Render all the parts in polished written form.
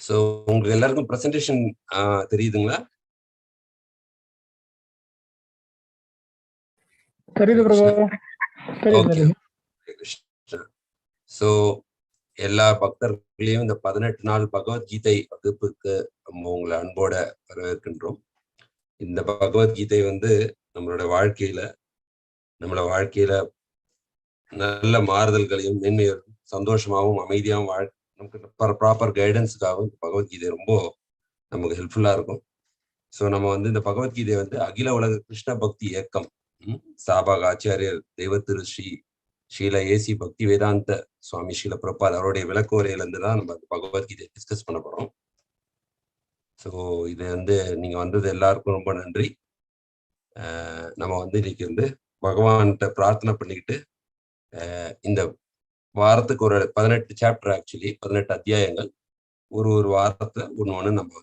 So உங்களுக்கு எல்லாருக்கும் presentation தெரியுதுங்களா? தெரியுது பிரபு. ஓகே. ஸோ எல்லா பக்தர்களையும் இந்த 18 நாள் பகவத்கீதை வகுப்புக்கு நம்ம உங்களை அன்போட வரவேற்கின்றோம். இந்த பகவத்கீதை நம்மளோட வாழ்க்கையில நல்ல மாறுதல்களையும் மேன்மையும் சந்தோஷமாகவும் அமைதியாகவும் நமக்கு ப்ராப்பர் கைடன்ஸுக்காகவும் பகவத்கீதை ரொம்ப நமக்கு ஹெல்ப்ஃபுல்லா இருக்கும். ஸோ நம்ம இந்த பகவத்கீதை அகில உலக கிருஷ்ண பக்தி இயக்கம் சாபாக் ஆச்சாரியர் தெய்வத்திரு ஸ்ரீல ஏசி பக்தி வேதாந்த சுவாமி ஸ்ரீல பிரபாத் அவருடைய விளக்க உரையிலிருந்து தான் நம்ம பகவத்கீதை டிஸ்கஸ் பண்ண போறோம். ஸோ இது நீங்க வந்தது எல்லாருக்கும் ரொம்ப நன்றி. நம்ம இன்னைக்கு பகவான்கிட்ட பிரார்த்தனை பண்ணிக்கிட்டு இந்த வாரத்துக்கு ஒரு 18 சாப்டர், ஆக்சுவலி 18 அத்தியாயங்கள், ஒரு வாரத்துல ஒன்று நம்ம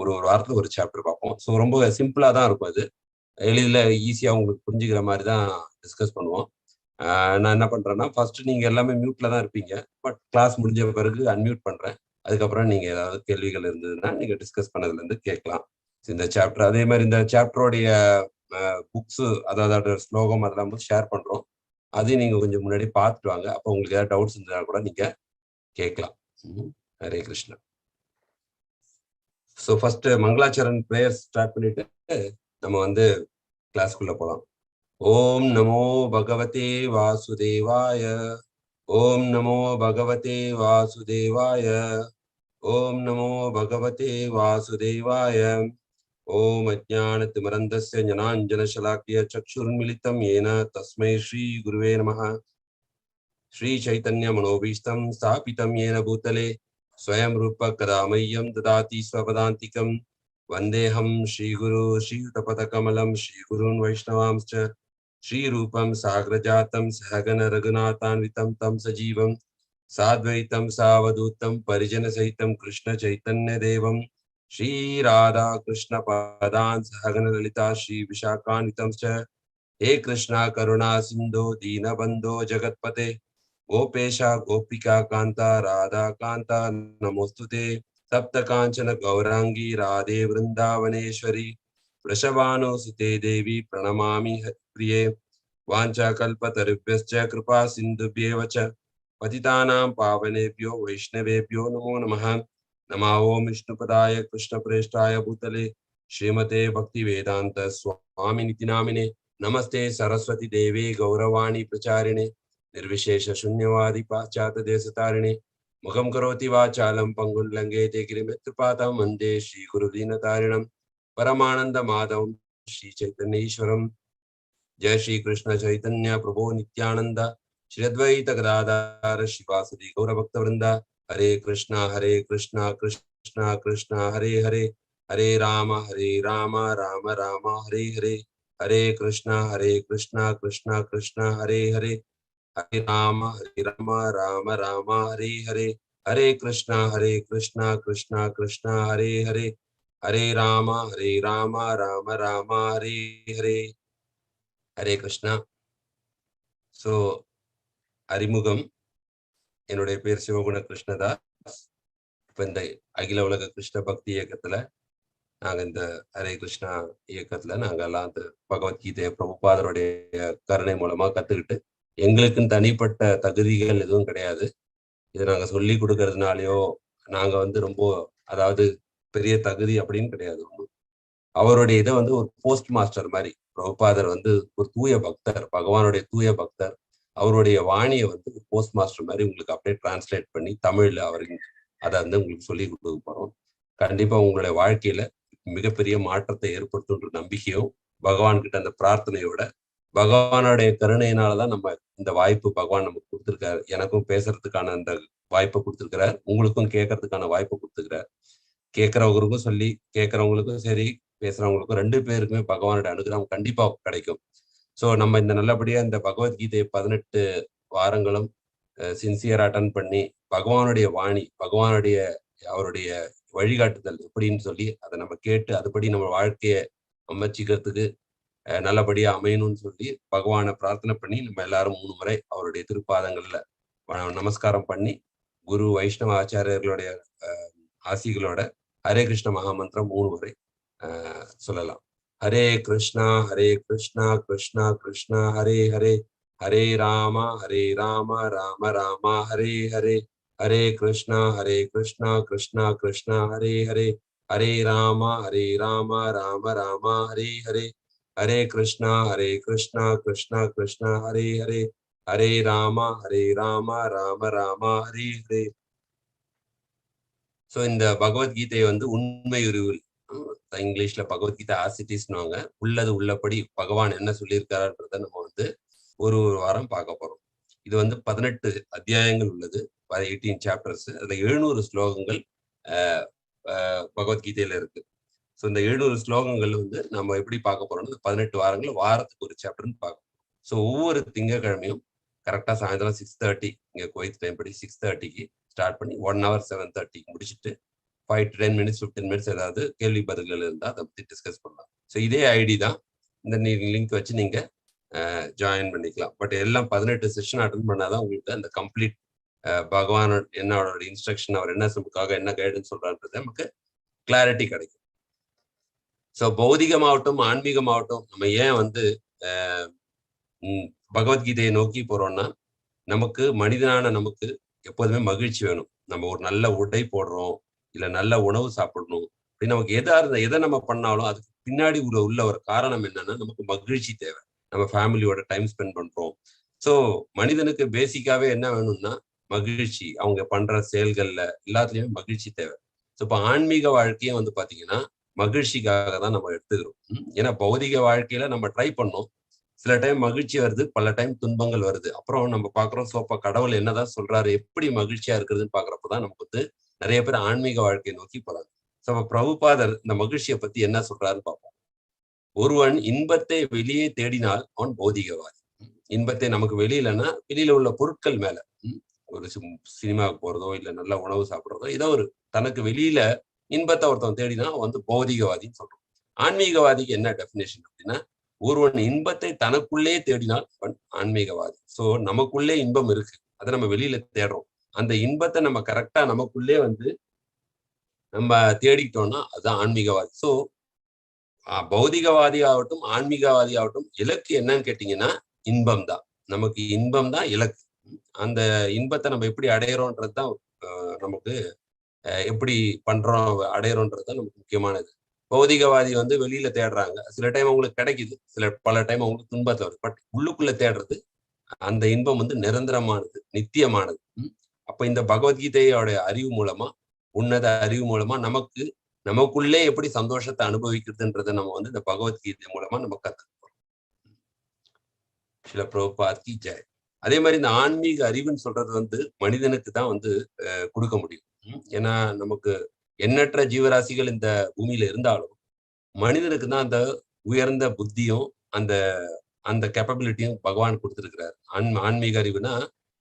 ஒரு வாரத்துல ஒரு சாப்டர் பார்ப்போம். ஸோ ரொம்ப சிம்பிளா தான் இருக்கும். அது எளிதில் ஈஸியா உங்களுக்கு புரிஞ்சுக்கிற மாதிரி தான் டிஸ்கஸ் பண்ணுவோம். நான் என்ன பண்றேன்னா, ஃபர்ஸ்ட் நீங்க எல்லாமே மியூட்ல தான் இருப்பீங்க. பட் கிளாஸ் முடிஞ்ச பிறகு அன்மியூட் பண்றேன். அதுக்கப்புறம் நீங்க ஏதாவது கேள்விகள் இருந்ததுன்னா நீங்க டிஸ்கஸ் பண்ணதுல இருந்து கேட்கலாம். இந்த சாப்டர் அதே மாதிரி இந்த சாப்டருடைய புக்ஸ், அதாவது ஸ்லோகம் அதெல்லாம் ஷேர் பண்றோம். அதையும் நீங்க கொஞ்சம் முன்னாடி பார்த்துட்டு வாங்க. அப்போ உங்களுக்கு ஏதாவது டவுட்ஸ் இருந்தா கூட நீங்க கேட்கலாம். Hare Krishna. So first Mangalacharan prayer start பண்ணிட்டு நம்ம கிளாஸ்க்குள்ள போலாம். ஓம் நமோ பகவதே வாசுதேவாய. ஓம் நமோ பகவதே வாசுதேவாய. ஓம் நமோ பகவதே வாசுதேவாய. ஓம் அஜ்ஞானதிமிரந்தஸ்ய ஞானாஞ்சனशलाकया चक्षुर्मिलितं येन तस्मै श्री गुरुवे नमः. श्री चैतन्य मनोभीष्टं स्थापितं येन भूतले स्वयं रूप कदा मह्यं ददाति स्वपदान्तिकं. वन्देऽहं श्रीगुरु श्रीयुतपदकमलं श्रीगुरून् वैष्णवांश्च श्रीरूपं साग्रजातं सहगन रघुनाथान्वितं तं सजीवं साद्वैतं सावधूतं परिजनसहितं कृष्ण चैतन्यदेवं श्री राधा कृष्ण पदान् सहगन ललिता श्री विशाखान्वितं च. हे कृष्णा करुणा सिंधो दीनबंधो जगत्पते गोपेशा गोपिका कांता राधा कांता नमोस्तुते. सप्त कांचन गौरांगी राधे वृंदावनेश्वरी वृषभानुसुते देवी प्रणमामि प्रिये. वाञ्छाकल्पतरुभ्यश्च कृपा सिन्धुभ्येव च पतितानां पावनेभ्यो वैष्णवेभ्यो नमो नमः. नमः ओं विष्णुपदाय कृष्णप्रेष्ठाय भूतले श्रीमते भक्ति वेदांत स्वामिनिति नामिने. नमस्ते सरस्वती देवी गौरवाणी प्रचारिणे निर्विशेष शून्यवादी पाश्चात्य देशतारिणे. मुखं करोति वाचालं पंगुं लंघयते गिरिमित्रपातं वन्दे श्री गुरुदीनतारिणं परमानंद माधवं श्री चैतन्य ईश्वरं. जय श्री कृष्ण चैतन्य प्रभु नित्यानंद श्री अद्वैत गदाधर शिवासदि गौरभक्तवृंदा. हरे कृष्णा कृष्णा कृष्णा हरे हरे. हरे राम राम राम हरे हरे. हरे कृष्णा कृष्णा कृष्णा हरे हरे. हरे राम राम राम हरे हरे. हरे कृष्णा कृष्णा कृष्णा हरे हरे. हरे राम राम राम हरे हरे. ஹரே கிருஷ்ணா. ஸோ அறிமுகம், என்னுடைய பேர் சிவகுண கிருஷ்ணதாஸ். இப்போ இந்த அகில உலக கிருஷ்ண பக்தி இயக்கத்துல நாங்கள் இந்த ஹரே கிருஷ்ணா இயக்கத்துல நாங்கெல்லாம் அந்த பகவத்கீதையை பிரபுபாதருடைய கருணை மூலமா கத்துக்கிட்டு, எங்களுக்குன்னு தனிப்பட்ட தகுதிகள் எதுவும் கிடையாது. இதை நாங்கள் சொல்லி கொடுக்கறதுனாலயோ நாங்கள் ரொம்ப அதாவது பெரிய தகுதி அப்படின்னு கிடையாது. அவருடைய இதை ஒரு போஸ்ட் மாஸ்டர் மாதிரி, பிரபுபாதர் ஒரு தூய பக்தர், பகவானுடைய தூய பக்தர். அவருடைய வாணியை ஒரு போஸ்ட் மாஸ்டர் மாதிரி உங்களுக்கு அப்படியே டிரான்ஸ்லேட் பண்ணி தமிழ்ல அதை உங்களுக்கு சொல்லி கொடுக்க போறோம். கண்டிப்பா உங்களுடைய வாழ்க்கையில மிகப்பெரிய மாற்றத்தை ஏற்படுத்துன்ற நம்பிக்கையும் பகவான் கிட்ட அந்த பிரார்த்தனையோட, பகவானுடைய கருணையினாலதான் நம்ம இந்த வாய்ப்பு பகவான் நமக்கு கொடுத்திருக்காரு. எனக்கும் பேசுறதுக்கான அந்த வாய்ப்பை கொடுத்திருக்கிறார், உங்களுக்கும் கேட்கறதுக்கான வாய்ப்பை கொடுத்திருக்கிறார். கேட்கறவங்களுக்கும் சொல்லி கேட்கறவங்களுக்கும் சரி, பேசுறவங்களுக்கும் 2 பேருக்குமே பகவானுடைய அனுகிரகம் கண்டிப்பா கிடைக்கும். ஸோ நம்ம இந்த நல்லபடியா இந்த பகவத்கீதை 18 வாரங்களும் சின்சியரா அட்டன் பண்ணி பகவானுடைய வாணி, பகவானுடைய அவருடைய வழிகாட்டுதல் எப்படின்னு சொல்லி அதை நம்ம கேட்டு அதுபடி நம்ம வாழ்க்கையை அமைச்சிக்கிறதுக்கு நல்லபடியா அமையணும்னு சொல்லி பகவானை பிரார்த்தனை பண்ணி நம்ம எல்லாரும் 3 முறை அவருடைய திருப்பாதங்கள்ல நமஸ்காரம் பண்ணி குரு வைஷ்ணவ ஆச்சாரியர்களுடைய ஆசிகளோட ஹரே கிருஷ்ண மகாமந்திரம் 3 முறை சொல்லலாம். ஹரே கிருஷ்ணா கிருஷ்ணா கிருஷ்ணா ஹரே ஹரே, ஹரே ராம ராம ராம ஹரே ஹரே, ஹரே கிருஷ்ணா கிருஷ்ணா கிருஷ்ணா ஹரே ஹரே, ஹரே ராம ராம ராம ஹரே ஹரே, ஹரே கிருஷ்ணா கிருஷ்ணா கிருஷ்ணா ஹரே ஹரே, ஹரே ராம ராம ராம ஹரே ஹரே. ஸோ இந்த பகவத்கீதை வந்து உண்மை உருவில், இங்கிலீஷ்ல பகவத்கீதை ஆசிட்டிஸ்னுவாங்க. உள்ளது உள்ளபடி பகவான் என்ன சொல்லியிருக்காருன்றத நம்ம வந்து ஒரு வாரம் பார்க்க போறோம். இது வந்து 18 அத்தியாயங்கள் உள்ளது, 18 சாப்டர்ஸ். அதுல 700 ஸ்லோகங்கள் பகவத்கீதையில இருக்கு. ஸோ இந்த 700 ஸ்லோகங்கள் வந்து நம்ம எப்படி பார்க்க போறோம்னா 18 வாரங்கள், வாரத்துக்கு ஒரு சாப்டர்னு பார்க்கணும். ஸோ ஒவ்வொரு திங்கட்கிழமையும் கரெக்டா சாயந்தரம் 6:30 இங்க குவைத் டைம் படி 6:30க்கு ஸ்டார்ட் பண்ணி 1 hour 7:30க்கு முடிச்சுட்டு 5 to 10 minutes 15 minutes ஏதாவது கேள்வி பதில்கள் இருந்தால் அதை பத்தி டிஸ்கஸ் பண்ணலாம். ஸோ இதே ஐடி தான், இந்த லிங்க் வச்சு நீங்க ஜாயின் பண்ணிக்கலாம். பட் எல்லாம் 18 செஷன் அட்டன் பண்ணாதான் உங்களுக்கு அந்த கம்ப்ளீட் பகவான் என்னோட இன்ஸ்ட்ரக்ஷன், அவர் என்ன நமக்காக என்ன கைடன்ஸ் சொல்றான்றது நமக்கு கிளாரிட்டி கிடைக்கும். ஸோ பௌதிகமாகட்டும் ஆன்மீகமாகட்டும் நம்ம ஏன் வந்து பகவத்கீதையை நோக்கி போறோம்னா, நமக்கு மனிதனான நமக்கு எப்போதுமே மகிழ்ச்சி வேணும். நம்ம ஒரு நல்ல உடை போடுறோம், இல்ல நல்ல உணவு சாப்பிடணும் அப்படின்னு நமக்கு எதை நம்ம பண்ணாலும் அதுக்கு பின்னாடி உள்ள ஒரு காரணம் என்னன்னா, நமக்கு மகிழ்ச்சி தேவை. நம்ம ஃபேமிலியோட டைம் ஸ்பெண்ட் பண்றோம். ஸோ மனிதனுக்கு பேசிக்காவே என்ன வேணும்னா மகிழ்ச்சி. அவங்க பண்ற செயல்கள்ல எல்லாத்துலயுமே மகிழ்ச்சி தேவை. ஸோ இப்போ ஆன்மீக வாழ்க்கையும் வந்து பாத்தீங்கன்னா மகிழ்ச்சிக்காக தான் நம்ம எடுத்துக்கிறோம். ஏன்னா பௌதிக வாழ்க்கையில நம்ம ட்ரை பண்ணோம், சில டைம் மகிழ்ச்சி வருது, பல டைம் துன்பங்கள் வருது. அப்புறம் நம்ம பாக்குறோம், சோ கடவுள் என்னதான் சொல்றாரு, எப்படி மகிழ்ச்சியா இருக்கிறதுன்னு பாக்குறப்பதான் நமக்கு வந்து நிறைய பேர் ஆன்மீக வாழ்க்கையை நோக்கி போறாங்க. ஸோ பிரபுபாதர் இந்த மகிழ்ச்சியை பத்தி என்ன சொல்றாருன்னு பார்ப்போம். ஒருவன் இன்பத்தை வெளியே தேடினால் அவன் பௌதிகவாதி. இன்பத்தை நமக்கு வெளியிலன்னா வெளியில உள்ள பொருட்கள் மேல, ஒரு சினிமாவுக்கு போறதோ இல்ல நல்ல உணவு சாப்பிடுறதோ, ஏதோ ஒரு தனக்கு வெளியில இன்பத்தை ஒருத்தன் தேடினா அவன் வந்து பௌதிகவாதின்னு சொல்றோம். ஆன்மீகவாதிக்கு என்ன டெபினேஷன் அப்படின்னா, ஒருவன் இன்பத்தை தனக்குள்ளே தேடினால் அவன் ஆன்மீகவாதி. சோ நமக்குள்ளே இன்பம் இருக்கு, அதை நம்ம வெளியில தேடுறோம். அந்த இன்பத்தை நம்ம கரெக்டா நமக்குள்ளே வந்து நம்ம தேடிக்கிட்டோம்னா அதுதான் ஆன்மீகவாதி. சோ பௌதிகவாதி ஆகட்டும் ஆன்மீகவாதி ஆகட்டும் இலக்கு என்னன்னு கேட்டீங்கன்னா இன்பம் தான். நமக்கு இன்பம் தான் இலக்கு. அந்த இன்பத்தை நம்ம எப்படி அடையிறோன்றது தான் நமக்கு எப்படி பண்றோம் அடையிறோன்றது தான் நமக்கு முக்கியமானது. பௌதிகவாதி வந்து வெளியில தேடுறாங்க, சில டைம் அவங்களுக்கு கிடைக்குது, பல டைம் அவங்களுக்கு துன்பத்தை வருது. பட் உள்ளுக்குள்ள தேடுறது அந்த இன்பம் வந்து நிரந்தரமானது, நித்தியமானது. அப்ப இந்த பகவத்கீதையோட அறிவு மூலமா, உன்னத அறிவு மூலமா நமக்குள்ளே எப்படி சந்தோஷத்தை அனுபவிக்கிறதுன்றதை நம்ம வந்து இந்த பகவத்கீதை மூலமா நம்ம கத்துக்கிறோம். சில பிரபுபாத் கி ஜெய். அதே மாதிரி இந்த ஆன்மீக அறிவுன்னு சொல்றது வந்து மனிதனுக்கு தான் வந்து கொடுக்க முடியும். ஏன்னா நமக்கு எண்ணற்ற ஜீவராசிகள் இந்த பூமியில இருந்தாலும் மனிதனுக்கு தான் அந்த உயர்ந்த புத்தியும் அந்த அந்த கேப்பபிலிட்டியும் பகவான் கொடுத்திருக்கிறார். ஆன்மீக அறிவுனா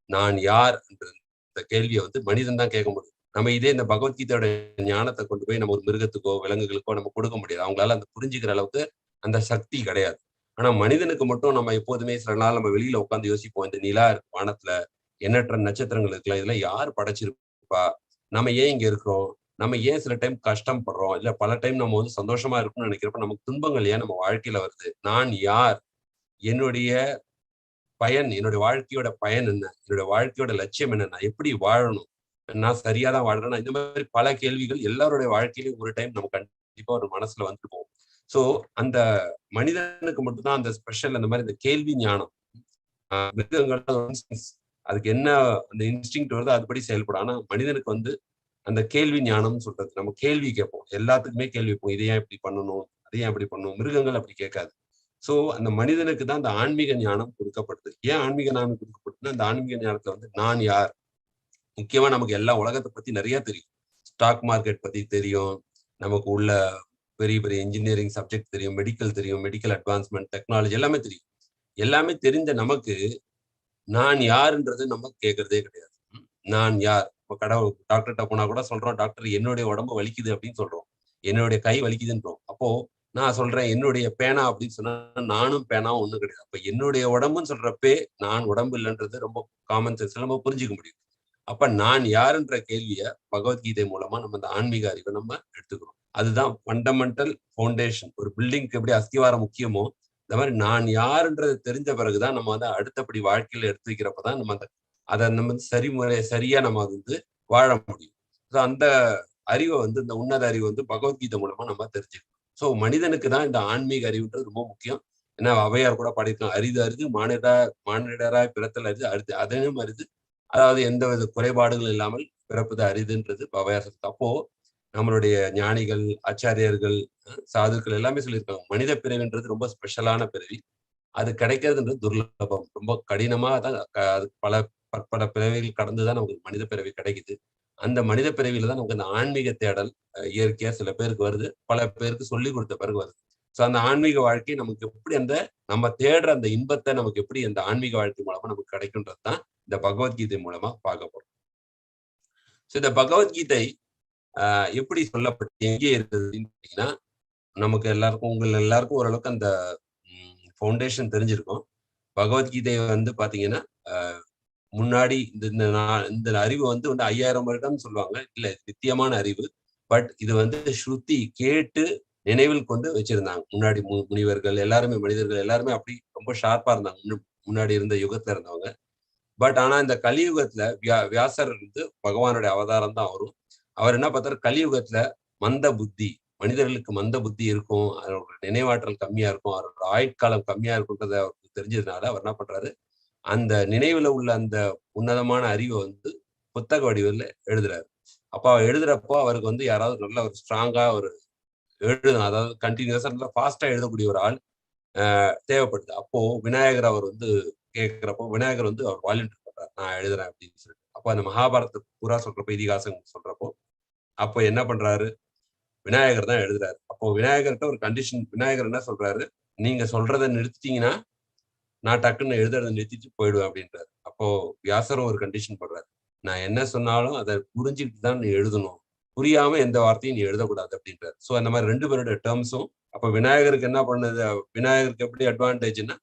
நான் யார் என்ற இந்த கேள்வியை வந்து மனிதன் தான் கேட்க முடியும். நம்ம இதே இந்த பகவத்கீதையோட ஞானத்தை கொண்டு போய் நம்ம ஒரு மிருகத்துக்கோ விலங்குகளுக்கோ நம்ம கொடுக்க முடியாது. அவங்களால அந்த புரிஞ்சுக்கிற அளவுக்கு அந்த சக்தி கிடையாது. ஆனா மனிதனுக்கு மட்டும் நம்ம எப்போதுமே சில நாள் நம்ம வெளியில உட்காந்து யோசிப்போம், இந்த நிலா வானத்துல எண்ணற்ற நட்சத்திரங்கள் இருக்கலாம், இதெல்லாம் யார் படைச்சிருப்பா, நம்ம ஏன் இங்க இருக்கிறோம், நம்ம ஏன் சில டைம் கஷ்டப்படுறோம், இல்ல பல டைம் நம்ம வந்து சந்தோஷமா இருக்கணும்னு நினைக்கிறப்ப நமக்கு துன்பங்கள் ஏன் நம்ம வாழ்க்கையில வருது, நான் யார், என்னுடைய பயன், என்னுடைய வாழ்க்கையோட பயன் என்ன, என்னுடைய வாழ்க்கையோட லட்சியம் என்ன, நான் எப்படி வாழணும், நான் சரியா தான் வாழ்றேன்னா, இந்த மாதிரி பல கேள்விகள் எல்லாருடைய வாழ்க்கையிலும் ஒரு டைம் நம்ம கண்டிப்பா ஒரு மனசுல வந்துட்டு போகும். சோ அந்த மனிதனுக்கு மட்டும்தான் அந்த ஸ்பெஷல் அந்த மாதிரி இந்த கேள்வி ஞானம். மிருகங்கள் அதுக்கு என்ன அந்த இன்ஸ்டிங் வருதோ அதுபடி செயல்படும். ஆனா மனிதனுக்கு வந்து அந்த கேள்வி ஞானம் சொல்றது, நம்ம கேள்வி கேட்போம், எல்லாத்துக்குமே கேள்வி வைப்போம், இதை ஏன் இப்படி பண்ணணும், அதை ஏன் அப்படி பண்ணணும். மிருகங்கள் அப்படி கேட்காது. சோ அந்த மனிதனுக்கு தான் அந்த ஆன்மீக ஞானம் கொடுக்கப்படுது. ஏன் ஆன்மீக ஞானம் கொடுக்கப்படுதுன்னா, அந்த ஆன்மீக ஞானத்துல வந்து நான் யார், முக்கியமா நமக்கு எல்லா உலகத்தை பத்தி நிறைய தெரியும். ஸ்டாக் மார்க்கெட் பத்தி தெரியும், நமக்கு உள்ள பெரிய பெரிய இன்ஜினியரிங் சப்ஜெக்ட் தெரியும், மெடிக்கல் தெரியும், மெடிக்கல் அட்வான்ஸ்மெண்ட் டெக்னாலஜி எல்லாமே தெரியும். எல்லாமே தெரிந்த நமக்கு நான் யாருன்றது நம்ம கேட்கறதே கிடையாது. நான் யார், இப்போ கடவுள் டாக்டர்கிட்ட போனா கூட சொல்றோம், டாக்டர் என்னுடைய உடம்பு வலிக்குது அப்படின்னு சொல்றோம், என்னுடைய கை வலிக்குதுன்றோம். அப்போ நான் சொல்றேன் என்னுடைய பேனா அப்படின்னு சொன்னா நானும் பேனாவும் ஒண்ணும் கிடையாது. அப்ப என்னுடைய உடம்புன்னு சொல்றப்பே நான் உடம்பு இல்லைன்றது ரொம்ப காமன் சென்ஸ்ல நம்ம புரிஞ்சுக்க முடியும். அப்ப நான் யாருன்ற கேள்விய பகவத்கீதை மூலமா நம்ம இந்த ஆன்மீக அறிவை நம்ம எடுத்துக்கிறோம். அதுதான் ஃபண்டமெண்டல் ஃபவுண்டேஷன். ஒரு பில்டிங்க்கு எப்படி அஸ்திவாரம் முக்கியமோ, இந்த மாதிரி நான் யாருன்றது தெரிஞ்ச பிறகுதான் நம்ம வந்து அடுத்தபடி வாழ்க்கையில எடுத்து வைக்கிறப்பதான் நம்ம அதை நம்ம சரியா நம்ம வந்து வாழ முடியும். அந்த அறிவை வந்து இந்த உன்னத அறிவு வந்து பகவத்கீதை மூலமா நம்ம தெரிஞ்சுக்கணும். சோ மனிதனுக்கு தான் இந்த ஆன்மீக அறிவுன்றது ரொம்ப முக்கியம். ஏன்னா அவையார் கூட பாடியிருக்காங்க, அரிது அரிது மானிடராய் பிறத்தல் அரிது அரிது அதனும் அரிது, அதாவது எந்தவித குறைபாடுகள் இல்லாமல் பிறப்பது அரிதுன்றது அவையார். அப்போ நம்மளுடைய ஞானிகள், ஆச்சாரியர்கள், சாதுக்கள் எல்லாமே சொல்லியிருக்காங்க, மனித பிறவின்றது ரொம்ப ஸ்பெஷலான பிறவி. அது கிடைக்கிறதுன்றது துர்லபம். ரொம்ப கடினமா தான் பல பற்பல பிறவிகள் கடந்துதான் நமக்கு மனித பிறவி கிடைக்குது. அந்த மனித பிறவியில தான் நமக்கு அந்த ஆன்மீக தேடல் இயற்கையா சில பேருக்கு வருது, பல பேருக்கு சொல்லிக் கொடுத்த பிறகு வருது. சோ அந்த ஆன்மீக வாழ்க்கை நமக்கு எப்படி நம்ம தேடுற அந்த இன்பத்தை நமக்கு எப்படி அந்த ஆன்மீக வாழ்க்கை மூலமா நமக்கு கிடைக்கும்ன்றது தான் இந்த பகவத்கீதை மூலமா பார்க்க போறோம். சோ இந்த பகவத்கீதை எப்படி சொல்லப்பட்டு எங்கே இருக்குதுன்னு கேட்டீங்கன்னா, நமக்கு எல்லாருக்கும் எல்லாருக்கும் ஓரளவுக்கு அந்த ஃபவுண்டேஷன் தெரிஞ்சிருக்கும். பகவத்கீதை வந்து பாத்தீங்கன்னா முன்னாடி இந்த அறிவு வந்து 5000 வருடம் சொல்லுவாங்க. இல்ல நித்தியமான அறிவு. பட் இது வந்து ஸ்ருதி கேட்டு நினைவில் கொண்டு வச்சிருந்தாங்க. முன்னாடி முனிவர்கள் எல்லாருமே, மனிதர்கள் எல்லாருமே அப்படி ரொம்ப ஷார்ப்பா இருந்தாங்க. முன்னாடி இருந்த யுகத்துல இருந்தவங்க. பட் ஆனா இந்த கலியுகத்துல வியாசர் வந்து பகவானுடைய அவதாரம் தான் அவரும். அவர் என்ன பார்த்தாரு, கலியுகத்துல மந்த புத்தி, மனிதர்களுக்கு மந்த புத்தி இருக்கும், அவரோட நினைவாற்றல் கம்மியா இருக்கும், அவரோட ஆயுட்காலம் கம்மியா இருக்குன்றத அவருக்கு தெரிஞ்சதுனால அவர் என்ன பண்றாரு, அந்த நினைவுல உள்ள அந்த உன்னதமான அறிவை வந்து புத்தக வடிவில் எழுதுறாரு. அப்ப அவர் எழுதுறப்போ அவருக்கு வந்து யாராவது நல்ல ஒரு ஸ்ட்ராங்கா ஒரு எழுதணும், அதாவது கண்டினியூஸா நல்லா ஃபாஸ்டா எழுதக்கூடிய ஒரு ஆள் தேவைப்படுது. அப்போ விநாயகர் அவர் வந்து கேட்கிறப்போ விநாயகர் வந்து அவர் வாலண்டியர் பண்றாரு, நான் எழுதுறேன் அப்படின்னு சொல்லிட்டு. அப்போ அந்த மகாபாரத பூரா சொல்றப்போ, இதிகாசம் சொல்றப்போ அப்போ என்ன பண்றாரு, விநாயகர் தான் எழுதுறாரு. அப்போ விநாயகர்கிட்ட ஒரு கண்டிஷன், விநாயகர் என்ன சொல்றாரு, நீங்க சொல்றதை நிறுத்திட்டீங்கன்னா நான் டக்குன்னு எழுதுறதை நிறுத்திட்டு போயிடுவேன் அப்படின்றாரு. அப்போ வியாசரும் ஒரு கண்டிஷன் போடுறாரு, நான் என்ன சொன்னாலும் அதை புரிஞ்சுக்கிட்டு தான் நீ எழுதணும், புரியாம எந்த வார்த்தையும் நீ எழுதக்கூடாது அப்படின்றாரு. சோ அந்த மாதிரி 2 பேரோட டேர்ம்ஸும். அப்ப விநாயகருக்கு என்ன பண்ணுது, விநாயகருக்கு எப்படி அட்வான்டேஜ்னா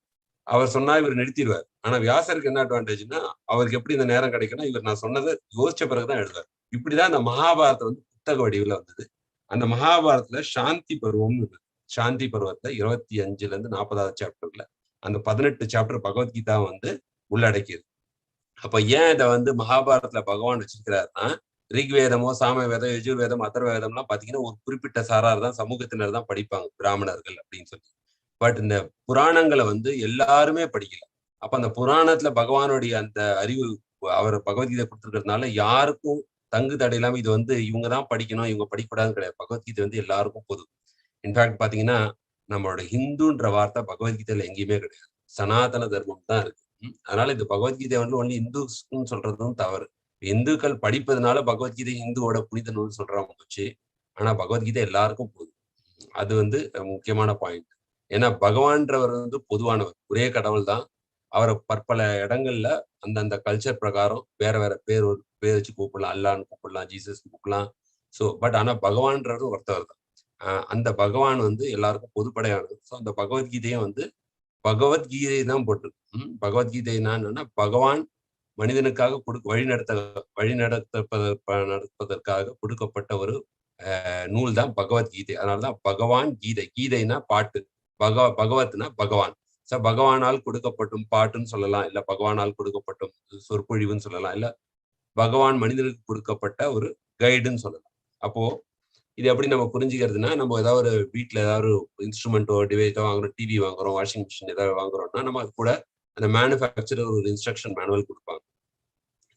அவர் சொன்னா இவர் நிறுத்திடுவார். ஆனா வியாசருக்கு என்ன அட்வான்டேஜ்னா அவருக்கு எப்படி இந்த நேரம் கிடைக்கும்னா இவர் நான் சொன்னதை யோசிச்ச பிறகுதான் எழுதுவார். இப்படிதான் அந்த மகாபாரதம் வந்து புத்தக வடிவில் வந்தது. அந்த மகாபாரதத்துல சாந்தி பருவம்னு இருக்கு. சாந்தி பருவத்தை 25ல இருந்து 40வது சாப்டர்ல அந்த 18 சாப்டர் பகவத்கீதா வந்து உள்ளடக்கியது. அப்ப ஏன் இதை வந்து மகாபாரதத்துல பகவான் வச்சிருக்கிறாருன்னா, ரிக்வேதமோ, சாமவேதம், யஜுர்வேதம், அதர்வேதம்லாம் பாத்தீங்கன்னா ஒரு குறிப்பிட்ட சாரார் தான், சமூகத்தினர் தான் படிப்பாங்க, பிராமணர்கள் அப்படின்னு சொல்லி. பட் இந்த புராணங்களை வந்து எல்லாருமே படிக்கல. அப்ப அந்த புராணத்துல பகவானுடைய அந்த அறிவு அவர் பகவத்கீதை கொடுத்திருக்கிறதுனால யாருக்கும் தங்கு தடை இல்லாம இது வந்து இவங்க தான் படிக்கணும், இவங்க படிக்கக்கூடாதுன்னு கிடையாது. பகவத்கீதை வந்து எல்லாருக்கும் பொது. இன்ஃபேக்ட் பாத்தீங்கன்னா நம்மளோட ஹிந்துன்ற வார்த்தை பகவத்கீதையில எங்கேயுமே கிடையாது. சனாதன தர்மம் தான் இருக்கு. அதனால இந்த பகவத்கீதை வந்து ஒன்லி இந்துஸ்ன்னு சொல்றதும் தவறு. இந்துக்கள் படிப்பதனால பகவத்கீதை இந்துவோட புனித நூல் சொல்றாங்க போச்சு. ஆனா பகவத்கீதை எல்லாருக்கும் பொது. அது வந்து முக்கியமான பாயிண்ட். ஏன்னா பகவான்றவர் வந்து பொதுவானவர், ஒரே கடவுள் தான். அவரை பற்பல இடங்கள்ல அந்தந்த கல்ச்சர் பிரகாரம் வேற வேற பேர் வச்சு கூப்பிடலாம். அல்லான்னு கூப்பிடலாம், ஜீசஸ் கூப்பிடலாம். சோ பட் ஆனா பகவான்றவர் ஒருத்தவர் தான். அந்த பகவான் வந்து எல்லாருக்கும் பொதுப்படையானது. ஸோ அந்த பகவத்கீதையும் வந்து பகவத்கீதை தான் போட்டிருக்கு. பகவத்கீதை என்னன்னா பகவான் மனிதனுக்காக நடப்பதற்காக கொடுக்கப்பட்ட ஒரு நூல் தான் பகவத்கீதை. அதனாலதான் பகவான் கீதை, கீதைனா பாட்டு, பகவத்னா பகவான். சோ பகவானால் கொடுக்கப்பட்டும் பாட்டுன்னு சொல்லலாம், இல்ல பகவானால் கொடுக்கப்பட்டும் சொற்பொழிவுன்னு சொல்லலாம், இல்ல பகவான் மனிதனுக்கு கொடுக்கப்பட்ட ஒரு கைடுன்னு சொல்லலாம். அப்போ இது எப்படி நம்ம புரிஞ்சுக்கிறதுனா, நம்ம ஏதாவது ஒரு வீட்டுல ஏதாவது ஒரு இன்ஸ்ட்ருமெண்ட்டோ டிவைஸோ வாங்குறோம், டிவி வாங்குறோம், வாஷிங் மிஷின் ஏதாவது வாங்குறோம்னா நம்ம அது கூட அந்த மேனுஃபேக்சரர் ஒரு இன்ஸ்ட்ரக்ஷன் மேனுவல் கொடுப்பாங்க.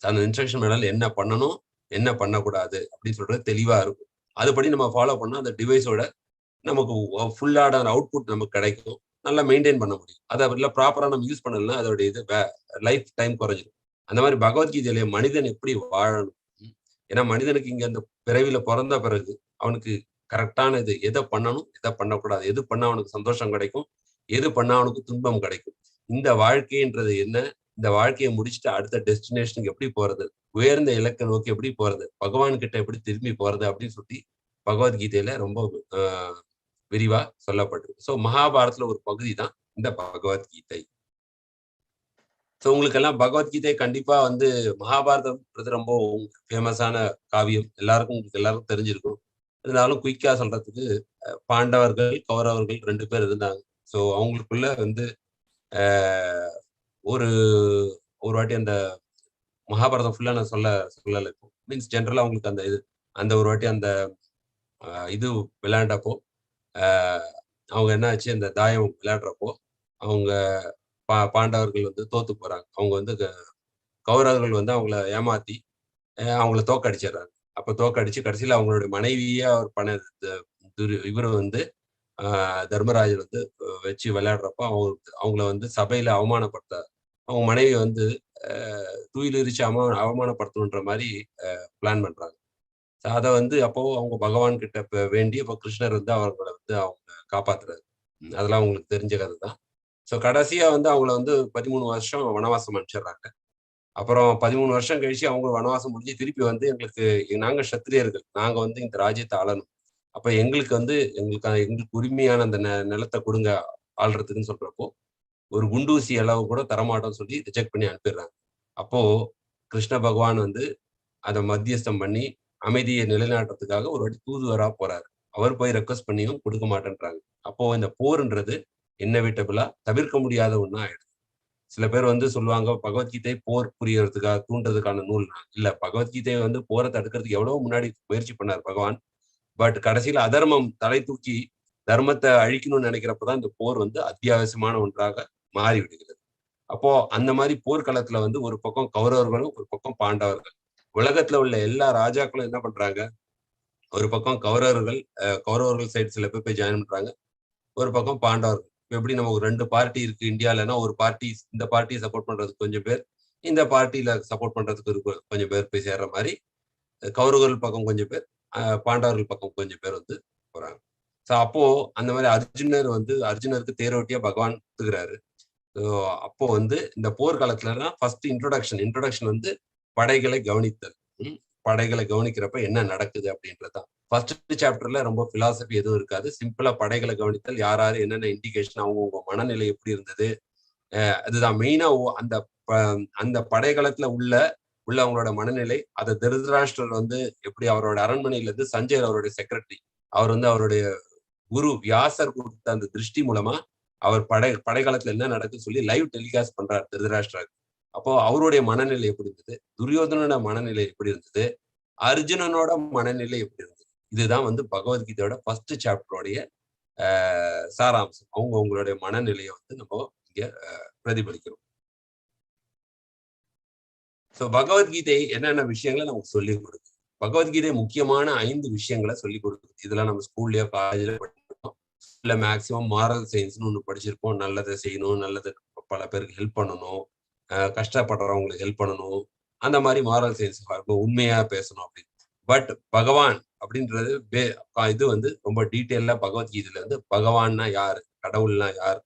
அந்த இன்ஸ்ட்ரக்ஷன் மேனுவல் என்ன பண்ணணும், என்ன பண்ணக்கூடாது அப்படின்னு சொல்றது தெளிவா இருக்கும். அதுபடி நம்ம ஃபாலோ பண்ணா அந்த டிவைஸோட நமக்கு ஃபுல்லான அவுட்புட் நமக்கு கிடைக்கும். நல்லா மெயின்டைன் பண்ண முடியும். அதை இல்ல ப்ராப்பரா நம்ம யூஸ் பண்ணலன்னா அதோடைய இது லைஃப் டைம் குறைஞ்சிடும். அந்த மாதிரி பகவத்கீதையில மனிதன் எப்படி வாழணும், ஏன்னா மனிதனுக்கு இங்க அந்த பிறவியில பிறந்த பிறகு அவனுக்கு கரெக்டான இது எதை பண்ணணும், எதை பண்ணக்கூடாது, எது பண்ணா அவனுக்கு சந்தோஷம் கிடைக்கும், எது பண்ணா அவனுக்கு துன்பம் கிடைக்கும், இந்த வாழ்க்கைன்றது என்ன, இந்த வாழ்க்கையை முடிச்சுட்டு அடுத்த டெஸ்டினேஷனுக்கு எப்படி போறது, உயர்ந்த இலக்கை நோக்கி எப்படி போறது, பகவான் கிட்ட எப்படி திரும்பி போறது அப்படின்னு சொல்லி பகவத்கீதையில ரொம்ப விரிவா சொல்லப்பட்டிருக்கு. சோ மகாபாரதத்துல ஒரு பகுதி தான் இந்த பகவத்கீதை. ஸோ உங்களுக்கு எல்லாம் பகவத்கீதை கண்டிப்பா வந்து மகாபாரதம்ன்றது ரொம்ப ஃபேமஸான காவியம், உங்களுக்கு எல்லாருக்கும் தெரிஞ்சிருக்கும். இருந்தாலும் குயிக்கா சொல்றதுக்கு பாண்டவர்கள், கௌரவர்கள் 2 பேர் இருந்தாங்க. ஸோ அவங்களுக்குள்ள வந்து ஒரு ஒரு வாட்டி அந்த மகாபாரதம் ஃபுல்லா நான் சொல்லல இப்போ. மீன்ஸ் ஜெனரலா அவங்களுக்கு அந்த ஒரு வாட்டி அந்த இது விளையாண்டப்போ, அவங்க என்ன ஆச்சு, அந்த தாயம் விளையாடுறப்போ, அவங்க பாண்டவர்கள் வந்து தோத்து போறாங்க. அவங்க வந்து கௌரவர்கள் வந்து அவங்கள ஏமாத்தி அவங்கள தோற்கடிச்சிடுறாங்க. அப்ப தோற்கடிச்சு கடைசியில அவங்களுடைய மனைவியே அவர் இவரு வந்து தர்மராஜர் வந்து வச்சு விளையாடுறப்போ அவங்கள வந்து சபையில அவங்க மனைவி வந்து துயிலெரிச்சு அவமானப்படுத்தணுன்ற மாதிரி பிளான் பண்றாங்க. அத வந்து அப்போ அவங்க பகவான் கிட்ட வேண்டி அப்போ கிருஷ்ணர் வந்து அவங்கள வந்து அவங்க காப்பாத்துறாரு. அதெல்லாம் உங்களுக்கு தெரிஞ்ச கதை தான். ஸோ கடைசியா வந்து அவங்கள வந்து 13 வருஷம் வனவாசம் அனுப்பிச்சிடுறாங்க. அப்புறம் 13 வருஷம் கழிச்சு அவங்க வனவாசம் முடிஞ்சு திருப்பி வந்து நாங்க சத்திரியர்கள், நாங்க வந்து இந்த ராஜ்யத்தை ஆளணும். அப்ப எங்களுக்கு உரிமையான அந்த நிலத்தை கொடுங்க ஆள்றதுக்குன்னு சொல்றப்போ, ஒரு குண்டூசி அளவு கூட தரமாட்டோம்னு சொல்லி ரிஜெக்ட் பண்ணி அனுப்பிடுறாங்க. அப்போ கிருஷ்ண பகவான் வந்து அதை மத்தியஸ்தம் பண்ணி அமைதியை நிலைநாட்டுறதுக்காக ஒரு வாட்டி தூதுவரா போறாரு. அவர் போய் ரெக்வஸ்ட் பண்ணியும் கொடுக்க மாட்டேன்றாங்க. அப்போ இந்த போர்ன்றது இன்னெவிட்டபிளா தவிர்க்க முடியாத ஒண்ணா ஆயிடுது. சில பேர் வந்து சொல்லுவாங்க பகவத்கீதை போர் புரியறதுக்காக தூண்டுறதுக்கான நூல். இல்ல, பகவத்கீதையை வந்து போரை தடுக்கிறதுக்கு எவ்வளவு முன்னாடி முயற்சி பண்ணார் பகவான். பட் கடைசியில அதர்மம் தலை தூக்கி தர்மத்தை அழிக்கணும்னு நினைக்கிறப்பதான் இந்த போர் வந்து அத்தியாவசியமான ஒன்றாக மாறி விடுகிறது. அப்போ அந்த மாதிரி போர்க்களத்துல வந்து ஒரு பக்கம் கௌரவர்களும் ஒரு பக்கம் பாண்டவர்கள். உலகத்துல உள்ள எல்லா ராஜாக்களும் என்ன பண்றாங்க, ஒரு பக்கம் கௌரவர்கள் சைடு சில பேர் போய் ஜாயின் பண்றாங்க, ஒரு பக்கம் பாண்டவர்கள். எப்படி நமக்கு 2 பார்ட்டி இருக்கு இந்தியாலன்னா, ஒரு பார்ட்டி இந்த பார்ட்டியை சப்போர்ட் பண்றதுக்கு கொஞ்சம் பேர், இந்த பார்ட்டியில சப்போர்ட் பண்றதுக்கு கொஞ்சம் பேர் போய் சேர்ற மாதிரி கௌரவர்கள் பக்கம் கொஞ்சம் பேர், பாண்டவர்கள் பக்கம் கொஞ்சம் பேர் வந்து போறாங்க. ஸோ அப்போ அந்த மாதிரி அர்ஜுனருக்கு தேரோட்டியா பகவான் ஒத்துக்கிறாரு. அப்போ வந்து இந்த போர்க்காலத்துலலாம் ஃபர்ஸ்ட் இன்ட்ரோடக்ஷன் வந்து படைகளை கவனித்தல். படைகளை கவனிக்கிறப்ப என்ன நடக்குது அப்படின்றதுதான். ஃபர்ஸ்ட் சாப்டர்ல ரொம்ப பிலாசபி எதுவும் இருக்காது. சிம்பிளா படைகளை கவனித்தல், யார் யாரு என்னென்ன இண்டிகேஷன், அவங்கவுங்க மனநிலை எப்படி இருந்தது, அதுதான் மெயினா. அந்த படைகளத்துல உள்ள அவங்களோட மனநிலை, அதை திருதராஷ்டிரர் வந்து எப்படி அவரோட அரண்மனையில இருந்து சஞ்சயர் அவருடைய செக்ரட்டரி, அவர் வந்து அவருடைய குரு வியாசர் கொடுத்த அந்த திருஷ்டி மூலமா அவர் படைகளத்துல என்ன நடக்குன்னு சொல்லி லைவ் டெலிகாஸ்ட் பண்றாரு திருதராஷ்டிரர். அப்போ அவருடைய மனநிலை எப்படி இருந்தது, துரியோதனோட மனநிலை எப்படி இருந்தது, அர்ஜுனனோட மனநிலை எப்படி இருந்தது, இதுதான் வந்து பகவத்கீதையோட ஃபர்ஸ்ட் சாப்டருடைய சாராம்சம். அவங்களுடைய மனநிலையை வந்து நம்ம இங்க பிரதிபலிக்கிறோம். ஸோ பகவத்கீதை என்னென்ன விஷயங்களை நமக்கு சொல்லிக் கொடுக்குது. பகவத்கீதை முக்கியமான 5 விஷயங்களை சொல்லிக் கொடுக்குது. இதெல்லாம் நம்ம ஸ்கூல்லயோ காலேஜ்ல படிச்சிருக்கோம். இல்ல மேக்சிமம் மாரல் சயின்ஸ்னு ஒண்ணு படிச்சிருப்போம். நல்லதை செய்யணும், பல பேருக்கு ஹெல்ப் பண்ணணும், கஷ்டப்படுறவங்களுக்கு ஹெல்ப் பண்ணணும், அந்த மாதிரி மாரல் சயின்ஸ் உண்மையா பேசணும் அப்படின்னு. பட் பகவான் அப்படின்றது இது வந்து ரொம்ப டீட்டெயிலா பகவத்கீதையில வந்து பகவான்னா யாரு, கடவுள்னா யார்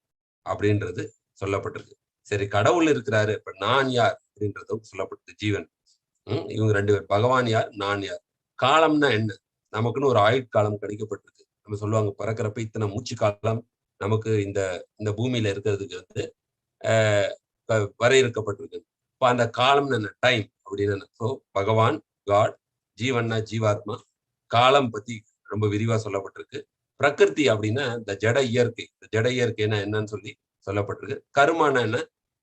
அப்படின்றது சொல்லப்பட்டிருக்கு. சரி, கடவுள் இருக்கிறாரு, இப்ப நான் யார் அப்படின்றதும் சொல்லப்பட்டது. ஜீவன், இவங்க 2 பேர். பகவான் யார், நான் யார். காலம்னா என்ன, நமக்குன்னு ஒரு ஆயுட்காலம் கிடைக்கப்பட்டிருக்கு. நம்ம சொல்லுவாங்க பிறக்கிறப்ப இத்தனை மூச்சு காலம் நமக்கு இந்த பூமியில இருக்கிறதுக்கு வந்து வரையறுக்கப்பட்டிருக்கு. இப்ப அந்த காலம்னு என்ன, டைம் அப்படின்னு என்ன. ஸோ பகவான், காட், ஜீவன்னா ஜீவாத்மா, காலம் பத்தி ரொம்ப விரிவா சொல்லப்பட்டிருக்கு. பிரகிருதி அப்படின்னா இந்த ஜட இயற்கை, இந்த ஜட இயற்கைன்னா என்னன்னு சொல்லி சொல்லப்பட்டிருக்கு. கர்மானா என்ன,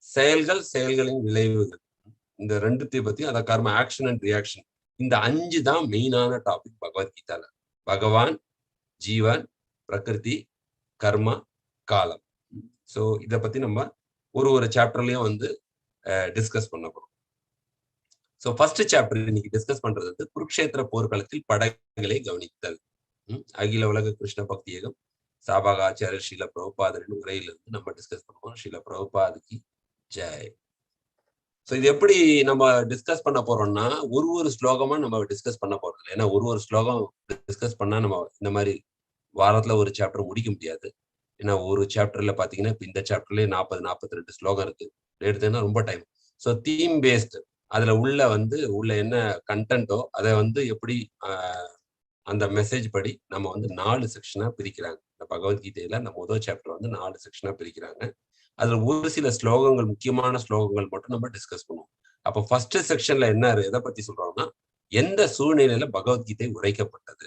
செயல்களின் விளைவுகள். இந்த 2 பத்தி அத கர்ம, ஆக்ஷன் அண்ட் ரியாக்ஷன். இந்த 5 தான் மெயினான டாபிக் பகவத்கீதால. பகவான், ஜீவன், பிரகிருதி, கர்மா, காலம். சோ இத பத்தி நம்ம ஒரு சாப்டர்லயும் வந்து டிஸ்கஸ் பண்ண போறோம். சோ ஃபர்ஸ்ட் சாப்டர் இன்னைக்கு டிஸ்கஸ் பண்றது வந்து குருக்ஷேத்திர போர்க்களத்தில் படைகளை கவனித்தல். அகில உலக கிருஷ்ண பக்தி ஏகம் சாபாக ஆச்சாரியர் ஸ்ரீல பிரபுபாதரின் உரையிலிருந்து நம்ம டிஸ்கஸ் பண்ணுவோம். ஸ்ரீல பிரபுபாதுக்கு ஜெய். ஸோ இது எப்படி நம்ம டிஸ்கஸ் பண்ண போறோம்னா, ஒரு ஸ்லோகமா நம்ம டிஸ்கஸ் பண்ண போறோம். ஏன்னா ஒரு ஸ்லோகம் டிஸ்கஸ் பண்ணா நம்ம இந்த மாதிரி வாரத்துல ஒரு சாப்டர் முடிக்க முடியாது. ஏன்னா ஒரு சாப்டர்ல பாத்தீங்கன்னா இப்ப இந்த சாப்டர்லயே 42 ஸ்லோகம் இருக்கு. எடுத்தேன்னா ரொம்ப டைம். ஸோ தீம் பேஸ்ட், அதுல உள்ள என்ன கண்டென்ட்டோ அதை வந்து எப்படி அந்த மெசேஜ் படி நம்ம வந்து 4 செக்ஷனா பிரிக்கிறாங்க. இந்த பகவத்கீதையில அந்த முதல் சாப்டர் வந்து 4 செக்ஷனா பிரிக்கிறாங்க. அதுல ஒரு சில ஸ்லோகங்கள், முக்கியமான ஸ்லோகங்கள் மட்டும் நம்ம டிஸ்கஸ் பண்ணுவோம். அப்ப ஃபர்ஸ்ட் செக்ஷன்ல என்ன எதை பத்தி சொல்றோம்னா, எந்த சூழ்நிலையில பகவத்கீதை உரைக்கப்பட்டது.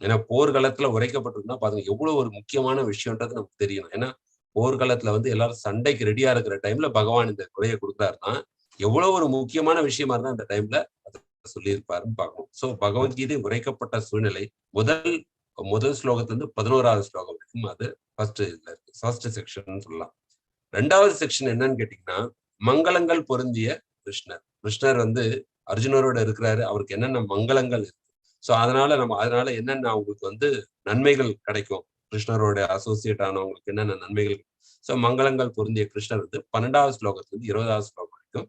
ஏன்னா போர்க்களத்துல உரைக்கப்பட்டதுன்னா பாருங்க எவ்வளவு ஒரு முக்கியமான விஷயம்ன்றது நமக்கு தெரியணும். ஏன்னா போர்க்களத்துல வந்து எல்லாரும் சண்டைக்கு ரெடியா இருக்கிற டைம்ல பகவான் இந்த குறையை கொடுக்குறாருன்னா எவ்வளவு ஒரு முக்கியமான விஷயமா இருந்தா அந்த டைம்ல சொல்லியிருப்பாருன்னு பார்க்கணும். சோ பகவத்கீதை உரைக்கப்பட்ட சூழ்நிலை முதல் முதல் ஸ்லோகத்துல இருந்து 11வது ஸ்லோகம் வரைக்கும் அது ஃபர்ஸ்ட் இதுல இருக்கு. ஃபர்ஸ்ட் செக்ஷன் சொல்லலாம். 2வது செக்ஷன் என்னன்னு கேட்டீங்கன்னா, மங்களங்கள் பொருந்திய கிருஷ்ணர். கிருஷ்ணர் வந்து அர்ஜுனரோட இருக்கிறாரு. அவருக்கு என்னென்ன மங்களங்கள் இருக்கு. சோ அதனால என்னென்ன அவங்களுக்கு வந்து நன்மைகள் கிடைக்கும். கிருஷ்ணரோட அசோசியேட் ஆனவங்களுக்கு என்னென்ன நன்மைகள். சோ மங்களங்கள் பொருந்திய கிருஷ்ணர் வந்து 12வது ஸ்லோகத்துல இருந்து 20வது ஸ்லோகம் வரைக்கும்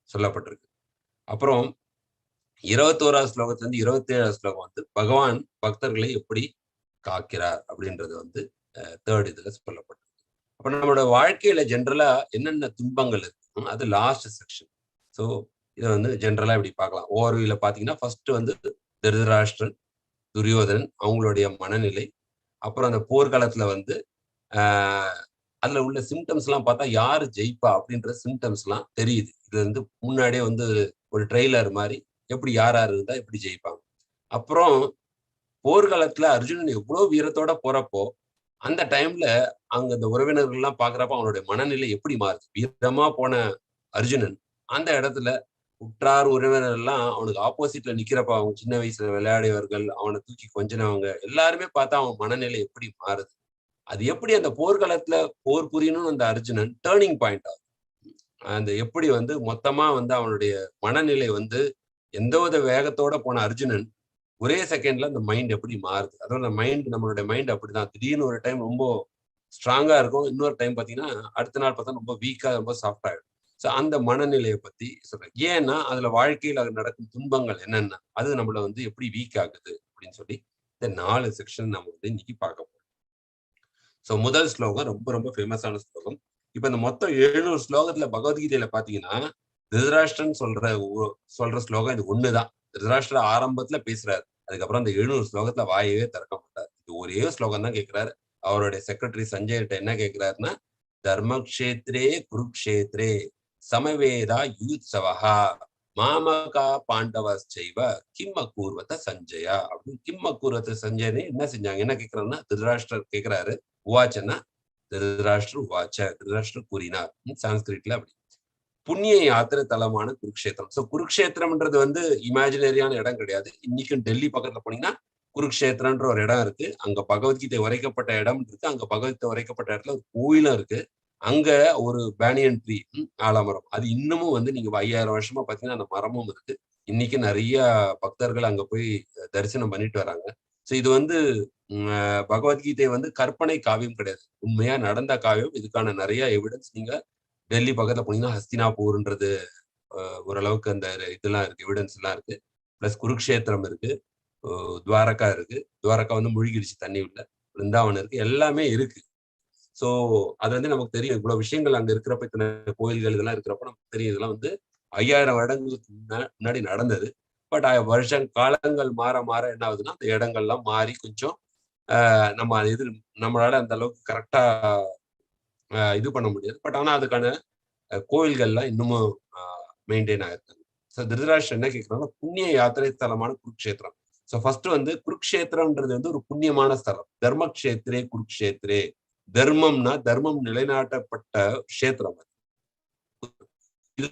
சொல்லப்பட்டிருக்கு. அப்புறம் 21வது ஸ்லோகத்துல இருந்து 27வது ஸ்லோகம் வந்து பகவான் பக்தர்களை எப்படி காக்கிறார் அப்படின்றது வந்து தேர்ட் இதுல சொல்லப்பட்டிருக்கு. அப்ப நம்மளோட வாழ்க்கையில ஜென்ரலா என்னென்ன துன்பங்கள் இருக்கும் அது லாஸ்ட் செக்ஷன். சோ இதை வந்து ஜென்ரலா இப்படி பார்க்கலாம். ஓவர்வியூல பாத்தீங்கன்னா ஃபர்ஸ்ட் வந்து திருதராஷ்டிரன், துரியோதனன் அவங்களுடைய மனநிலை. அப்புறம் அந்த போர்க்காலத்துல வந்து அதுல உள்ள சிம்டம்ஸ் எல்லாம் பார்த்தா யாரு ஜெயிப்பா அப்படின்ற சிம்டம்ஸ் எல்லாம் தெரியுது. இது வந்து முன்னாடியே வந்து ஒரு ட்ரெய்லர் மாதிரி எப்படி யார் இருந்தா எப்படி ஜெயிப்பாங்க. அப்புறம் போர்க்காலத்துல அர்ஜுனன் எவ்வளவு வீரத்தோட போறப்போ அந்த டைம்ல அங்க இந்த உறவினர்கள் எல்லாம் பாக்குறப்ப அவனுடைய மனநிலை எப்படி மாறுது. வீரமா போன அர்ஜுனன் அந்த இடத்துல உற்றார் உறவினர் எல்லாம் அவனுக்கு ஆப்போசிட்ல நிக்கிறப்ப அவங்க சின்ன வயசுல விளையாடியவர்கள் அவனை தூக்கி கொஞ்சனவங்க எல்லாருமே பார்த்தா அவன் மனநிலை எப்படி மாறுது. அது எப்படி அந்த போர்க்களத்துல போர் புரியணும்னு அந்த அர்ஜுனன் டேர்னிங் பாயிண்ட் ஆகும். அந்த எப்படி வந்து மொத்தமா வந்து அவனுடைய மனநிலை வந்து எந்தவித வேகத்தோட போன அர்ஜுனன் ஒரே செகண்ட்ல அந்த மைண்ட் எப்படி மாறுது. அதோட நம்மளுடைய மைண்ட் அப்படிதான். திடீர்னு ஒரு டைம் ரொம்ப ஸ்ட்ராங்கா இருக்கும். இன்னொரு டைம் பாத்தீங்கன்னா அடுத்த நாள் பார்த்தா ரொம்ப வீக்கா ரொம்ப சாஃப்ட் ஆயிடும். சோ அந்த மனநிலையை பத்தி சொல்றேன். ஏன்னா அதுல வாழ்க்கையில நடக்கும் துன்பங்கள் என்னென்ன அது நம்மள வந்து எப்படி வீக் ஆகுது அப்படின்னு சொல்லி இந்த 4 செக்ஷன் நம்ம வந்து இன்னைக்கு பார்க்க போறோம். சோ முதல் ஸ்லோகம் ரொம்ப ரொம்ப ஃபேமஸான ஸ்லோகம். இப்ப இந்த மொத்தம் 700 ஸ்லோகத்துல பகவத்கீதையில பாத்தீங்கன்னா திருதராஷ்டிரன் சொல்ற ஸ்லோகம் இது ஒண்ணுதான். திருதராஷ்டிரர் ஆரம்பத்துல பேசுறாரு. அதுக்கப்புறம் அந்த 700 ஸ்லோகத்துல வாயவே திறக்க மாட்டார். இது ஒரே ஸ்லோகம் தான் கேட்கிறாரு. அவருடைய செக்ரட்டரி சஞ்சய்கிட்ட என்ன கேட்கிறாருன்னா, தர்மக்ஷேத்ரே குருக்ஷேத்ரே சமவேதா யூத்சவஹா மாமகா பாண்டவஸ்சைவ கிம் அகூர்வத சஞ்சயா அப்படின்னு கிம் அகூர்வத சஞ்சயனே என்ன செஞ்சாங்க என்ன கேட்கிறாருன்னா திருதராஷ்டிரர் கேட்கிறாரு. உவாச்சனா திருதராஷ்டிர உவாச்ச திருதராஷ்டிரர் கூறினார். சான்ஸ்கிரிட்ல அப்படி புண்ணிய யாத்திரை தலமான குருக்ஷேத்திரம். சோ குருக்ஷேத்திரம்ன்றது வந்து இமேஜினரியான இடம் கிடையாது. இன்னைக்கும் டெல்லி பக்கத்துல போனீங்கன்னா குருக்ஷேத்திரன்ற ஒரு இடம் இருக்கு. அங்க பகவத்கீதை உரைக்கப்பட்ட இடம் இருக்கு. அங்க பகவத்கீதை உரைக்கப்பட்ட இடத்துல ஒரு கோயிலும் இருக்கு. அங்க ஒரு பேனியன் ட்ரீ ஆலமரம் அது இன்னமும் வந்து நீங்க 5000 வருஷமா பாத்தீங்கன்னா அந்த மரமும் இருக்கு. இன்னைக்கு நிறைய பக்தர்கள் அங்க போய் தரிசனம் பண்ணிட்டு வராங்க. சோ இது வந்து பகவத்கீதை வந்து கற்பனை காவியம் கிடையாது. உண்மையா நடந்த காவியம். இதுக்கான நிறைய எவிடன்ஸ் நீங்க டெல்லி பக்கத்துல போனீங்கன்னா ஹஸ்தினாபூர்ன்றது ஓரளவுக்கு அந்த இதெல்லாம் இருக்கு, எவிடன்ஸ் எல்லாம் இருக்கு. பிளஸ் குருக்ஷேத்திரம் இருக்கு, துவாரகா இருக்கு. துவாரகா வந்து மூழ்கிடுச்சு தண்ணி உள்ள. பிருந்தாவனம் இருக்கு, எல்லாமே இருக்கு. சோ அது வந்து நமக்கு தெரியும். இவ்வளவு விஷயங்கள் அங்க இருக்கிறப்ப இத்தனை கோயில்கள் இதெல்லாம் இருக்கிறப்ப நமக்கு தெரியும். இதெல்லாம் வந்து 5000 வருடங்களுக்கு முன்னாடி நடந்தது. பட் வருஷம் காலங்கள் மாற மாற என்ன ஆகுதுன்னா அந்த இடங்கள்லாம் மாறி கொஞ்சம் நம்ம இது நம்மளால அந்த அளவுக்கு கரெக்டா இது பண்ண முடியாது. பட் ஆனா அதுக்கான கோயில்கள்லாம் இன்னமும் மெயின்டைன் ஆயிருக்காங்க. ஸோ திருதராஷ்டிரர் என்ன கேட்கிறாங்கன்னா புண்ணிய யாத்திரை ஸ்தலமான குருக்ஷேத்திரம். ஸோ ஃபர்ஸ்ட் வந்து குருக்ஷேத்திரம்ன்றது வந்து ஒரு புண்ணியமான ஸ்தலம். தர்மக்ஷேத்திரே குருக்ஷேத்திரே. தர்மம்னா தர்மம் நிலைநாட்டப்பட்ட கஷேத்திரம். இது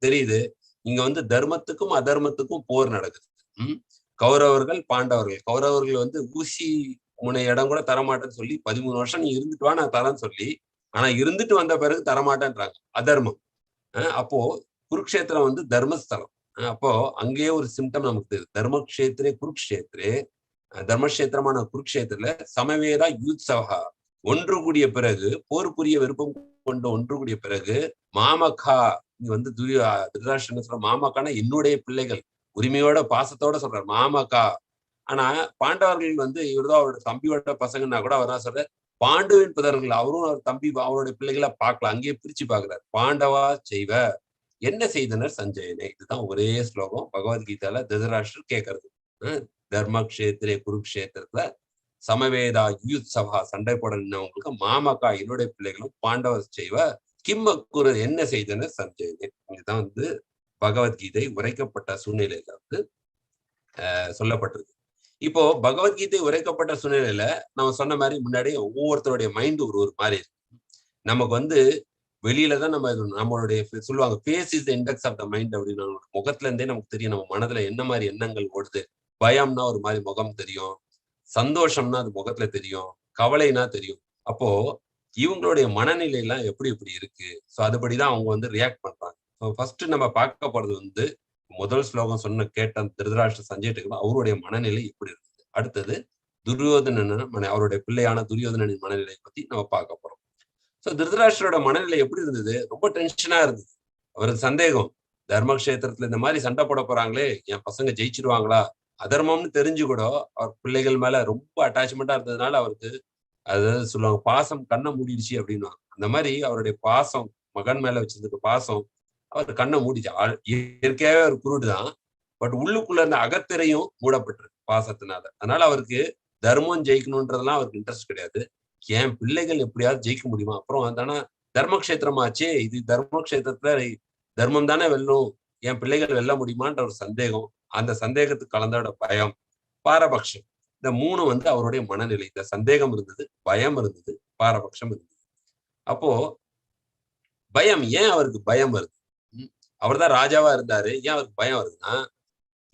தெரியுது. இங்க வந்து தர்மத்துக்கும் அதர்மத்துக்கும் போர் நடக்குது. கௌரவர்கள் பாண்டவர்கள். கௌரவர்கள் வந்து ஊசி முனை இடம் கூட தரமாட்டேன்னு சொல்லி 13 வருஷம் நீ இருந்துட்டு வா நான் தரேன்னு சொல்லி ஆனா இருந்துட்டு வந்த பிறகு தரமாட்டேன்றாங்க. அதர்மம். அப்போ குருக்ஷேத்திரம் வந்து தர்மஸ்தலம். அப்போ அங்கேயே ஒரு சிம்டம் நமக்கு தெரியுது. தர்மக்ஷேத்திரே குருக்ஷேத்திரே தர்மக்ஷேத்திரமான குருக்ஷேத்திரத்துல சமவேதா யூத்சவஹா ஒன்று கூடிய பிறகு போர் புரிய விருப்பம் கொண்டு ஒன்று கூடிய பிறகு மாமகா இங்க வந்து திருதராஷ்டிரன் சொல்ற மாமக்கானா என்னுடைய பிள்ளைகள் உரிமையோட பாசத்தோட சொல்றாரு மாமகா. ஆனா பாண்டவர்கள் வந்து இவர்தான் அவரோட தம்பியோட பசங்கன்னா கூட அவர் சொல்ற பாண்டுவின் புதர்கள் அவரும் அவர் தம்பி அவருடைய பிள்ளைகளை பார்க்கலாம். அங்கேயே பிரிச்சு பாக்குறாரு. பாண்டவா செய்வ என்ன செய்தனர் சஞ்சயனே. இதுதான் ஒரே ஸ்லோகம் பகவத்கீதால திருதராஷ்டிரர் கேட்கறது. தர்மக்ஷேத்திரே குருக்ஷேத்திரத்துல சமவேதா யூத் சபா சண்டை போட நின்றவங்களுக்கு மாமக்கா என்னுடைய பிள்ளைகளும் பாண்டவ செய்வ கிம் அக்குரு என்ன செய்தன சஞ்சயனே. இதுதான் வந்து பகவத்கீதை உரைக்கப்பட்ட சூழ்நிலையில வந்து சொல்லப்பட்டிருக்கு. இப்போ பகவத்கீதை உரைக்கப்பட்ட சூழ்நிலையில நம்ம சொன்ன மாதிரி முன்னாடி ஒவ்வொருத்தருடைய மைண்ட் ஒரு மாதிரி இருக்கு. நமக்கு வந்து வெளியில தான் நம்மளுடைய சொல்லுவாங்க face is the index of the mind அப்படின்னு. முகத்துல இருந்தே நமக்கு தெரியும் நம்ம மனதுல என்ன மாதிரி எண்ணங்கள் ஓடுது. பயம்னா ஒரு மாதிரி முகம் தெரியும், சந்தோஷம்னா அது முகத்துல தெரியும், கவலைனா தெரியும். அப்போ இவங்களுடைய மனநிலை எல்லாம் எப்படி எப்படி இருக்கு. ஸோ அதுபடிதான் அவங்க வந்து ரியாக்ட் பண்றாங்க. ஸோ ஃபர்ஸ்ட் நம்ம பார்க்க போறது வந்து முதல் ஸ்லோகம் சொன்ன கேட்ட திருதராஷ்டிர சஞ்சய்க்கு அவருடைய மனநிலை எப்படி இருந்தது. அடுத்தது துரியோதனன் அவருடைய பிள்ளையான துரியோதனனின் மனநிலை பத்தி நம்ம பார்க்க போறோம். ஸோ திருதராஷ்டிரோட மனநிலை எப்படி இருந்தது? ரொம்ப டென்ஷனா இருந்தது. அவருக்கு சந்தேகம், தர்மக்ஷேத்திரத்துல இந்த மாதிரி சண்டை போட போறாங்களே, என் பசங்க ஜெயிச்சிருவாங்களா? அதர்மம்னு தெரிஞ்சு கூட அவர் பிள்ளைகள் மேல ரொம்ப அட்டாச்மெண்டா இருந்ததுனால அவருக்கு அதாவது சொல்லுவாங்க பாசம் கண்ணை மூடிடுச்சு அப்படின்னு. அந்த மாதிரி அவருடைய பாசம் மகன் மேல வச்சிருந்த பாசம் அவர் கண்ணை மூடிச்சு. இயற்கையாவே அவர் குருடுதான். பட் உள்ளுக்குள்ள இருந்த அகத்திரையும் மூடப்பட்டிருக்கு பாசத்தினால. அதனால அவருக்கு தர்மம் ஜெயிக்கணும்ன்றதெல்லாம் அவருக்கு இன்ட்ரெஸ்ட் கிடையாது. என் பிள்ளைகள் எப்படியாவது ஜெயிக்க முடியுமா? அப்புறம் தானே தர்மக்ஷேத்திரமாச்சே, இது தர்மக்ஷேத்திரத்துல தர்மம் தானே வெல்லும், என் பிள்ளைகள் வெல்ல முடியுமான்ற ஒரு சந்தேகம், அந்த சந்தேகத்துக்கு கலந்தோட பயம், பாரபட்சம், இந்த மூணு வந்து அவருடைய மனநிலை. இந்த சந்தேகம் இருந்தது, பயம் இருந்தது, பாரபட்சம் இருந்தது. அப்போ பயம், ஏன் அவருக்கு பயம் வருது? அவர் தான் ராஜாவா இருந்தாரு, ஏன் அவருக்கு பயம் வருதுன்னா,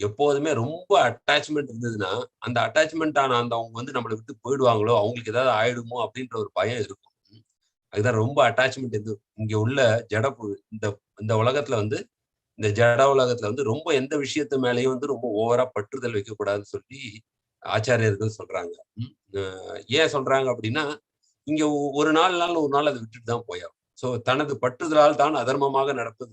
எப்போதுமே ரொம்ப அட்டாச்மெண்ட் இருந்ததுன்னா அந்த அட்டாச்மெண்ட் ஆன அவங்க வந்து நம்மளை விட்டு போயிடுவாங்களோ, அவங்களுக்கு ஏதாவது ஆயிடுமோ அப்படின்ற ஒரு பயம் இருக்கும். அதுதான் ரொம்ப அட்டாச்மெண்ட் இருந்து இங்க உள்ள ஜட இந்த இந்த உலகத்துல வந்து இந்த ஜட உலகத்துல வந்து ரொம்ப எந்த விஷயத்து மேலேயும் வந்து ரொம்ப ஓவரா பற்றுதல் வைக்கக்கூடாதுன்னு சொல்லி ஆச்சாரியர்கள் சொல்றாங்க. ஏன் சொல்றாங்க அப்படின்னா, இங்க ஒரு நாள் அதை விட்டுட்டு தான் போயாகும். சோ தனது பற்றுதலால் தான் அதர்மமாக நடப்பது,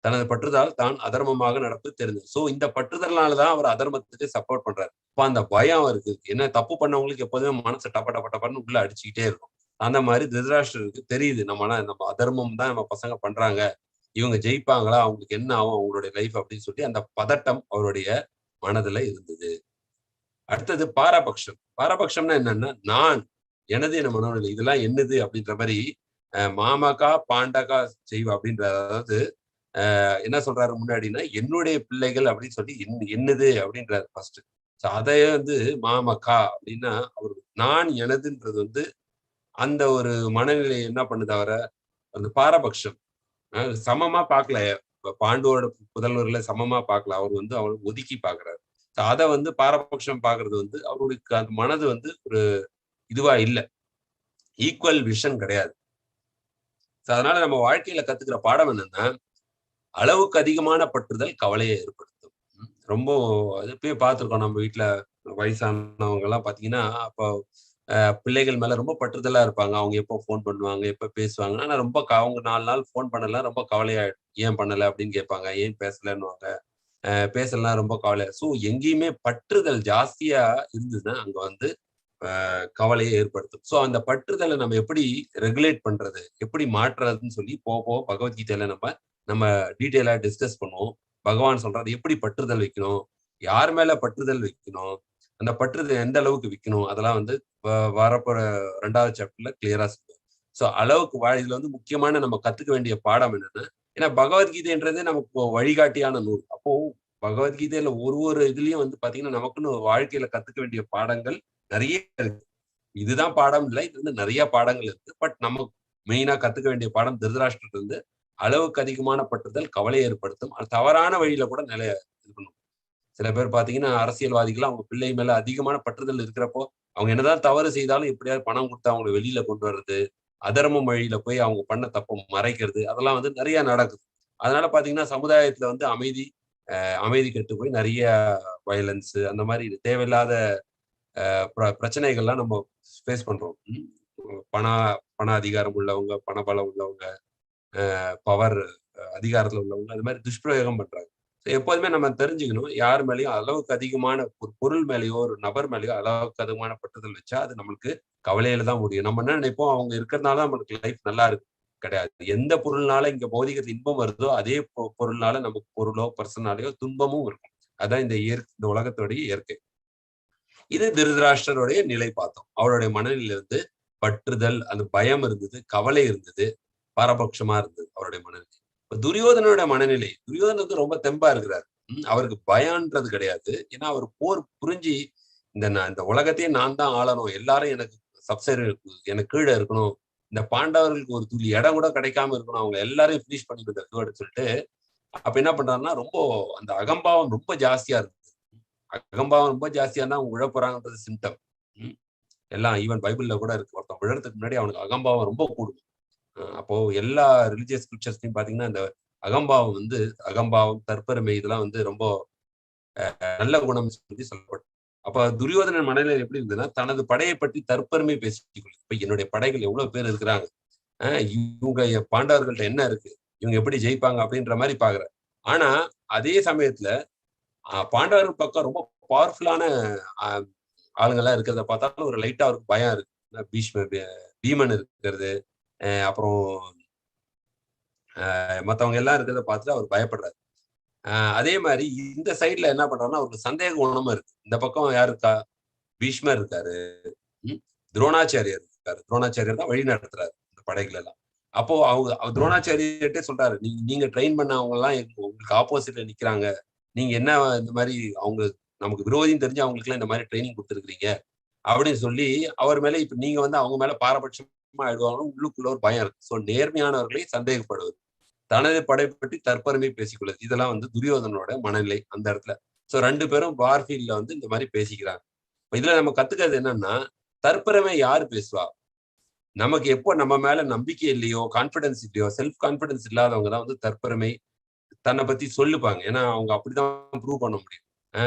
தனது பற்றுதலால் தான் அதர்மமாக நடப்பது தெரிஞ்சது. சோ இந்த பற்றுதல்னாலதான் அவர் அதர்மத்துக்கு சப்போர்ட் பண்றாரு. இப்ப அந்த பயம் இருக்கு. என்ன தப்பு பண்ணவங்களுக்கு எப்போதுமே மனசு டப்ப டப்ப டப்பன்னு உள்ள அடிச்சுக்கிட்டே இருக்கும். அந்த மாதிரி திருதராஷ்டிரருக்கு தெரியுது, நம்ம அதர்மம் தான் நம்ம பசங்க பண்றாங்க, இவங்க ஜெயிப்பாங்களா, அவங்களுக்கு என்ன ஆகும் அவங்களுடைய லைஃப் அப்படின்னு சொல்லி அந்த பதட்டம் அவருடைய மனதுல இருந்தது. அடுத்தது பாரபட்சம். பாரபட்சம்னா என்னன்னா, நான் எனது என்ன மனோநிலை இதெல்லாம் என்னது அப்படின்ற மாதிரி மாமகா பாண்டகா செய்வா அப்படின்ற, அதாவது என்ன சொல்றாரு முன்னாடின்னா, என்னுடைய பிள்ளைகள் அப்படின்னு சொல்லி என்னது அப்படின்றாரு ஃபர்ஸ்ட். அதையே வந்து மாமகா அப்படின்னா அவரு நான் எனதுன்றது வந்து அந்த ஒரு மனநிலை என்ன பண்ணுது அவரை, அந்த பாரபட்சம் சமமா பார்க்கல. பாண்டுவோட புதல்வர்களை சமமா பார்க்கல. அவர் வந்து அவரை ஒதுக்கி பார்க்கிறாரு. அதை வந்து பாரபட்சம் பார்க்கறது வந்து அவருக்கு அந்த மனது வந்து ஒரு இதுவா இல்ல, ஈக்குவல் விஷன் கிடையாது. அதனால நம்ம வாழ்க்கையில கத்துக்கிற பாடம் என்னன்னா, அளவுக்கு அதிகமான பற்றுதல் கவலையை ஏற்படுத்தும். ரொம்ப அது போய் பார்த்திருக்கோம் நம்ம வீட்டுல வயசானவங்க எல்லாம் பாத்தீங்கன்னா, அப்போ பிள்ளைகள் மேல ரொம்ப பற்றுதலா இருப்பாங்க. அவங்க எப்போ போன் பண்ணுவாங்க, எப்ப பேசுவாங்க. ஆனா ரொம்ப அவங்க 4 நாள் போன் பண்ணலாம் ரொம்ப கவலையாயிடும். ஏன் பண்ணல அப்படின்னு கேட்பாங்க, ஏன் பேசலன்னுவாங்க. பேசலாம் ரொம்ப கவலை. சோ எங்கேயுமே பற்றுதல் ஜாஸ்தியா இருந்ததுன்னா அங்க வந்து கவலையை ஏற்படுத்தும். சோ அந்த பற்றுதலை நம்ம எப்படி ரெகுலேட் பண்றது, எப்படி மாற்றுறதுன்னு சொல்லி போக பகவத்கீதையில நம்ம நம்ம டீட்டெயிலா டிஸ்கஸ் பண்ணுவோம். பகவான் சொல்றது எப்படி பற்றுதல் வைக்கணும், யார் மேல பற்றுதல் வைக்கணும், அந்த பற்றுதல் எந்த அளவுக்கு வைக்கணும், அதெல்லாம் வந்து வரப்போற 2வது சாப்டர்ல கிளியரா சொல்லுவோம். சோ அளவுக்கு இதுல வந்து முக்கியமான நம்ம கத்துக்க வேண்டிய பாடம் என்னன்னா, ஏன்னா பகவத்கீதைன்றதே நமக்கு வழிகாட்டியான நூல். அப்போ பகவத்கீதையில ஒரு இதுலயும் வந்து பாத்தீங்கன்னா நமக்குன்னு வாழ்க்கையில கத்துக்க வேண்டிய பாடங்கள் நிறைய இருக்கு. இதுதான் பாடம் இல்லை, இது வந்து நிறைய பாடங்கள் இருக்கு. பட் நம்ம மெயினா கத்துக்க வேண்டிய பாடம் திருதராஷ்டிரத்துல இருந்து அளவுக்கு அதிகமான பற்றுதல் கவலை ஏற்படுத்தும். அது தவறான வழியில கூட இது பண்ணும். சில பேர் பாத்தீங்கன்னா அரசியல்வாதிகள் அவங்க பிள்ளை மேல அதிகமான பற்றுதல் இருக்கிறப்போ அவங்க என்னதான் தவறு செய்தாலும் எப்படியாவது பணம் கொடுத்து அவங்களை வெளியில கொண்டு வர்றது, அதர்மம் வழியில போய் அவங்க பண்ண தப்ப மறைக்கிறது, அதெல்லாம் வந்து நிறைய நடக்குது. அதனால பாத்தீங்கன்னா சமுதாயத்துல வந்து அமைதி கெட்டு போய் நிறைய வயலன்ஸ் அந்த மாதிரி தேவையில்லாத பிரச்சனைகள்லாம் நம்ம ஃபேஸ் பண்றோம். பண பண அதிகாரம் உள்ளவங்க, பணபலம் உள்ளவங்க, பவர் அதிகாரத்துல உள்ளவங்க அது மாதிரி துஷ்பிரயோகம் பண்றாங்க. எப்போதுமே நம்ம தெரிஞ்சுக்கணும், யார் மேலேயும் அளவுக்கு அதிகமான ஒரு பொருள் மேலேயோ ஒரு நபர் மேலேயோ அளவுக்கு அதிகமான பற்றுதல் வச்சா அது நம்மளுக்கு கவலையில தான் முடியும். நம்ம என்ன நினைப்போம், அவங்க இருக்கிறதுனால நம்மளுக்கு லைஃப் நல்லா இருக்கு, கிடையாது. எந்த பொருள்னால இங்க பௌதிகத்துல இன்பம் வருதோ அதே பொருள்னால நமக்கு பொருளோ பர்சனாலேயோ துன்பமும் இருக்கும். அதான் இந்த உலகத்தோடைய இயற்கை. இது திருதராஷ்டிரருடைய நிலை பார்த்தோம். அவருடைய மனநிலையில இருந்து பற்றுதல், அந்த பயம் இருந்தது, கவலை இருந்தது. பாரபட்சமா இருந்தது அவருடைய மனநிலை. இப்ப துரியோதனோட மனநிலை, துரியோதனன் வந்து ரொம்ப தெம்பா இருக்கிறார். அவருக்கு பயம்ன்றது கிடையாது. ஏன்னா அவர் போர் புரிஞ்சு இந்த உலகத்தையே நான் தான் ஆளணும், எல்லாரும் எனக்கு எனக்கு கீழே இருக்கணும், இந்த பாண்டவர்களுக்கு ஒரு துளி இடம் கூட கிடைக்காம இருக்கணும், அவங்க எல்லாரையும் பினிஷ் பண்ணிட்டு சொல்லிட்டு அப்ப என்ன பண்றாருன்னா ரொம்ப அந்த அகம்பாவம் ரொம்ப ஜாஸ்தியா இருக்கு. அகம்பாவம் ரொம்ப ஜாஸ்தியா இருந்தா அவங்க விழப்போறாங்கன்றது சிம்டம். எல்லாம் ஈவன் பைபிள்ல கூட இருக்கு. ஒருத்தன் விழறதுக்கு முன்னாடி அவனுக்கு அகம்பாவம் ரொம்ப கூடும். அப்போ எல்லா ரிலிஜியஸ் ஸ்கிரிப்சர்ஸ்லயும் பாத்தீங்கன்னா இந்த அகம்பாவம் வந்து அகம்பாவம், தற்பெருமை இதெல்லாம் வந்து ரொம்ப நல்ல குணம் சொல்லி சொல்லப்படும். அப்ப துரியோதனன் மனநிலை எப்படி இருந்ததுன்னா தனது படையை பற்றி தற்பெருமை பேசிக்கொள்ளு. இப்ப என்னுடைய படைகள் எவ்வளவு பேர் இருக்கிறாங்க, இவங்க பாண்டவர்கள்ட்ட என்ன இருக்கு, இவங்க எப்படி ஜெயிப்பாங்க அப்படின்ற மாதிரி பாக்குற. ஆனா அதே சமயத்துல பாண்டவர்கள் பக்கம் ரொம்ப பவர்ஃபுல்லான ஆளுங்கெல்லாம் இருக்கிறத பார்த்தாலும் ஒரு லைட்டா அவருக்கு பயம் இருக்கு. பீமன் இருக்கிறது, அப்புறம் மத்தவங்க எல்லாம் இருக்கிறத பார்த்துட்டு அவர் பயப்படுறாரு. அதே மாதிரி இந்த சைட்ல என்ன பண்றாருன்னா அவருக்கு சந்தேக குணமும் இருக்கு. இந்த பக்கம் யாரு இருக்கா, பீஷ்மர் இருக்காரு, துரோணாச்சாரியர் இருக்காரு. துரோணாச்சாரியர் தான் வழி நடத்துறாரு இந்த படைகள் எல்லாம். அப்போ அவங்க துரோணாச்சாரியர்கிட்டே சொல்றாரு, நீங்க ட்ரெயின் பண்ண அவங்க எல்லாம் உங்களுக்கு ஆப்போசிட்ல நிக்கிறாங்க, நீங்க என்ன இந்த மாதிரி அவங்க நமக்கு விரோதின்னு தெரிஞ்சு அவங்களுக்கு எல்லாம் இந்த மாதிரி ட்ரைனிங் கொடுத்துருக்கீங்க அப்படின்னு சொல்லி அவர் மேல இப்ப நீங்க வந்து அவங்க மேல பாரபட்சமா ஆயிடுவாங்க, உள்ளுக்குள்ள ஒரு பயம் இருக்கு. சோ நேர்மையானவர்களை சந்தேகப்படுவது, தனது படை பற்றி தற்பெருமை பேசிக்கொள்வது, இதெல்லாம் வந்து துரியோதனோட மனநிலை அந்த இடத்துல. சோ 2 பேரும் வார்ஃபீல்ட்ல வந்து இந்த மாதிரி பேசிக்கிறாங்க. இதுல நம்ம கத்துக்கிறது என்னன்னா, தற்பெருமை யாரு பேசுவா, நமக்கு எப்போ நம்ம மேல நம்பிக்கை இல்லையோ, கான்பிடன்ஸ் இல்லையோ, செல்ஃப் கான்பிடன்ஸ் இல்லாதவங்க தான் வந்து தற்பெருமை தன்னை பத்தி சொல்லுப்பாங்க. ஏன்னா அவங்க அப்படிதான் ப்ரூவ் பண்ண முடியும்.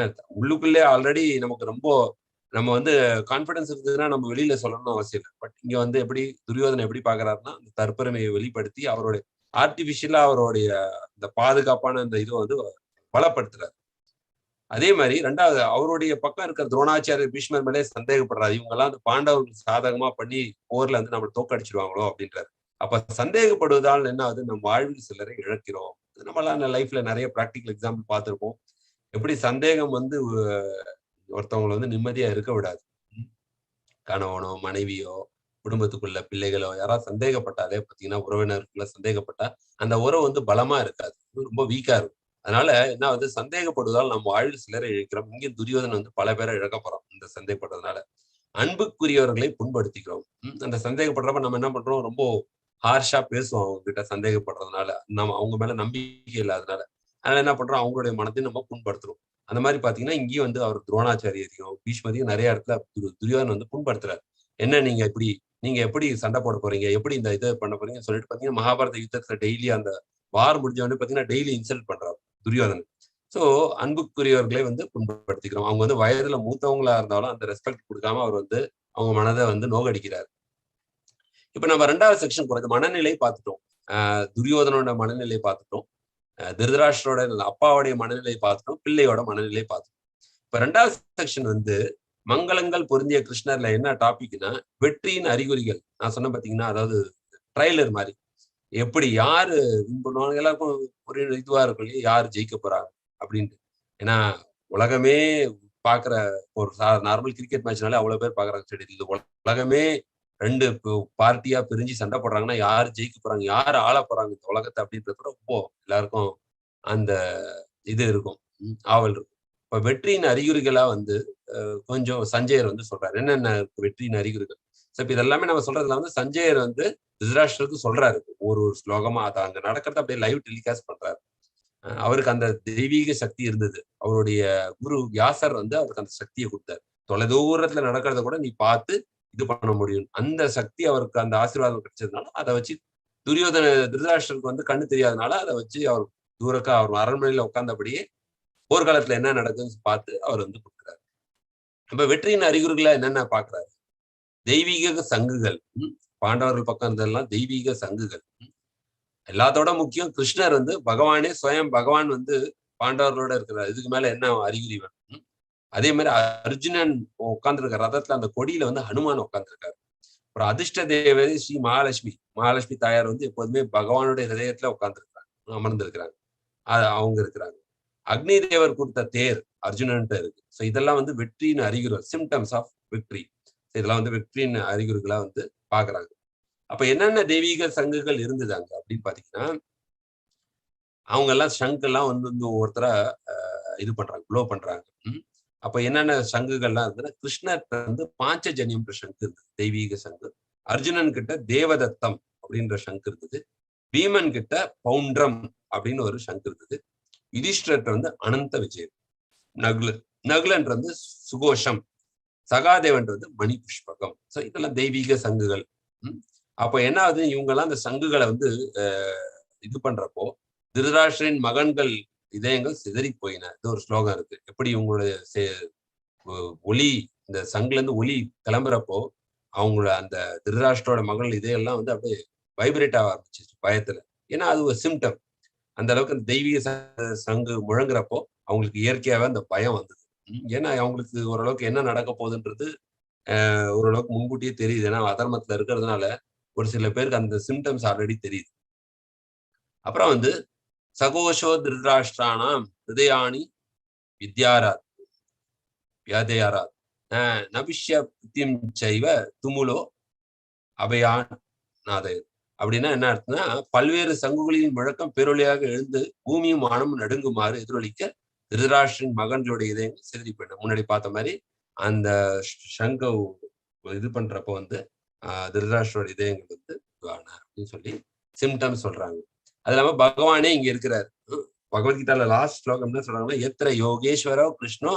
உள்ளுக்குள்ளே ஆல்ரெடி நமக்கு ரொம்ப நம்ம வந்து கான்பிடன்ஸ் இருந்ததுன்னா நம்ம வெளியில சொல்லணும்னு அவசியம் இல்லை. பட் இங்க வந்து எப்படி துரியோதனை எப்படி பாக்குறாருன்னா அந்த தற்பெருமையை வெளிப்படுத்தி அவருடைய ஆர்டிபிஷியலா அவருடைய இந்த பாதுகாப்பான இந்த இதை வந்து பலப்படுத்துறாரு. அதே மாதிரி 2வது அவருடைய பக்கம் இருக்கிற துரோணாச்சாரியர் பீஷ்மர் மேலே சந்தேகப்படுறாரு. இவங்க எல்லாம் அந்த பாண்டவர்கள் சாதகமா பண்ணி போர்ல வந்து நம்ம தோக்கடிச்சிருவாங்களோ அப்படின்றாரு. அப்ப சந்தேகப்படுவதால் என்ன ஆகுது, நம்ம வாழ்வில் சிலரை இழக்கிறோம். நம்மளாம் லைஃப்ல நிறைய பிராக்டிக்கல் எக்ஸாம்பிள் பார்த்திருப்போம். எப்படி சந்தேகம் வந்து ஒருத்தவங்களை வந்து நிம்மதியா இருக்க விடாது. கணவனோ மனைவியோ குடும்பத்துக்குள்ள பிள்ளைகளோ யாராவது சந்தேகப்பட்டாலே பாத்தீங்கன்னா உறவினருக்குள்ள சந்தேகப்பட்டா அந்த உறவு வந்து பலமா இருக்காது, ரொம்ப வீக்கா இருக்கும். அதனால என்ன ஆகுது, சந்தேகப்படுவதால் நம்ம வாழ்வில் சிலரை இழக்கிறோம். இங்கே துரியோதனன் வந்து பல பேரை இழக்க போறோம் இந்த சந்தேகப்படுறதுனால. அன்புக்குரியவர்களை புண்படுத்திக்கிறோம். அந்த சந்தேகப்படுறப்ப நம்ம என்ன பண்றோம், ரொம்ப ஹார்ஷா பேசுவோம் அவங்க கிட்ட சந்தேகப்படுறதுனால, நம்ம அவங்க மேல நம்பிக்கை இல்லாதனால. அதனால என்ன பண்றோம், அவங்களுடைய மனத்தையும் நம்ம புண்படுத்துறோம். அந்த மாதிரி பாத்தீங்கன்னா இங்கேயும் வந்து அவர் துரோணாச்சாரியரையும் பீஷ்மரையும் நிறைய இடத்துல துரியோதனன் வந்து புண்படுத்துறாரு. என்ன நீங்க எப்படி சண்டை போட போறீங்க, எப்படி இந்த இதை பண்ண போறீங்கன்னு சொல்லிட்டு பாத்தீங்கன்னா மகாபாரத யுத்தத்துல டெய்லி அந்த வார் முடிஞ்ச உடனே பாத்தீங்கன்னா டெய்லி இன்சல்ட் பண்றாரு துரியோதனன். சோ அன்புக்குரியவர்களை வந்து புண்படுத்திக்கிறோம். அவங்க வந்து வயதுல மூத்தவங்களா இருந்தாலும் அந்த ரெஸ்பெக்ட் கொடுக்காம அவர் வந்து அவங்க மனதை வந்து நோகடிக்கிறார். இப்ப நம்ம 2வது செக்ஷன் போறது மனநிலை பார்த்துட்டோம். துரியோதனோட மனநிலை பார்த்துட்டோம், திருதராஷ்டிரோட அப்பாவுடைய மனநிலை பார்த்துட்டோம், பிள்ளையோட மனநிலை பார்த்துட்டோம். இப்ப 2வது செக்ஷன் வந்து மங்களங்கள் பொருந்திய கிருஷ்ணர்ல என்ன டாபிக்னா வெற்றியின் அறிகுறிகள். நான் சொன்ன பாத்தீங்கன்னா அதாவது ட்ரைலர் மாதிரி எப்படி யாரு வின் பண்ணுவாங்க எல்லாருக்கும் ஒரு இதுவா இருக்கும் இல்லையா, யாரு ஜெயிக்க போறாங்க அப்படின்ட்டு. ஏன்னா உலகமே பாக்குற ஒரு நார்மல் கிரிக்கெட் மேட்ச்னாலே அவ்வளவு பேர் பாக்குறாங்க. சரி, இது உலகமே 2 பார்ட்டியா பிரிஞ்சு சண்டை போடுறாங்கன்னா யாரு ஜெயிக்க போறாங்க, யாரு ஆள போறாங்க இந்த உலகத்தை அப்படின்றது ரொம்ப எல்லாருக்கும் அந்த இது இருக்கும், ஆவல் இருக்கும். இப்ப வெற்றியின் அறிகுறிகளா வந்து கொஞ்சம் சஞ்சயர் வந்து சொல்றாரு என்னென்ன வெற்றியின் அறிகுறிகள். இப்ப இதெல்லாமே நம்ம சொல்றதுல வந்து சஞ்சயர் வந்து திருதராஷ்டிரருக்கு சொல்றாரு ஒரு ஸ்லோகமா, அதை அங்க நடக்கிறத அப்படியே லைவ் டெலிகாஸ்ட் பண்றாரு. அவருக்கு அந்த தெய்வீக சக்தி இருந்தது. அவருடைய குரு வியாசர் வந்து அவருக்கு அந்த சக்தியை கொடுத்தாரு. தொலைதூரத்துல நடக்கிறத கூட நீ பார்த்து இது பண்ண முடியும், அந்த சக்தி அவருக்கு அந்த ஆசீர்வாதம் கிடைச்சதுனால அதை வச்சு திருதராஷ்டிரருக்கு வந்து கண்ணு தெரியாதனால அதை வச்சு அவர் தூரக்கா அவர் அரண்மனையில உட்கார்ந்தபடியே போர்க்காலத்துல என்ன நடக்குதுன்னு பார்த்து அவர் வந்து கொடுக்குறாரு. நம்ம வெற்றியின் அறிகுறிகளா என்னென்ன பாக்குறாரு, தெய்வீக சங்குகள். பாண்டவர்கள் பக்கம் இருந்ததெல்லாம் தெய்வீக சங்குகள். எல்லாத்தோட முக்கியம் கிருஷ்ணர் வந்து பகவானே ஸ்வயம் பகவான் வந்து பாண்டவர்களோட இருக்கிறார். இதுக்கு மேல என்ன அறிகுறி வேணும். அதே மாதிரி அர்ஜுனன் உட்கார்ந்துருக்க ரதத்துல அந்த கொடியில வந்து ஹனுமான் உட்கார்ந்துருக்காரு. அப்புறம் அதிர்ஷ்ட தேவதை ஸ்ரீ மகாலட்சுமி தாயார் வந்து எப்போதுமே பகவானுடைய ஹிருதயத்துல உட்கார்ந்துருக்காங்க, அமர்ந்திருக்கிறாங்க, அவங்க இருக்கிறாங்க. அக்னி தேவர் கொடுத்த தேர் அர்ஜுனன்ட்ட இருக்கு. சோ இதெல்லாம் வந்து வெற்றியின் அறிகுறி, சிம்டம்ஸ் ஆஃப் விக்டரி. இதெல்லாம் வந்து வெற்றியின் அறிகுறிகளா வந்து பாக்குறாங்க. அப்ப என்னென்ன தெய்வீக சங்குகள் இருந்தது அங்க அப்படின்னு பாத்தீங்கன்னா, அவங்க எல்லாம் சங்கெல்லாம் வந்து ஒவ்வொருத்தரா இது பண்றாங்க, ப்ளோ பண்றாங்க. அப்ப என்னென்ன சங்குகள்லாம் இருந்ததுன்னா, கிருஷ்ணர் வந்து பாஞ்சஜன்யம்ன்ற சங்கு இருந்தது, தெய்வீக சங்கு. அர்ஜுனன் கிட்ட தேவதத்தம் அப்படின்ற சங்கு இருந்தது. பீமன் கிட்ட பவுண்ட்ரம் அப்படின்னு ஒரு சங்கு இருந்தது. யுதிஷ்டர்ட்ட வந்து அனந்த விஜயம். நகுலன் வந்து சுகோஷம். சகாதேவன்றது மணி புஷ்பகம். சோ இதெல்லாம் தெய்வீக சங்குகள். அப்ப என்ன ஆகுது, இவங்க எல்லாம் அந்த சங்குகளை வந்து இது பண்றப்போ திருதராஷ்டிரின் மகன்கள் இதயங்கள் சிதறி போயின. இது ஒரு ஸ்லோகம் இருக்கு. எப்படி இவங்களுடைய ஒளி, இந்த சங்குல இருந்து ஒளி கிளம்புறப்போ அவங்களோட அந்த திருதராஷ்டிரோட மகள் இதயெல்லாம் வந்து அப்படியே வைப்ரேட் ஆக ஆரம்பிச்சிச்சு பயத்துல. ஏன்னா அது ஒரு சிம்டம். அந்த அளவுக்கு அந்த தெய்வீக சங்கு முழங்குறப்போ அவங்களுக்கு இயற்கையாவே அந்த பயம் வந்தது. ஏன்னா அவங்களுக்கு ஓரளவுக்கு என்ன நடக்க போகுதுன்றது ஓரளவுக்கு முன்கூட்டியே தெரியுது. ஏன்னா அதர்மத்துல இருக்கிறதுனால ஒரு சில பேருக்கு அந்த சிம்டம்ஸ் ஆல்ரெடி தெரியுது. அப்புறம் வந்து சகோஷோ திருதராஷ்டிரானாம் ஹிருதயாணி வித்யாராத் வியாதேயாராத் நபிஷ்ய புத்திம் செய்வ துமுலோ அபயான் நாதயர். அப்படின்னா என்ன அர்த்தம்னா, பல்வேறு சங்குகளின் முழக்கம் பேரொழியாக எழுந்து பூமியும் வானமும் நடுங்குமாறு எதிரொலிக்க திருதராஷ்டிரின் மகன்களுடைய இதயங்கள் சிதறி போயிடும். முன்னாடி பார்த்த மாதிரி அந்த சங்க இது பண்றப்போ வந்து திருதராஷ்டிரோட இதயங்கள் வந்து அப்படின்னு சொல்லி சிம்டம்ஸ் சொல்றாங்க. அது இல்லாம பகவானே இங்க இருக்கிறார். பகவத்கீதால லாஸ்ட் ஸ்லோகம் என்ன சொல்றாங்கன்னா, எத்திர யோகேஸ்வரோ கிருஷ்ணோ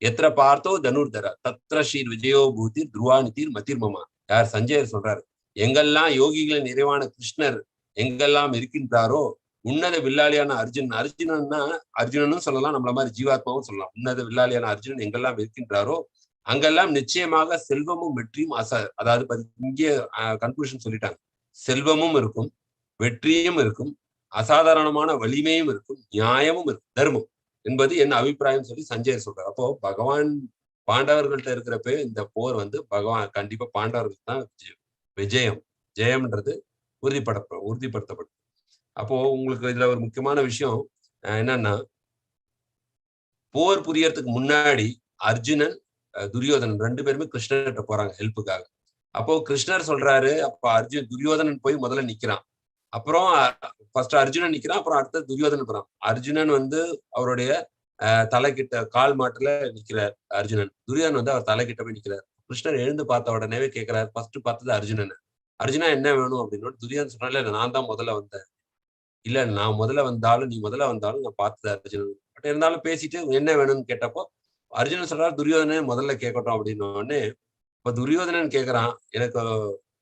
எத்திர பார்த்தோ தனுர்தரா தத்ர ஸ்ரீர் விஜயோ பூதி துருவானிதீர் மதிர்மமா. யார்? சஞ்சயர் சொல்றாரு. எங்கெல்லாம் யோகிகளின் நிறைவான கிருஷ்ணர் எங்கெல்லாம் இருக்கின்றாரோ, உன்னத வில்லாளியான அர்ஜுனன்னா அர்ஜுனனும் சொல்லலாம், நம்மள மாதிரி ஜீவாத்மாவும் சொல்லலாம். உன்னத வில்லாளியான அர்ஜுனன் எங்கெல்லாம் இருக்கின்றாரோ அங்கெல்லாம் நிச்சயமாக செல்வமும் வெற்றியும் அதாவது இங்கே கன்க்ளூஷன் சொல்லிட்டாங்க. செல்வமும் இருக்கும், வெற்றியும் இருக்கும், அசாதாரணமான வலிமையும் இருக்கும், நியாயமும் இருக்கும், தர்மம் என்பது என் அபிப்பிராயம் சொல்லி சஞ்சயர் சொல்றாரு. அப்போ பகவான் பாண்டவர்கள்ட்ட இருக்கிறப்ப இந்த போர் வந்து பகவான் கண்டிப்பா பாண்டவர்களுக்கு தான் விஜயம், ஜெயம்ன்றது உறுதிப்படுத்தப்படும். அப்போ உங்களுக்கு இதுல ஒரு முக்கியமான விஷயம் என்னன்னா, போர் புரியறதுக்கு முன்னாடி அர்ஜுனன் துரியோதனன் 2 பேருமே கிருஷ்ணர்கிட்ட போறாங்க ஹெல்ப்புக்காக. அப்போ கிருஷ்ணர் சொல்றாரு, அப்ப துரியோதனன் போய் முதல்ல நிக்கிறான். அப்புறம் ஃபர்ஸ்ட் அர்ஜுனன் நிக்கிறான், அப்புறம் அடுத்த துரியோதனன் போறான். அர்ஜுனன் வந்து அவருடைய தலைக்கிட்ட கால் மாட்டுல நிக்கிறார் அர்ஜுனன். துரியோதனன் வந்து அவர் தலைக்கிட்ட போய் நிக்கிறார். கிருஷ்ணர் எழுந்து பார்த்த உடனே கேட்கிறார், ஃபர்ஸ்ட் பார்த்தது அர்ஜுனன். அர்ஜுனா என்ன வேணும் அப்படின்னு. துரியோதனன் சொன்னால, நான் தான் முதல்ல வந்தேன். இல்ல நான் முதல்ல வந்தாலும் நீ முதல்ல வந்தாலும் நான் பார்த்தது அர்ஜுனன். பட் இருந்தாலும் பேசிட்டு என்ன வேணும்னு கேட்டப்போ அர்ஜுனன் சொல்றாரு, துரியோதனே முதல்ல கேட்கட்டும் அப்படின்னு உடனே இப்ப துரியோதனன் கேட்கிறான், எனக்கு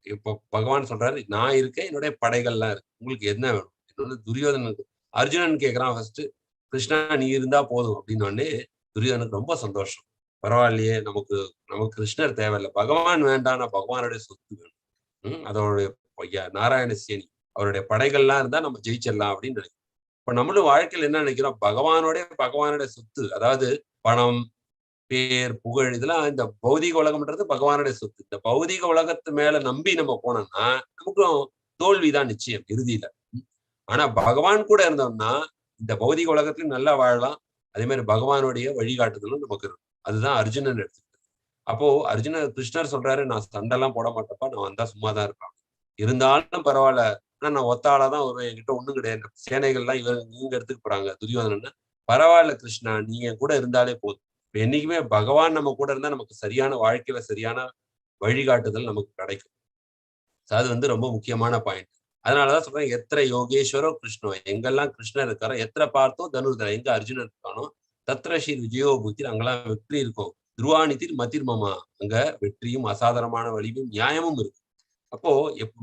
இப்போ பகவான் சொல்றாரு, நான் இருக்கேன், என்னுடைய படைகள்லாம் இருக்கு, உங்களுக்கு என்ன வேணும்? என்னோட துரியோதனனுக்கு அர்ஜுனன் கேட்கிறான் ஃபர்ஸ்ட், கிருஷ்ணா நீ இருந்தா போதும் அப்படின்னு உடனே துரியோதனுக்கு ரொம்ப சந்தோஷம். பரவாயில்லையே, நமக்கு கிருஷ்ணர் தேவையில்லை, பகவான் வேண்டாம், நான் பகவானுடைய சொத்து வேணும். அதோடைய நாராயண சேனி அவருடைய படைகள்லாம் இருந்தா நம்ம ஜெயிச்சிடலாம் அப்படின்னு நினைக்கிறோம். இப்ப நம்மளும் வாழ்க்கையில் என்ன நினைக்கிறோம், பகவானுடைய சொத்து, அதாவது பணம், பேர், புகழ், இதெல்லாம் இந்த பௌதிக உலகம்ன்றது பகவானுடைய சொத்து. இந்த பௌதிக உலகத்து மேல நம்பி நம்ம போனோம்னா நமக்கும் தோல்விதான் நிச்சயம் இறுதியில. ஆனா பகவான் கூட இருந்தோம்னா இந்த பௌதிக உலகத்திலும் நல்லா வாழலாம். அதே மாதிரி பகவானுடைய வழிகாட்டுதலும் நமக்கு இருக்கும். அதுதான் அர்ஜுனன் எடுத்துக்கிட்டது. அப்போ கிருஷ்ணர் சொல்றாரு, நான் சண்டைலாம் போட மாட்டேப்பா, நான் வந்தா சும்மாதான் இருப்பேன். இருந்தாலும் பரவாயில்ல, ஆனா நான் ஒத்த ஆளாதான் வருவேன், என்கிட்ட ஒண்ணும் கிடையாது, சேனைகள்லாம் இவங்க எடுத்துக்க போறாங்க துரியோதனன். பரவாயில்ல கிருஷ்ணா, நீங்க கூட இருந்தாலே போதும். என்னைக்குமே பகவான் நம்ம கூட இருந்தா நமக்கு சரியான வாழ்க்கையில சரியான வழிகாட்டுதல் நமக்கு கிடைக்கும். அது வந்து ரொம்ப முக்கியமான பாயிண்ட். அதனாலதான் சொல்றேன், எத்திர யோகேஸ்வரோ கிருஷ்ணோ, எங்கெல்லாம் கிருஷ்ணர் இருக்காரோ, எத்திர பார்த்தோ தனுர்தர, எங்க அர்ஜுனன் இருக்கானோ தத்ர ஸ்ரீ விஜயோபூத்தி, அங்கெல்லாம் வெற்றி இருக்கும். துருவானிதிர் மதிர்மமா, அங்க வெற்றியும் அசாதாரணமான வலிமையும் நியாயமும் இருக்கு. அப்போ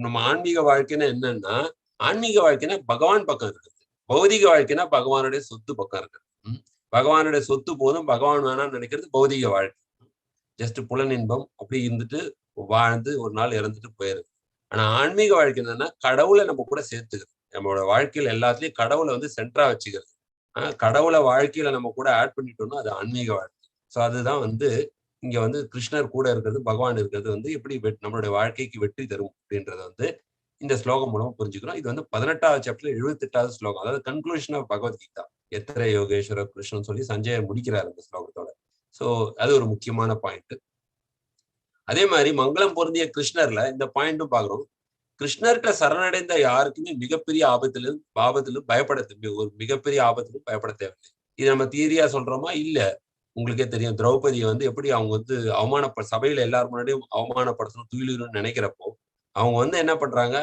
நம்ம ஆன்மீக வாழ்க்கைன்னா என்னன்னா, ஆன்மீக வாழ்க்கைன்னா பகவான் பக்கம் இருக்குது, பௌதிக வாழ்க்கைன்னா பகவானுடைய சொத்து பக்கம் இருக்குது. பகவானுடைய சொத்து போதும், பகவான் வேணாம்னு நினைக்கிறது பௌதிக வாழ்க்கை. ஜஸ்ட் புலனின்பம் அப்படி இருந்துட்டு வாழ்ந்து ஒரு நாள் இறந்துட்டு போயிருது. ஆனா ஆன்மீக வாழ்க்கை என்னன்னா, கடவுளை நம்ம கூட சேர்த்துக்கிறது. நம்மளோட வாழ்க்கையில எல்லாத்துலயும் கடவுளை வந்து சென்டரா வச்சுக்கிறது. கடவுளை வாழ்க்கையில நம்ம கூட ஆட் பண்ணிட்டோம்னா அது ஆன்மீக வாழ்க்கை. சோ அதுதான் வந்து இங்க வந்து கிருஷ்ணர் கூட இருக்கிறது, பகவான் இருக்கிறது வந்து எப்படி நம்மளுடைய வாழ்க்கைக்கு வெற்றி தரும் அப்படின்றத வந்து இந்த ஸ்லோகம் மூலமா புரிஞ்சுக்கிறோம். இது வந்து 18வது சாப்டர்ல 78வது ஸ்லோகம், அதாவது கன்க்ளூஷன் ஆஃப் பகவத்கீதா. எத்திர யோகேஸ்வர கிருஷ்ணன் சொல்லி சஞ்சயர் முடிக்கிறார் இந்த ஸ்லோகத்தோட. சோ அது ஒரு முக்கியமான பாயிண்ட். அதே மாதிரி மங்களம் பொருந்திய கிருஷ்ணர்ல இந்த பாயிண்ட்டும் பாக்குறோம். கிருஷ்ணர்கிட்ட சரணடைந்த யாருக்குமே மிகப்பெரிய ஆபத்திலும் பயப்பட ஒரு மிகப்பெரிய ஆபத்திலும் பயப்பட தேவையில்லை. இது நம்ம தியரியா சொல்றோமா? இல்ல. உங்களுக்கே தெரியும் திரௌபதியை வந்து எப்படி அவங்க வந்து சபையில எல்லார் முன்னாடியும் அவமானப்படுத்தணும், துயிலுறணும்னு நினைக்கிறப்போ, அவங்க வந்து என்ன பண்றாங்க,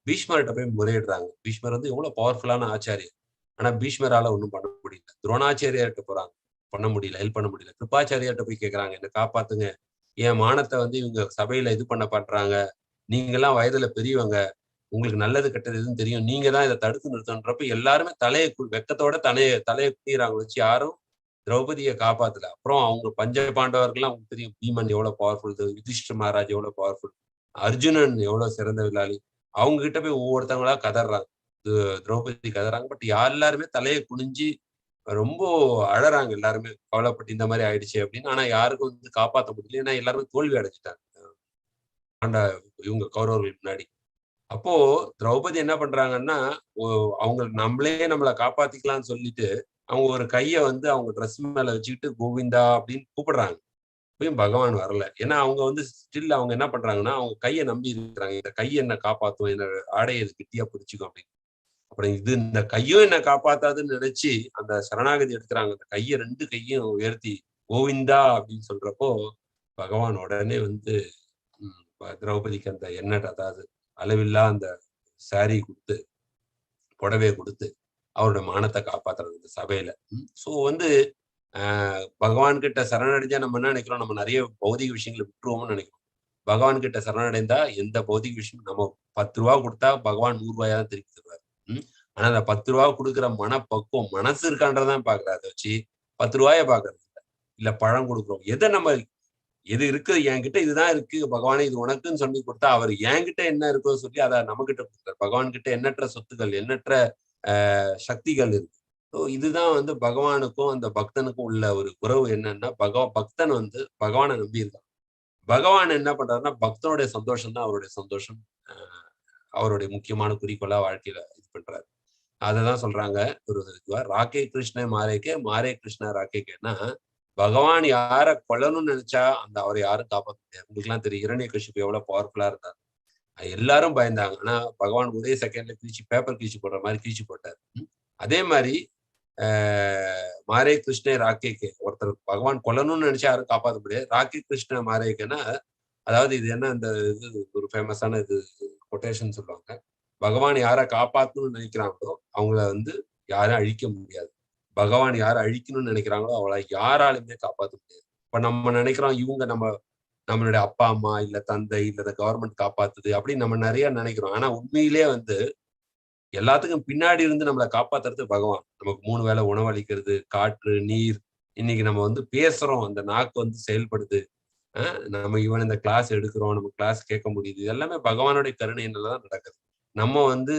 பீஷ்மர்கிட்ட போய் முறையிடுறாங்க. பீஷ்மர் வந்து எவ்வளவு பவர்ஃபுல்லான ஆச்சாரியர். ஆனா பீஷ்மரால ஒண்ணும் பண்ண முடியல. துரோணாச்சாரியார்ட்ட போறாங்க. பண்ண முடியல. ஹெல்ப் பண்ண முடியல. கிருபாச்சாரியார்ட்ட போய் கேட்கறாங்க. என்ன காப்பாத்துங்க. என் மானத்தை வந்து இவங்க சபையில இது பண்ண பண்றாங்க. நீங்கலாம் வயதுல பெரியவங்க. உங்களுக்கு நல்லது கெட்டது எதுவும் தெரியும். நீங்க தான் இத தடுத்து நிறுத்தணுன்றப்ப எல்லாருமே வெட்கத்தோட தலைய குனிறாங்க வச்சு யாரும் திரௌபதிய காப்பாத்தல. அப்புறம் அவங்க பஞ்ச பாண்டவர்கள்லாம் உங்களுக்கு தெரியும். பீமன் எவ்வளவு பவர்ஃபுல், யுதிஷ்டிர மகாராஜ் எவ்வளவு பவர்ஃபுல், அர்ஜுனன் எவ்வளவு சிறந்த வில்லாளி. அவங்க கிட்ட போய் ஒவ்வொருத்தவங்களா கதறாங்க. திரௌபதி கதறாங்க. பட் எல்லாருமே தலைய குனிஞ்சு ரொம்ப அழறாங்க எல்லாருமே. கவலைப்பட்டு இந்த மாரி ஆயிடுச்சே அப்படின்னு. ஆனா யாருக்கும் வந்து காப்பாத்த முடியல. ஏன்னா எல்லாருமே தோல்வி அடைஞ்சுட்டாங்க. பாண்டா இவங்க கௌரவர்கள் முன்னாடி. அப்போ திரௌபதி என்ன பண்றாங்கன்னா, ஒ அவங்க நம்மள காப்பாத்திக்கலாம்னு சொல்லிட்டு, அவங்க ஒரு கைய வந்து அவங்க ட்ரெஸ் மேல வச்சுக்கிட்டு கோவிந்தா அப்படின்னு கூப்பிடுறாங்க. அப்பயும் பகவான் வரல. ஏன்னா அவங்க வந்து ஸ்டில் அவங்க என்ன பண்றாங்கன்னா, அவங்க கைய நம்பி இருக்கிறாங்க. இந்த கை என்ன காப்பாத்தும். என்ன ஆடைய இது கெட்டியா பிடிச்சுக்கும் அப்படின்னு. அப்புறம் இந்த கையும் என்ன காப்பாத்தாதுன்னு நினைச்சு அந்த சரணாகதி எடுக்குறாங்க. அந்த கைய 2 கையும் உயர்த்தி கோவிந்தா அப்படின்னு சொல்றப்போ, பகவான் உடனே வந்து திரௌபதிக்கு அந்த எண்ணெய் அதாவது அளவில்லா அந்த சாரி குடுத்து, புடவைய குடுத்து, அவருடைய மானத்த காப்பாத்துறாங்க இந்த சபையில. சோ வந்து அ பகவான் கிட்ட சரணடைஞ்சா நம்ம என்ன நினைக்கிறோம், நம்ம நெறைய பௌதிக விஷயங்கள விட்டுருவோம்னு நினைக்கிறோம். பகவான் கிட்ட சரணடைந்தா எந்த பௌதிக விஷயம் நம்ம ரூ. 10 குடுத்தா பகவான் ரூ. 100 தான் திருப்பி தருவாரு. ஆனா அந்த ரூ. 10 குடுக்குற மனப்பக்குவம், மனசு இருக்கான்றதான் பாக்குறாரு. அத வச்சு ரூ. 10 பாக்குறது இல்ல. இல்ல பழம் குடுக்குறோம். எது இருக்கு என்கிட்ட இதுதான் இருக்கு பகவானே இது உனக்குன்னு சொல்லி கொடுத்தா அவர் என்கிட்ட என்ன இருக்கோ சொல்லி அதை நம்ம கிட்ட கொடுத்தாரு. பகவான் கிட்ட எண்ணற்ற சொத்துக்கள், எண்ணற்ற சக்திகள் இருக்கு. ஸோ இதுதான் வந்து பகவானுக்கும் அந்த பக்தனுக்கும் உள்ள ஒரு உறவு என்னன்னா, பக்தன் வந்து பகவானை நம்பி இருக்கான். பகவான் என்ன பண்றாருன்னா, பக்தனுடைய சந்தோஷம் தான் அவருடைய சந்தோஷம். அவருடைய முக்கியமான குறிக்கோளா வாழ்க்கையில இது பண்றாரு. அததான் சொல்றாங்க ஒரு இதுவா, ராகே கிருஷ்ண மாரேக்கே, மாரே கிருஷ்ணா ராகேக்கேன்னா, பகவான் யார கொல்லணும்னு நினைச்சா அந்த அவரை யாரும் காப்பாத்த முடியாது. உங்களுக்குலாம் தெரியும் இரண்யகசிபு எவ்வளவு பவர்ஃபுல்லா இருந்தார். எல்லாரும் பயந்தாங்க. ஆனா பகவான் ஒரே செகண்ட்ல பேப்பர் கிழிச்சு போடுற மாதிரி கிழிச்சு போட்டார். அதே மாதிரி மாரே கிருஷ்ண ராக்கேக்கு ஒருத்தர் பகவான் கொல்லணும்னு நினைச்சா யாரும் காப்பாற்ற முடியாது. ராக்கே கிருஷ்ண மாரேக்குன்னா, அதாவது இது என்ன இந்த இது ஒரு ஃபேமஸான இது கொட்டேஷன் சொல்லுவாங்க. பகவான் யார காப்பாத்தணும்னு நினைக்கிறாங்களோ அவங்கள வந்து யாரும் அழிக்க முடியாது. பகவான் யார அழிக்கணும்னு நினைக்கிறாங்களோ அவள யாராலுமே காப்பாத்த முடியாது. இப்ப நம்ம நினைக்கிறோம் இவங்க நம்மளுடைய அப்பா, அம்மா, இல்ல தந்தை, இல்ல இந்த கவர்மெண்ட் காப்பாத்துது அப்படின்னு நம்ம நிறைய நினைக்கிறோம். ஆனா உண்மையிலே வந்து எல்லாத்துக்கும் பின்னாடி இருந்து நம்மள காப்பாத்துறது பகவான். நமக்கு 3 வேளை உணவளிக்கிறது, காற்று, நீர். இன்னைக்கு நம்ம வந்து பேசுறோம். அந்த நாக்கு வந்து செயல்படுது. அ நம்ம இந்த கிளாஸ் எடுக்கிறோம். நம்ம கிளாஸ் கேட்க முடியுது. இது எல்லாமே பகவானுடைய கருணையினால தான் நடக்குது. நம்ம வந்து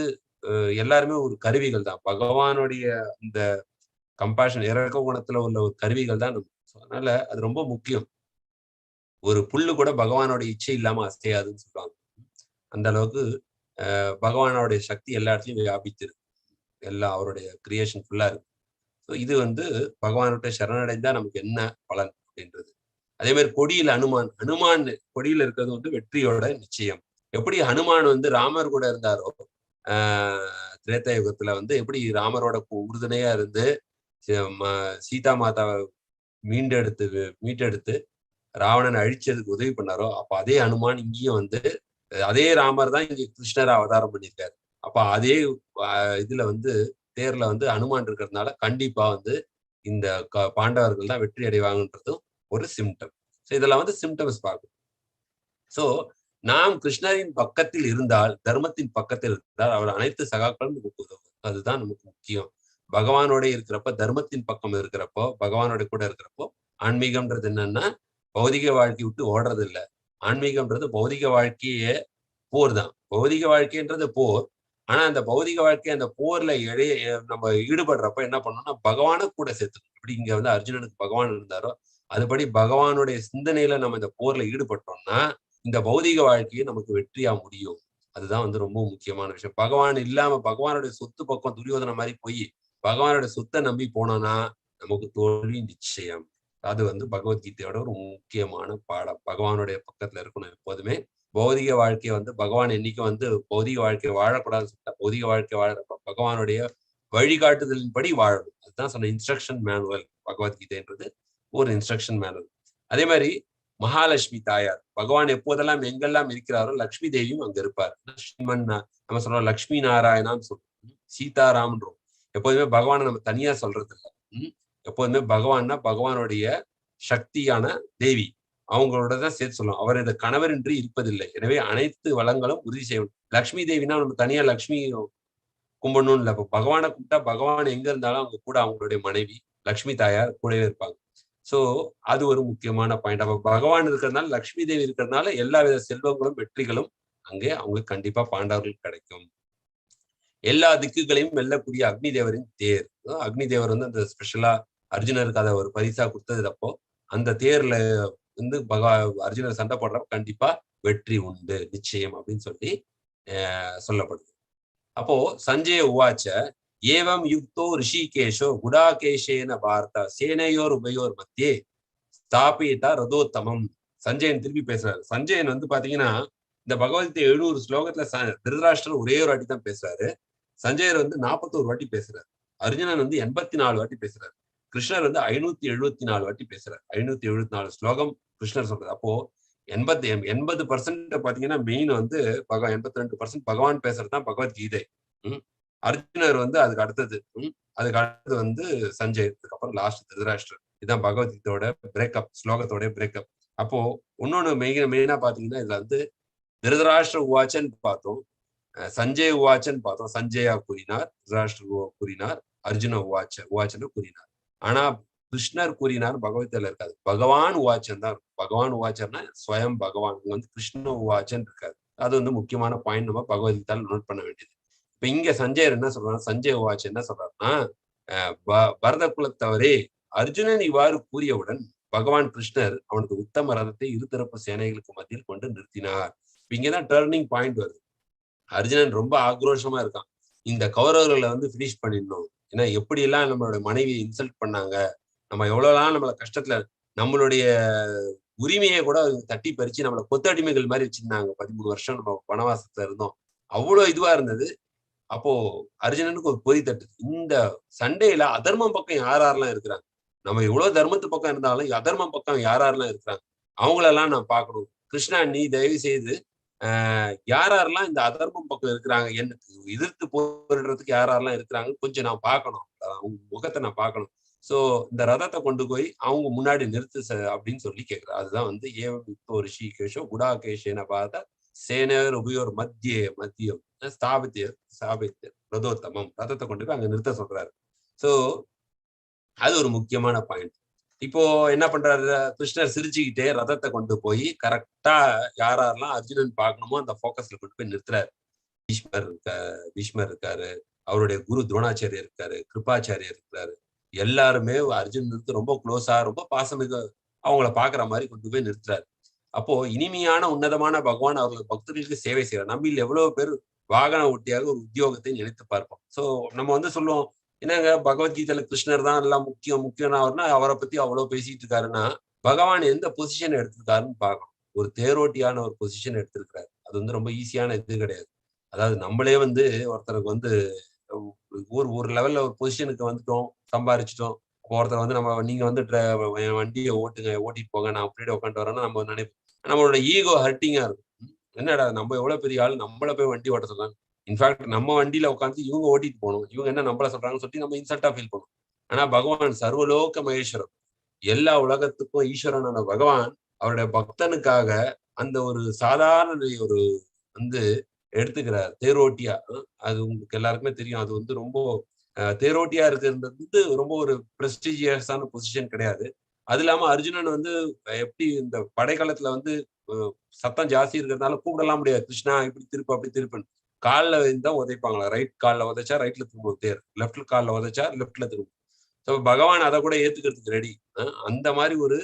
எல்லாருமே ஒரு கருவிகள் தான். பகவானுடைய இந்த கம்பேஷன் இரக்க குணத்துல உள்ள ஒரு கருவிகள் தான் நம்ம. அதனால அது ரொம்ப முக்கியம். ஒரு புல்லு கூட பகவானோட இச்சை இல்லாம அசையாதுன்னு சொல்லுவாங்க. அந்த அளவுக்கு பகவானோடைய சக்தி எல்லா இடத்துலயும் வியாபித்திருக்கு. எல்லாம் அவருடைய கிரியேஷன் ஃபுல்லா இருக்கு. ஸோ இது வந்து பகவான்கிட்ட சரணடைந்தா நமக்கு என்ன பலன் அப்படின்றது. அதே மாதிரி கொடியில ஹனுமான் கொடியில இருக்கிறது வந்து வெற்றியோட நிச்சயம். எப்படி ஹனுமான் வந்து ராமர் கூட இருந்தாரோ, திரேதா யுகத்துல வந்து எப்படி ராமரோட உறுதுணையா இருந்து சீதா மாதாவை மீட்டெடுத்து ராவணனை அழிச்சதுக்கு உதவி பண்ணாரோ, அப்ப அதே ஹனுமான் இங்கேயும் வந்து அதே ராமர் தான் இங்க கிருஷ்ணரா அவதாரம் பண்ணியிருக்காரு. அப்ப அதே இதுல வந்து தேர்ல வந்து ஹனுமான் இருக்கிறதுனால கண்டிப்பா வந்து இந்த பாண்டவர்கள் தான் வெற்றி அடைவாங்கன்றதும் ஒரு சிம்டம். ஸோ இதெல்லாம் வந்து சிம்டம்ஸ் பார்க்கணும். ஸோ நாம் கிருஷ்ணரின் பக்கத்தில் இருந்தால், தர்மத்தின் பக்கத்தில் இருந்தால், அவர் அனைத்து சகாக்களும் நமக்கு உதவும். அதுதான் நமக்கு முக்கியம். பகவானோட இருக்கிறப்ப, தர்மத்தின் பக்கம் இருக்கிறப்போ, பகவானோட கூட இருக்கிறப்போ, ஆன்மீகம்ன்றது என்னன்னா, பௌதிக வாழ்க்கை விட்டு ஓடுறது இல்ல. ஆன்மீகம்ன்றது பௌதிக வாழ்க்கையே போர் தான். பௌதிக வாழ்க்கைன்றது போர். ஆனா அந்த பௌதிக வாழ்க்கை அந்த போர்ல நம்ம ஈடுபடுறப்ப என்ன பண்ணணும்னா, பகவான கூட சேர்த்துக்கணும். எப்படி இங்க வந்து அர்ஜுனனுக்கு பகவான் இருந்தாரோ, அதுபடி பகவானுடைய சிந்தனையில நம்ம இந்த போர்ல ஈடுபட்டோம்னா, இந்த பௌதிக வாழ்க்கையை நமக்கு வெற்றியா முடியும். அதுதான் வந்து ரொம்ப முக்கியமான விஷயம். பகவான் இல்லாம பகவானுடைய சொத்து பக்கம் துரியோதன மாரி போய், பகவானுடைய சொத்த நம்பி போனோம்னா, நமக்கு தோல்வி நிச்சயம். அது வந்து பகவத்கீதையோட ஒரு முக்கியமான பாடம். பகவானுடைய பக்கத்துல இருக்கணும் எப்போதுமே. பௌதிக வாழ்க்கையை வந்து பகவான் என்னைக்கும் வந்து பௌதிக வாழ்க்கையை வாழக்கூடாதுன்னு சொல்லிட்டா. பௌதிக வாழ்க்கை வாழறப்ப பகவானுடைய வழிகாட்டுதலின்படி வாழணும். அதுதான் சொன்ன இன்ஸ்ட்ரக்ஷன் மேனுவல். பகவத்கீதைன்றது ஒரு இன்ஸ்ட்ரக்ஷன் மேனுவல். அதே மாதிரி மகாலட்சுமி தாயார் பகவான் எப்போதெல்லாம் எங்கெல்லாம் இருக்கிறாரோ லக்ஷ்மி தேவியும் அங்க இருப்பார். ஸ்ரீமன் நம்ம சொல்றோம் லக்ஷ்மி நாராயணான்னு சொல்றோம். சீதாராம்ன்றோம். எப்போதுமே பகவானை நம்ம தனியா சொல்றது இல்லை. எப்போதுமே பகவான்னா பகவானுடைய சக்தியான தேவி அவங்களோட தான் சேர்த்து சொல்லுவோம். அவர் இந்த கணவரின்றி இருப்பதில்லை. எனவே அனைத்து வளங்களும் உறுதி செய்யணும். லக்ஷ்மி தேவினா நம்ம தனியா லக்ஷ்மி கும்பிடணும்னு இல்லை. இப்போ பகவானை கும்பிட்டா பகவான் எங்க இருந்தாலும் அவங்க கூட அவங்களுடைய மனைவி லக்ஷ்மி தாயார் கூடவே இருப்பாங்க. சோ அது ஒரு முக்கியமான பாயிண்ட். அப்ப பகவான் இருக்கிறதுனால லக்ஷ்மி தேவி இருக்கிறதுனால எல்லா வித செல்வங்களும் வெற்றிகளும் அங்கே அவங்களுக்கு கண்டிப்பா பாண்டவர்களுக்கு கிடைக்கும். எல்லா திக்குகளையும் வெல்லக்கூடிய அக்னி தேவரின் தேர். அக்னி தேவர் வந்து அந்த ஸ்பெஷலா அர்ஜுனருக்கு அதை ஒரு பரிசா கொடுத்தது அப்போ அந்த தேர்ல வந்து அர்ஜுனர் சண்டை போடுறப்ப கண்டிப்பா வெற்றி உண்டு நிச்சயம் அப்படின்னு சொல்லி சொல்லப்படுது. அப்போ சஞ்சய உவாச்ச ஏவம் யுக்தோ ரிஷிகேஷோ குடாகேஷேன பார்த்த சேனையோர் உபயோர் மத்தியே ஸ்தாபிதா ரதோத்தமம். சஞ்சயன் திருப்பி பேசுறாரு. சஞ்சயன் வந்து பாத்தீங்கன்னா இந்த பகவத்கீதை 700 ஸ்லோகத்துல திருதராஷ்டிரர் ஒரே ஒரு வாட்டி தான் பேசுறாரு. சஞ்சயர் வந்து 41 வாட்டி பேசுறாரு. அர்ஜுனன் வந்து 84 வாட்டி பேசுறாரு. கிருஷ்ணர் வந்து 574 வாட்டி பேசுறாரு. 574 ஸ்லோகம் கிருஷ்ணர் சொல்றாரு. அப்போ 80% பாத்தீங்கன்னா மெயின் வந்து 82% பகவான் பேசுறது தான் பகவத்கீதை. அர்ஜுனர் வந்து அதுக்கு அடுத்தது வந்து சஞ்சய், அதுக்கப்புறம் லாஸ்ட் திருதராஷ்டிரர். இதுதான் பகவத்கீதையோட பிரேக்கப், ஸ்லோகத்தோட பிரேக்கப். அப்போ இன்னொன்னு மெயினா பாத்தீங்கன்னா இதுல வந்து திருதராஷ்டிர உவாச்சன் பார்த்தோம், சஞ்சய் உவாச்சன் பார்த்தோம். சஞ்சயா கூறினார், திருதராஷ்டிர கூறினார், அர்ஜுன உவாச்சன் கூறினார். ஆனா கிருஷ்ணர் கூறினார் பகவத்கீதையில இருக்காது. பகவான் உவாச்சன் தான் இருக்கும். பகவான் உவாச்சன்னா ஸ்வயம் பகவான் வந்து கிருஷ்ண உவாச்சன் இருக்காது. அது வந்து முக்கியமான பாயிண்ட் நம்ம பகவத்கீதால நோட் பண்ண வேண்டியது. இப்ப இங்க சஞ்சயர் என்ன சொல்றாரு, சஞ்சய் உவாச்சன் என்ன சொல்றாருன்னா, பரத குலத்தவரே அர்ஜுனன் இவ்வாறு கூறியவுடன் பகவான் கிருஷ்ணர் அவனுக்கு உத்தம ரதத்தை இருதரப்பு சேனைகளுக்கு மத்தியில் கொண்டு நிறுத்தினார். இங்கதான் டர்னிங் பாயிண்ட் வருது. அர்ஜுனன் ரொம்ப ஆக்ரோஷமா இருக்கான். இந்த கௌரவர்களை வந்து பினிஷ் பண்ணிடணும். ஏன்னா எப்படி எல்லாம் நம்மளோட மனைவியை இன்சல்ட் பண்ணாங்க, நம்ம எவ்வளவுலாம் நம்மள கஷ்டத்துல நம்மளுடைய உரிமையை கூட தட்டி பறிச்சு நம்மளை கொத்தடிமைகள் மாதிரி வச்சிருந்தாங்க. 13 வருஷம் நம்ம வனவாசத்துல இருந்தோம். அவ்வளவு இதுவா இருந்தது. அப்போ அர்ஜுனனுக்கு ஒரு பொறி தட்டு. இந்த சண்டையில அதர்மம் பக்கம் யாரெல்லாம் இருக்கிறாங்க, நம்ம எவ்வளவு தர்மத்து பக்கம் இருந்தாலும் அதர்மம் பக்கம் யாரெல்லாம் இருக்கிறாங்க, அவங்களெல்லாம் நான் பார்க்கணும். கிருஷ்ணா நீ தயவு செய்து யாரெல்லாம் இந்த அதர்மம் பக்கம் இருக்கிறாங்க, எனக்கு எதிர்த்து போரிடுறதுக்கு யாரெல்லாம் இருக்கிறாங்க கொஞ்சம் நான் பார்க்கணும், அவங்க முகத்தை நான் பார்க்கணும். சோ இந்த ரதத்தை கொண்டு போய் அவங்க முன்னாடி நிறுத்து அப்படின்னு சொல்லி கேட்கிறார். அதுதான் வந்து ஏவம் யுக்தோ ரிஷிகேஷோ குடாகேஷேன பார்த்த சேனர் உபயோர் மத்தியம் ஸ்தாபித்திய ரதோத்தமம். ரதத்தை கொண்டு போய் அங்க நிறுத்த சொல்றாரு. சோ அது ஒரு முக்கியமான பாயிண்ட். இப்போ என்ன பண்றாரு, கிருஷ்ணர் சிரிச்சுக்கிட்டே ரதத்தை கொண்டு போய் கரெக்டா யாரெல்லாம் அர்ஜுனன் பார்க்கணுமோ அந்த போக்கஸ்ல கொண்டு போய் நிறுத்துறாரு. பீஷ்மர் இருக்காரு, அவருடைய குரு துரோணாச்சாரியர் இருக்காரு, கிருபாச்சாரியர் இருக்காரு. எல்லாருமே அர்ஜுனனுக்கு ரொம்ப க்ளோஸா ரொம்ப பாசமிக அவங்கள பாக்குற மாதிரி கொண்டு போய் நிறுத்துறாரு. அப்போ இனிமையான உன்னதமான பகவான் அவர்கள் பக்தர்களுக்கு சேவை செய்யறார். நம்மில் எவ்வளவு பேர் வாகன ஓட்டியாக ஒரு உத்தியோகத்தை நினைத்து பார்ப்போம். சோ நம்ம வந்து சொல்லுவோம், என்னங்க பகவத்கீதையில கிருஷ்ணர் தான் எல்லாம் முக்கியம்னா அவரை பத்தி அவ்வளவு பேசிட்டு இருக்காருன்னா பகவான் எந்த பொசிஷன் எடுத்திருக்காருன்னு பார்க்கணும். ஒரு தேரோட்டியான ஒரு பொசிஷன் எடுத்திருக்கிறாரு. அது வந்து ரொம்ப ஈஸியான இது கிடையாது. அதாவது நம்மளே வந்து ஒருத்தருக்கு வந்து ஒரு லெவல்ல ஒரு பொசிஷனுக்கு வந்துட்டோம், சம்பாரிச்சிட்டோம். ஒருத்தர் வந்து நீங்க வந்து என் வண்டியை ஓட்டிட்டு போங்க, நான் அப்படியே உட்காந்து வரேன்னா நம்ம நினைப்போம். நம்மளோட ஈகோ ஹர்ட்டிங்கா இருக்கும். என்னடா நம்ம எவ்வளவு பெரிய ஆள், நம்மள போய் வண்டி ஓட்ட சொல்றாங்க. இன்ஃபேக்ட் நம்ம வண்டியில உட்காந்து இவங்க ஓட்டிட்டு போகணும், இவங்க என்ன நம்மள சொல்றாங்கன்னு சொல்லி நம்ம இன்சல்ட்டா ஃபீல் பண்ணுவோம். ஆனா பகவான் சர்வலோக மகேஸ்வரம், எல்லா உலகத்துக்கும் ஈஸ்வரனான பகவான் அவருடைய பக்தனுக்காக அந்த ஒரு சாதாரண ஒரு வந்து எடுத்துக்கிறார் தேரோட்டியா. அது உங்களுக்கு எல்லாருக்குமே தெரியும். அது வந்து ரொம்ப தேரோட்டியா இருக்கிறது வந்து ரொம்ப ஒரு பிரஸ்டீஜியஸான பொசிஷன் கிடையாது. அது இல்லாம அர்ஜுனன் வந்து எப்படி இந்த படைக்காலத்துல வந்து சத்தம் ஜாஸ்தி இருக்கிறதுனால கூப்பிடலாம் முடியாது. கிருஷ்ணா இப்படி திருப்பு அப்படி திருப்புன்னு காலில் தான் உதைப்பாங்களா. ரைட் காலில் உதைச்சா ரைட்ல திரும்பும் தேர், லெப்ட் காலில் உதைச்சா லெப்ட்ல திரும்பும். ஸோ பகவான் அதை கூட ஏத்துக்கிறதுக்கு ரெடி. அந்த மாதிரி ஒரு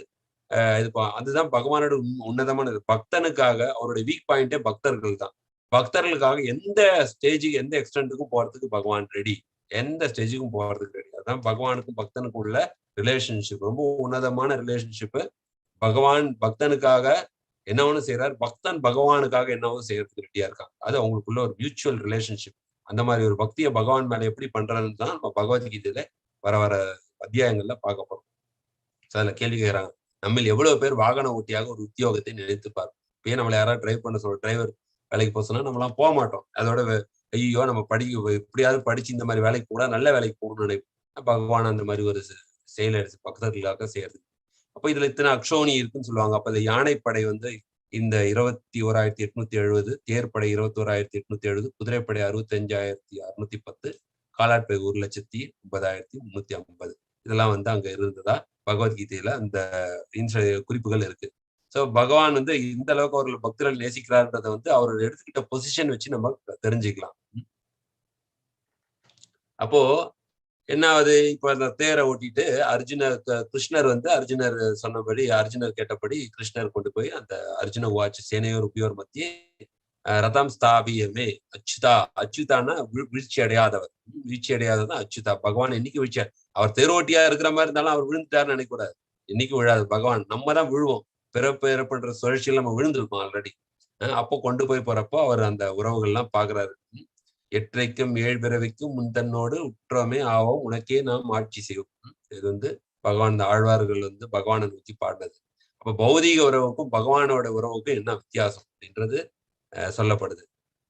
அதுதான் பகவானோட உன்னதமான பக்தனுக்காக அவருடைய வீக் பாயிண்டே பக்தர்கள் தான். பக்தர்களுக்காக எந்த ஸ்டேஜுக்கு எந்த எக்ஸ்டென்ட்டுக்கும் போறதுக்கு பகவான் ரெடி, எந்த ஸ்டேஜுக்கும் போறதுக்கு ரெடி. அதான் பகவானுக்கும் பக்தனுக்கும் உள்ள ரிலேஷன்ஷிப், ரொம்ப உன்னதமான ரிலேஷன்ஷிப். பகவான் பக்தனுக்காக என்ன ஒண்ணு செய்யறாரு, பக்தன் பகவானுக்காக என்னவோ செய்யறதுக்கு ரெடியா இருக்காங்க. அது அவங்களுக்குள்ள ஒரு மியூச்சுவல் ரிலேஷன்ஷிப். அந்த மாதிரி ஒரு பக்தியை பகவான் மேல எப்படி பண்றதுன்னு தான் நம்ம பகவத்கீதையில வர வர அத்தியாயங்கள்ல பார்க்க போறோம். அதுல கேள்வி கேட்கறாங்க, நம்மில் எவ்வளவு பேர் வாகன ஓட்டியாக ஒரு உத்தியோகத்தை நினைத்துப்பார். இப்பயே நம்மள யாராவது டிரைவ் பண்ண சொல்ல, டிரைவர் வேலைக்கு போக சொன்னா நம்மளாம் போக மாட்டோம். அதோட ஐயோ நம்ம எப்படியாவது படிச்சு இந்த மாதிரி வேலைக்கு கூட நல்ல வேலைக்கு போகணும்னு நினைப்போம். பகவான் அந்த மாதிரி ஒரு செயல் எடுத்து பக்தர்களுக்காக செய்யறது. அப்ப இதுல இத்தனை அக்ஷோனி இருக்குன்னு சொல்லுவாங்க. அப்ப இந்த யானைப்படை வந்து இந்த 21,870, தேர்ப்படை 21,870, குதிரைப்படை 65,610, காலாட்படை 1,09,350 இதெல்லாம் வந்து அங்க இருந்ததா பகவத்கீதையில அந்த குறிப்புகள் இருக்கு. சோ பகவான் வந்து இந்த அளவுக்கு அவர்கள் பக்தர்கள் நேசிக்கிறார்ன்றதை வந்து அவர் எடுத்துக்கிட்ட பொசிஷன் வச்சு நம்ம தெரிஞ்சுக்கலாம். அப்போ என்ன ஆகுது, இப்ப அந்த தேரை ஓட்டிட்டு கிருஷ்ணர் வந்து அர்ஜுனர் சொன்னபடி, அர்ஜுனர் கேட்டபடி கிருஷ்ணர் கொண்டு போய் அந்த அர்ஜுன வாட்ச் சேனையோர் உபியோர் மத்தியே ரதம் ஸ்தாபியமே அச்சுதா. அச்சுதான்னா வீழ்ச்சி அடையாதவர். வீழ்ச்சி அடையாததான் அச்சுதா. பகவான் என்னைக்கு வீழ்ச்சி, அவர் தேரோட்டியா இருக்கிற மாதிரி இருந்தாலும் அவர் விழுந்துட்டாருன்னு நினைக்கக்கூடாது. என்னைக்கு விழாது பகவான். நம்ம தான் விழுவோம். பிறப்பு இறப்புன்ற சுழற்சியில் நம்ம விழுந்திருக்கோம் ஆல்ரெடி. அப்போ கொண்டு போய் போறப்போ அவர் அந்த உறவுகள்லாம் பாக்குறாரு. எற்றைக்கும் ஏழ்பிறவிக்கும் முன்தன்னோடு உற்றோமே ஆவோம் உனக்கே நாம் ஆட்சி செய்வோம். இது வந்து பகவான் இந்த ஆழ்வார்கள் வந்து பகவானை நோக்கி பாடினது. அப்ப பௌதிக உறவுக்கும் பகவானோட உறவுக்கும் என்ன வித்தியாசம் அப்படின்றது சொல்லப்படுது.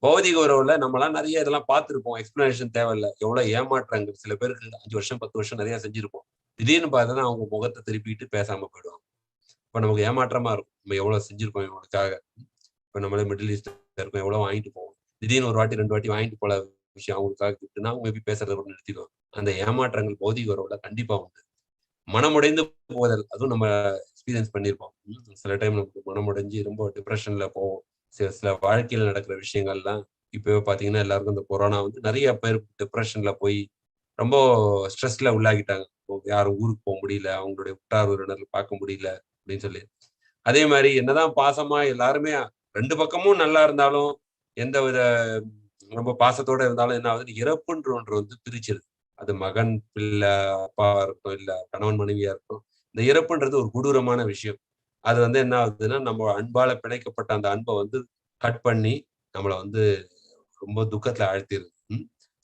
பௌதிக உறவுல நம்மளாம் நிறைய இதெல்லாம் பார்த்திருப்போம். எக்ஸ்பிளனேஷன் தேவையில்லை. எவ்வளவு ஏமாற்றங்கள் சில பேருக்கு 5 வருஷம் 10 வருஷம் நிறைய செஞ்சிருப்போம். திடீர்னு பார்த்தோன்னா அவங்க முகத்தை திருப்பிட்டு பேசாம போயிடுவாங்க. இப்ப நமக்கு ஏமாற்றமா இருக்கும். நம்ம எவ்வளவு செஞ்சிருக்கோம் இவங்களுக்காக. இப்ப நம்மளே மிடில் ஈஸ்ட் இருக்கோம், எவ்வளவு வாங்கிட்டு போவோம். திடீர்னு ஒரு வாட்டி 2 வாட்டி வாங்கிட்டு போல விஷயம் அவங்களுக்காக கிட்டுனா அவங்க எப்படி பேசுறத கூட நிறுத்திடுவாங்க. அந்த ஏமாற்றங்கள் பௌதிக உறவுல கண்டிப்பா உண்டு. மனமுடைந்து போதல், அதுவும் நம்ம எக்ஸ்பீரியன்ஸ் பண்ணியிருப்போம். சில டைம் நமக்கு மனமுடைஞ்சு ரொம்ப டிப்ரெஷன்ல போவோம். சில வாழ்க்கையில நடக்கிற விஷயங்கள்லாம் இப்பவே பாத்தீங்கன்னா எல்லாருக்கும் இந்த கொரோனா வந்து நிறைய பேர் டிப்ரெஷன்ல போய் ரொம்ப ஸ்ட்ரெஸ்ல உள்ளாகிட்டாங்க. யாரும் ஊருக்கு போக முடியல, அவங்களுடைய உற்றார் உறவினர்கள் பார்க்க முடியல அப்படின்னு சொல்லி. அதே மாதிரி என்னதான் பாசமா எல்லாருமே 2 பக்கமும் நல்லா இருந்தாலும், எந்த வித ரொம்ப பாசத்தோட இருந்தாலும் என்ன ஆகுது, இறப்புன்ற ஒன்று வந்து பிரிச்சிருது. அது மகன், பிள்ளை, அப்பாவா இருக்கட்டும், இல்ல கணவன் மனைவியா இருக்கட்டும். இந்த இறப்புன்றது ஒரு கொடூரமான விஷயம். அது வந்து என்ன ஆகுதுன்னா, நம்ம அன்பால பிணைக்கப்பட்ட அந்த அன்பை வந்து கட் பண்ணி நம்மளை வந்து ரொம்ப துக்கத்துல ஆழ்த்திடுது.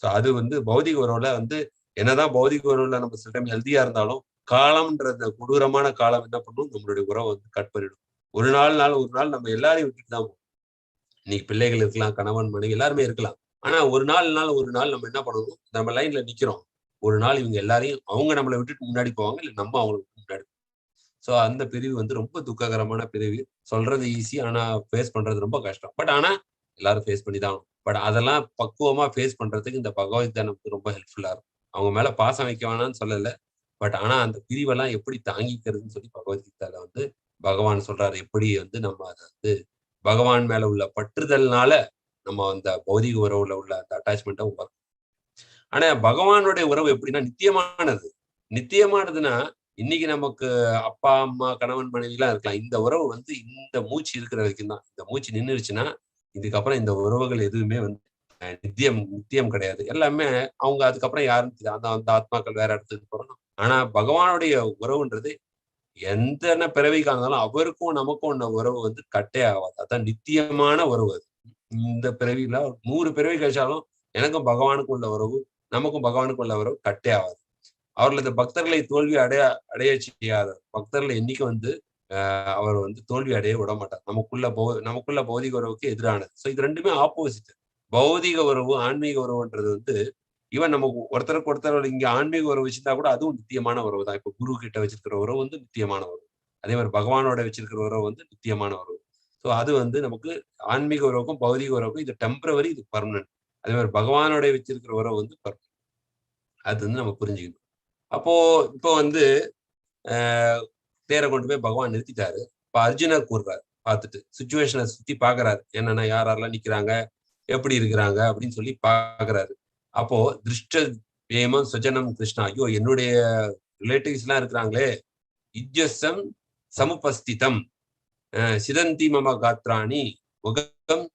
ஸோ அது வந்து பௌதிக உறவுல வந்து என்னதான் பௌதிக உறவுல நம்ம சில டைம் ஹெல்த்தியா இருந்தாலும், காலம்ன்ற அந்த கொடூரமான காலம் என்ன பண்ணும், நம்மளுடைய உறவை வந்து கட் பண்ணிடும். ஒரு நாள் நம்ம எல்லாரையும் விட்டுட்டு தான் போவோம். இன்னைக்கு பிள்ளைகள் இருக்கலாம், கணவன் மனைவி எல்லாருமே இருக்கலாம். ஆனா ஒரு நாள் நம்ம என்ன பண்ணணும், நம்ம லைன்ல நிக்கிறோம். ஒரு நாள் இவங்க எல்லாரையும் அவங்க நம்மளை விட்டுட்டு முன்னாடி போவாங்க, இல்ல நம்ம அவங்களை விட்டு முன்னாடி. சோ அந்த பிரிவு வந்து ரொம்ப துக்ககரமான பிரிவு. சொல்றது ஈஸி, ஆனா ஃபேஸ் பண்றது ரொம்ப கஷ்டம். பட் ஆனா எல்லாரும் ஃபேஸ் பண்ணி தான் ஆகணும். பட் அதெல்லாம் பக்குவமா ஃபேஸ் பண்றதுக்கு இந்த பகவத்கீதை நமக்கு ரொம்ப ஹெல்ப்ஃபுல்லா இருக்கும். அவங்க மேல பாசம் வைக்க வேணாம்னு சொல்லல. பட் ஆனா அந்த பிரிவெல்லாம் எப்படி தாங்கிக்கிறதுன்னு சொல்லி பகவத்கீதையில வந்து பகவான் சொல்றாரு. எப்படி வந்து நம்ம அதை வந்து பகவான் மேல உள்ள பற்றுதல்னால நம்ம அந்த பௌதிக உறவுல உள்ள அந்த அட்டாச்மெண்ட்டை உருவாக்கும். ஆனா பகவானுடைய உறவு எப்படின்னா நித்தியமானது. நித்தியமானதுன்னா இன்னைக்கு நமக்கு அப்பா, அம்மா, கணவன், மனைவி எல்லாம் இருக்கலாம். இந்த உறவு வந்து இந்த மூச்சு இருக்கிற வரைக்கும் தான். இந்த மூச்சு நின்னுருச்சுன்னா, இதுக்கப்புறம் இந்த உறவுகள் எதுவுமே வந்து நித்தியம் நித்தியம் கிடையாது. எல்லாமே அவங்க அதுக்கப்புறம் யாருன்னு அந்த அந்த ஆத்மாக்கள் வேற இடத்துக்கு போறோம். ஆனா பகவானுடைய உறவுன்றது எந்தன பிறவிக்கா இருந்தாலும் அவருக்கும் நமக்கும் உள்ள உறவு வந்து கட்டே ஆகாது. அதான் நித்தியமான உறவு அது. இந்த பிறவியில 100 பிறவி கழிச்சாலும் எனக்கும் பகவானுக்கும் உள்ள உறவு, நமக்கும் பகவானுக்கும் உள்ள உறவு கட்டே ஆகாது. அவர்களது பக்தர்களை தோல்வி அடைய செய்யாத பக்தர்களை என்னைக்கு வந்து அவர் வந்து தோல்வி அடைய விட மாட்டார். நமக்குள்ள பௌதிக உறவுக்கு எதிரானது. சோ இது ரெண்டுமே ஆப்போசிட். பௌதிக உறவு, ஆன்மீக உறவுன்றது வந்து ஈவன் நமக்கு ஒருத்தருக்கு ஒருத்தர் இங்க ஆன்மீக உறவு வச்சிருந்தா கூட அதுவும் நித்தியமான உறவு தான். இப்ப குரு கிட்ட வச்சிருக்கிற உறவு வந்து நித்தியமான உறவு. அதே மாதிரி பகவானோட வச்சிருக்கிற உறவு வந்து நித்தியமான உறவு. சோ அது வந்து நமக்கு ஆன்மீக உறவுக்கும் பௌதிக உறவுக்கும் இது டெம்பரவரி, இது பர்மனன்ட். அதே மாதிரி பகவானோட வச்சிருக்கிற உறவு வந்து பர்மனன்ட். அது வந்து நம்ம புரிஞ்சுக்கணும். அப்போ இப்போ வந்து தேரை கொண்டு போய் பகவான் நிறுத்திட்டாரு. இப்ப அர்ஜுனர் கூறுறாரு பார்த்துட்டு, சுச்சுவேஷனை சுத்தி பாக்குறாரு. என்னன்னா யார் யாரெல்லாம் நிக்கிறாங்க, எப்படி இருக்கிறாங்க அப்படின்னு சொல்லி பாக்குறாரு. அப்போ திருஷ்ட ஏமம் சுஜனம் கிருஷ்ணா, ஐயோ என்னுடைய ரிலேட்டிவ்ஸ் எல்லாம் இருக்கிறாங்களே, இஜ்ஜசம் சமுபஸ்திதம் சிதந்தி மம காத்ராணி முகம்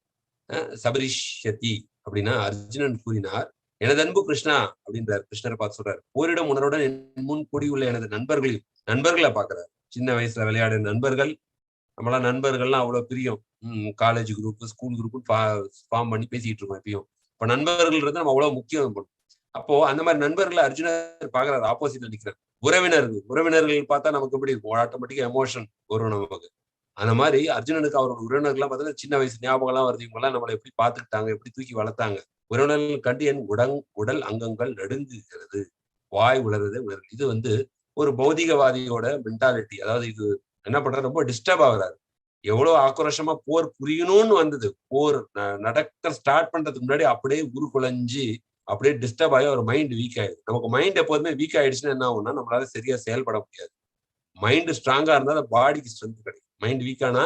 சபரிஷ்யதி அப்படின்னா அர்ஜுனன் கூறினார். எனது அன்பு கிருஷ்ணா அப்படின்றார். கிருஷ்ணரை பார்த்து சொல்றாரு, போரிடம் உணர்வுடன் என் முன் கூடியுள்ள எனது நண்பர்களை பாக்குறாரு. சின்ன வயசுல விளையாடின நண்பர்கள், நம்மளாம் நண்பர்கள்லாம் அவ்வளவு பிரியம். College group, school group form பண்ணி பேசிட்டு இருக்கோம் எப்பயும். இப்ப நண்பர்கள்ன்றது நம்ம அவ்வளவு முக்கியம் பண்ணும். அப்போ அந்த மாதிரி நண்பர்களை அர்ஜுனர் பாக்குறாரு, ஆப்போசிட்ல நிக்கிறார். உறவினர்கள் பார்த்தா நமக்கு எப்படி இருக்கும்? ஆட்டோமேட்டிக்கா எமோஷன் வரும் நமக்கு. அந்த மாதிரி அர்ஜுனனுக்கு அவரோட உறவினர்கள்லாம் பார்த்தீங்கன்னா சின்ன வயசு ஞாபகம் எல்லாம் வருது. இவங்க எல்லாம் நம்மளை எப்படி பார்த்துக்கிட்டாங்க, எப்படி தூக்கி வளர்த்தாங்க. உறவினர்கள் கண்டு என் உடல் அங்கங்கள் நடுங்குகிறது, வாய் உளறுது உணர்வு. இது வந்து ஒரு பௌதிகவாதியோட மென்டாலிட்டி. அதாவது இது என்ன பண்றாரு, ரொம்ப டிஸ்டர்ப் ஆகுறாரு. எவ்வளவு ஆக்ரோஷமா போர் புரியணும்னு வந்தது, போர் நடக்க ஸ்டார்ட் பண்றதுக்கு முன்னாடி அப்படியே உருக்குலைஞ்சு அப்படியே டிஸ்டர்ப் ஆகி ஒரு மைண்ட் வீக் ஆயிடுது. நமக்கு மைண்ட் எப்போதுமே வீக் ஆயிடுச்சுன்னா என்ன ஆகும்னா, நம்மளால சரியா செயல்பட முடியாது. மைண்ட் ஸ்ட்ராங்கா இருந்தா அந்த பாடிக்கு ஸ்ட்ரென்த் கிடைக்கும். மைண்ட் வீக் ஆனா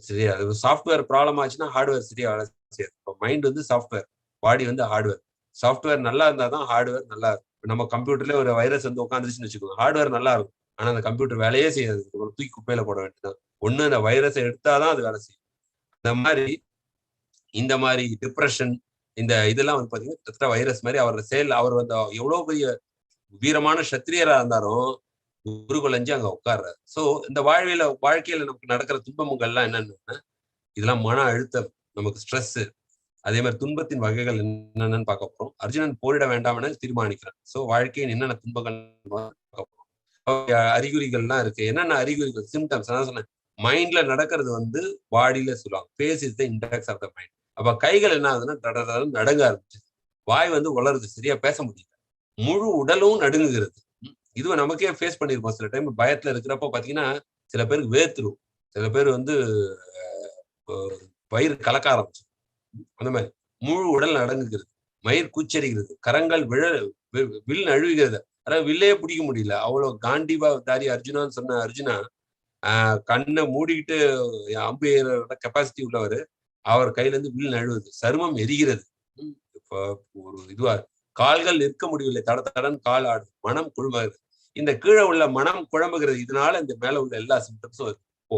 சரியா, அது சாஃப்ட்வேர் ப்ராப்ளம் ஆச்சுன்னா ஹார்ட்வேர் சரியா வேலை செய்யாது. இப்போ மைண்ட் வந்து சாஃப்ட்வேர், பாடி வந்து ஹார்ட்வேர். சாஃப்ட்வேர் நல்லா இருந்தா தான் ஹார்ட்வேர் நல்லா இருக்கும். நம்ம கம்ப்யூட்டர்ல ஒரு வைரஸ் வந்து உட்காந்துருச்சுன்னு வச்சுக்கோங்க, ஹார்ட்வேர் நல்லா இருக்கும், ஆனா அந்த கம்ப்யூட்டர் வேலையே செய்யாது. தூக்கி குப்பையில போட வேண்டியதுதான். ஒண்ணு அந்த வைரஸை எடுத்தாதான் அது வேலை செய்யும். இந்த மாதிரி இந்த மாதிரி டிப்ரெஷன், இந்த இதெல்லாம் வந்து பாத்தீங்கன்னா வைரஸ் மாதிரி அவர் வந்து எவ்வளவு பெரிய வீரமான சத்திரியரா இருந்தாலும் உருகுலைஞ்சு அங்க உட்கார்றாரு. சோ இந்த வாழ்க்கையில நமக்கு நடக்கிற துன்பங்கள்லாம் என்னன்னா, இதெல்லாம் மன அழுத்தம், நமக்கு ஸ்ட்ரெஸ். அதே மாதிரி துன்பத்தின் வகைகள் என்னென்னு பார்க்க போறோம். அர்ஜுனன் போரிட வேண்டாம் என தீர்மானிக்கிறான். சோ வாழ்க்கையின் என்னென்ன துன்பங்கள் பார்க்க போறோம். அறிகுறிகள்லாம் இருக்கு. என்னென்ன அறிகுறிகள், சிம்டம்ஸ் நான் சொன்னேன். மைண்ட்ல நடக்கிறது வந்து பாடியில சொல்லுவாங்க. Face is the index of the mind. அப்ப கைகள் என்ன ஆகுதுன்னா நடுங்க ஆரம்பிச்சு, வாய் வந்து உளருது, சரியா பேச முடியல, முழு உடலும் நடுங்குகிறது. இதுவை நமக்கே ஃபேஸ் பண்ணிருப்போம். சில டைம் பயத்துல இருக்கிறப்போ பாத்தீங்கன்னா சில பேருக்கு வேர்த்துரும், சில பேர் வந்து வயிறு கலக்க ஆரம்பிச்சு, அந்த மாதிரி முழு உடல் நடுங்குகிறது, மயிர் கூச்சரிக்கிறது, கரங்கள் வில் நழுவுகிறது. அதாவது வில்லையே பிடிக்க முடியல, அவ்வளவு காண்டிபா தாரி அர்ஜுனான்னு சொன்ன அர்ஜுனா கண்ணை மூடிக்கிட்டு அம்பு ஏற கெப்பாசிட்டி உள்ளவர். அவர் கையில இருந்து வில் நழுவுது, சருமம் எரிகிறது. ஒரு இதுவா கால்கள் நிற்க முடியவில்லை, தட தடன்னு கால் ஆடுது, மனம் குழும்புகிறது. இந்த கீழே உள்ள மனம் குழம்புகிறது. இதனால இந்த மேல உள்ள எல்லா சிம்டம்ஸும் வருது. இப்போ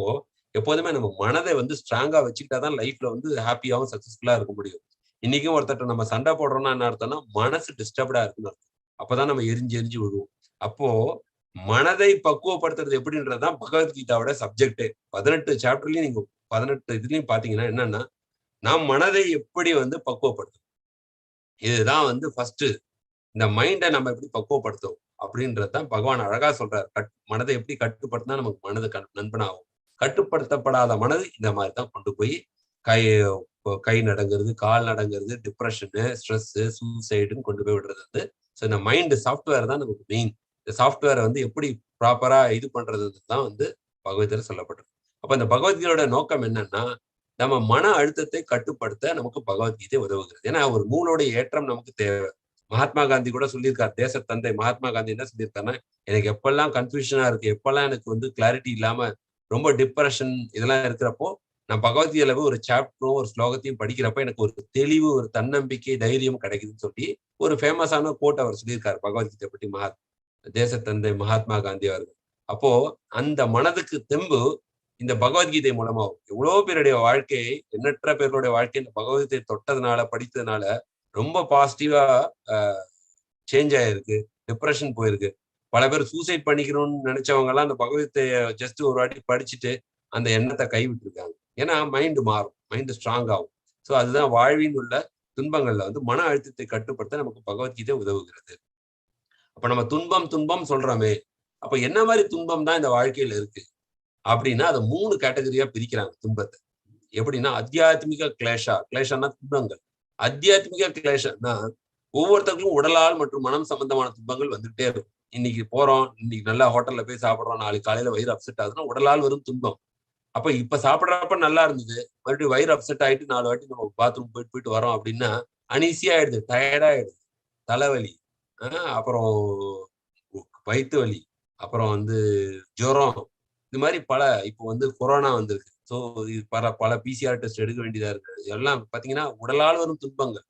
எப்போதுமே நம்ம மனதை வந்து ஸ்ட்ராங்கா வச்சுக்கிட்டாதான் லைஃப்ல வந்து ஹாப்பியாவும் சக்சஸ்ஃபுல்லா இருக்க முடியும். இன்னைக்கும் ஒருத்தட்ட நம்ம சண்டை போடுறோம்னா என்ன அர்த்தம்னா, மனசு டிஸ்டர்ப்டா இருக்குன்னு அர்த்தம். அப்பதான் நம்ம எரிஞ்சு எரிஞ்சு விடுவோம். அப்போ மனதை பக்குவப்படுத்துறது எப்படின்றதுதான் பகவத்கீதாவோட சப்ஜெக்டே. 18 சாப்டர்லயும் நீங்க 18 இதுலயும் பாத்தீங்கன்னா என்னன்னா, நாம் மனதை எப்படி வந்து பக்குவப்படுத்தும், இதுதான் வந்து ஃபர்ஸ்ட். இந்த மைண்டை நம்ம எப்படி பக்குவப்படுத்தும் அப்படின்றதுதான் பகவான் அழகா சொல்றாரு. மனதை எப்படி கட்டுப்படுத்தினா நமக்கு மனது நண்பனாகும். கட்டுப்படுத்தப்படாத மனது இந்த மாதிரி தான் கொண்டு போய் கை கை நடங்கிறது, கால் நடங்கிறது, டிப்ரெஷனு, ஸ்ட்ரெஸ், சூசைடுன்னு கொண்டு போய் விடுறது வந்து. ஸோ இந்த மைண்ட் சாஃப்ட்வேர் தான் நமக்கு மெயின். இந்த சாஃப்ட்வேரை வந்து எப்படி ப்ராப்பரா இது பண்றது தான் வந்து பகவத்கீதையில சொல்லப்பட்டிருக்கு. அப்ப இந்த பகவத்கீதையோட நோக்கம் என்னன்னா, நம்ம மன அழுத்தத்தை கட்டுப்படுத்த நமக்கு பகவத்கீதை உதவுகிறது. ஏன்னா ஒரு மூளோட ஏற்றம் நமக்கு தேவை. மகாத்மா காந்தி கூட சொல்லியிருக்காரு, தேச தந்தை மகாத்மா காந்தி என்ன சொல்லியிருக்காருன்னா, எனக்கு எப்பெல்லாம் கன்ஃபியூஷனா இருக்கு, எப்பெல்லாம் எனக்கு வந்து கிளாரிட்டி இல்லாம ரொம்ப டிப்ரெஷன் இதெல்லாம் இருக்கிறப்போ, நான் பகவத்கீதையில ஒரு சாப்டரும் ஒரு ஸ்லோகத்தையும் படிக்கிறப்ப எனக்கு ஒரு தெளிவு, ஒரு தன்னம்பிக்கை, தைரியம் கிடைக்குதுன்னு சொல்லி ஒரு ஃபேமஸான கோட் அவர் சொல்லியிருக்காரு பகவத்கீதை பற்றி தேசத்தந்தை மகாத்மா காந்தி அவர்கள். அப்போ அந்த மனதுக்கு தெம்பு இந்த பகவத்கீதை மூலமா எவ்வளவு பேருடைய வாழ்க்கை, எண்ணற்ற பேருடைய வாழ்க்கை இந்த பகவத்கீதை தொட்டதுனால, படித்ததுனால ரொம்ப பாசிட்டிவா சேஞ்ச் ஆயிருக்கு. டிப்ரெஷன் போயிருக்கு. பல பேர் சூசைட் பண்ணிக்கணும்னு நினைச்சவங்க எல்லாம் அந்த பகவத்கீதைய ஜஸ்ட் ஒரு வாட்டி படிச்சுட்டு அந்த எண்ணத்தை கைவிட்டிருக்காங்க. ஏன்னா மைண்ட் மாறும், மைண்ட் ஸ்ட்ராங் ஆகும். ஸோ அதுதான் வாழ்வின் உள்ள துன்பங்கள்ல வந்து மன அழுத்தத்தை கட்டுப்படுத்த நமக்கு பகவத்கீதை உதவுகிறது. அப்ப நம்ம துன்பம் துன்பம் சொல்றோமே, அப்ப என்ன மாதிரி துன்பம் தான் இந்த வாழ்க்கையில இருக்கு அப்படின்னா, அதை 3 கேட்டகரியா பிரிக்கிறாங்க துன்பத்தை. எப்படின்னா அத்தியாத்மிக கிளேஷா, கிளேஷானா துன்பங்கள். அத்தியாத்மிக கிளேஷம்னா ஒவ்வொருத்தருக்கும் உடலால் மற்றும் மனம் சம்பந்தமான துன்பங்கள் வந்துகிட்டே இருக்கும். இன்னைக்கு போறோம், இன்னைக்கு நல்லா ஹோட்டல்ல போய் சாப்பிடுறோம், நாளைக்கு காலையில வயிறு அப்செட் ஆகுதுன்னா உடலால் வரும் துன்பம். அப்ப இப்ப சாப்பிடுறப்ப நல்லா இருந்தது, மறுபடியும் வயிறு அப்செட் ஆயிட்டு 4 வாட்டி நம்ம பாத்ரூம் போயிட்டு போயிட்டு வரோம் அப்படின்னா அனீசியா ஆயிடுது, டயர்டா ஆயிடுது, தலைவலி, அப்புறம் வயிற்று வலி, அப்புறம் வந்து ஜுரம், இது மாதிரி பல. இப்போ வந்து கொரோனா வந்திருக்கு. ஸோ பல பிசிஆர் டெஸ்ட் எடுக்க வேண்டியதா இருக்கு. எல்லாம் பாத்தீங்கன்னா உடலால் வரும் துன்பங்கள்.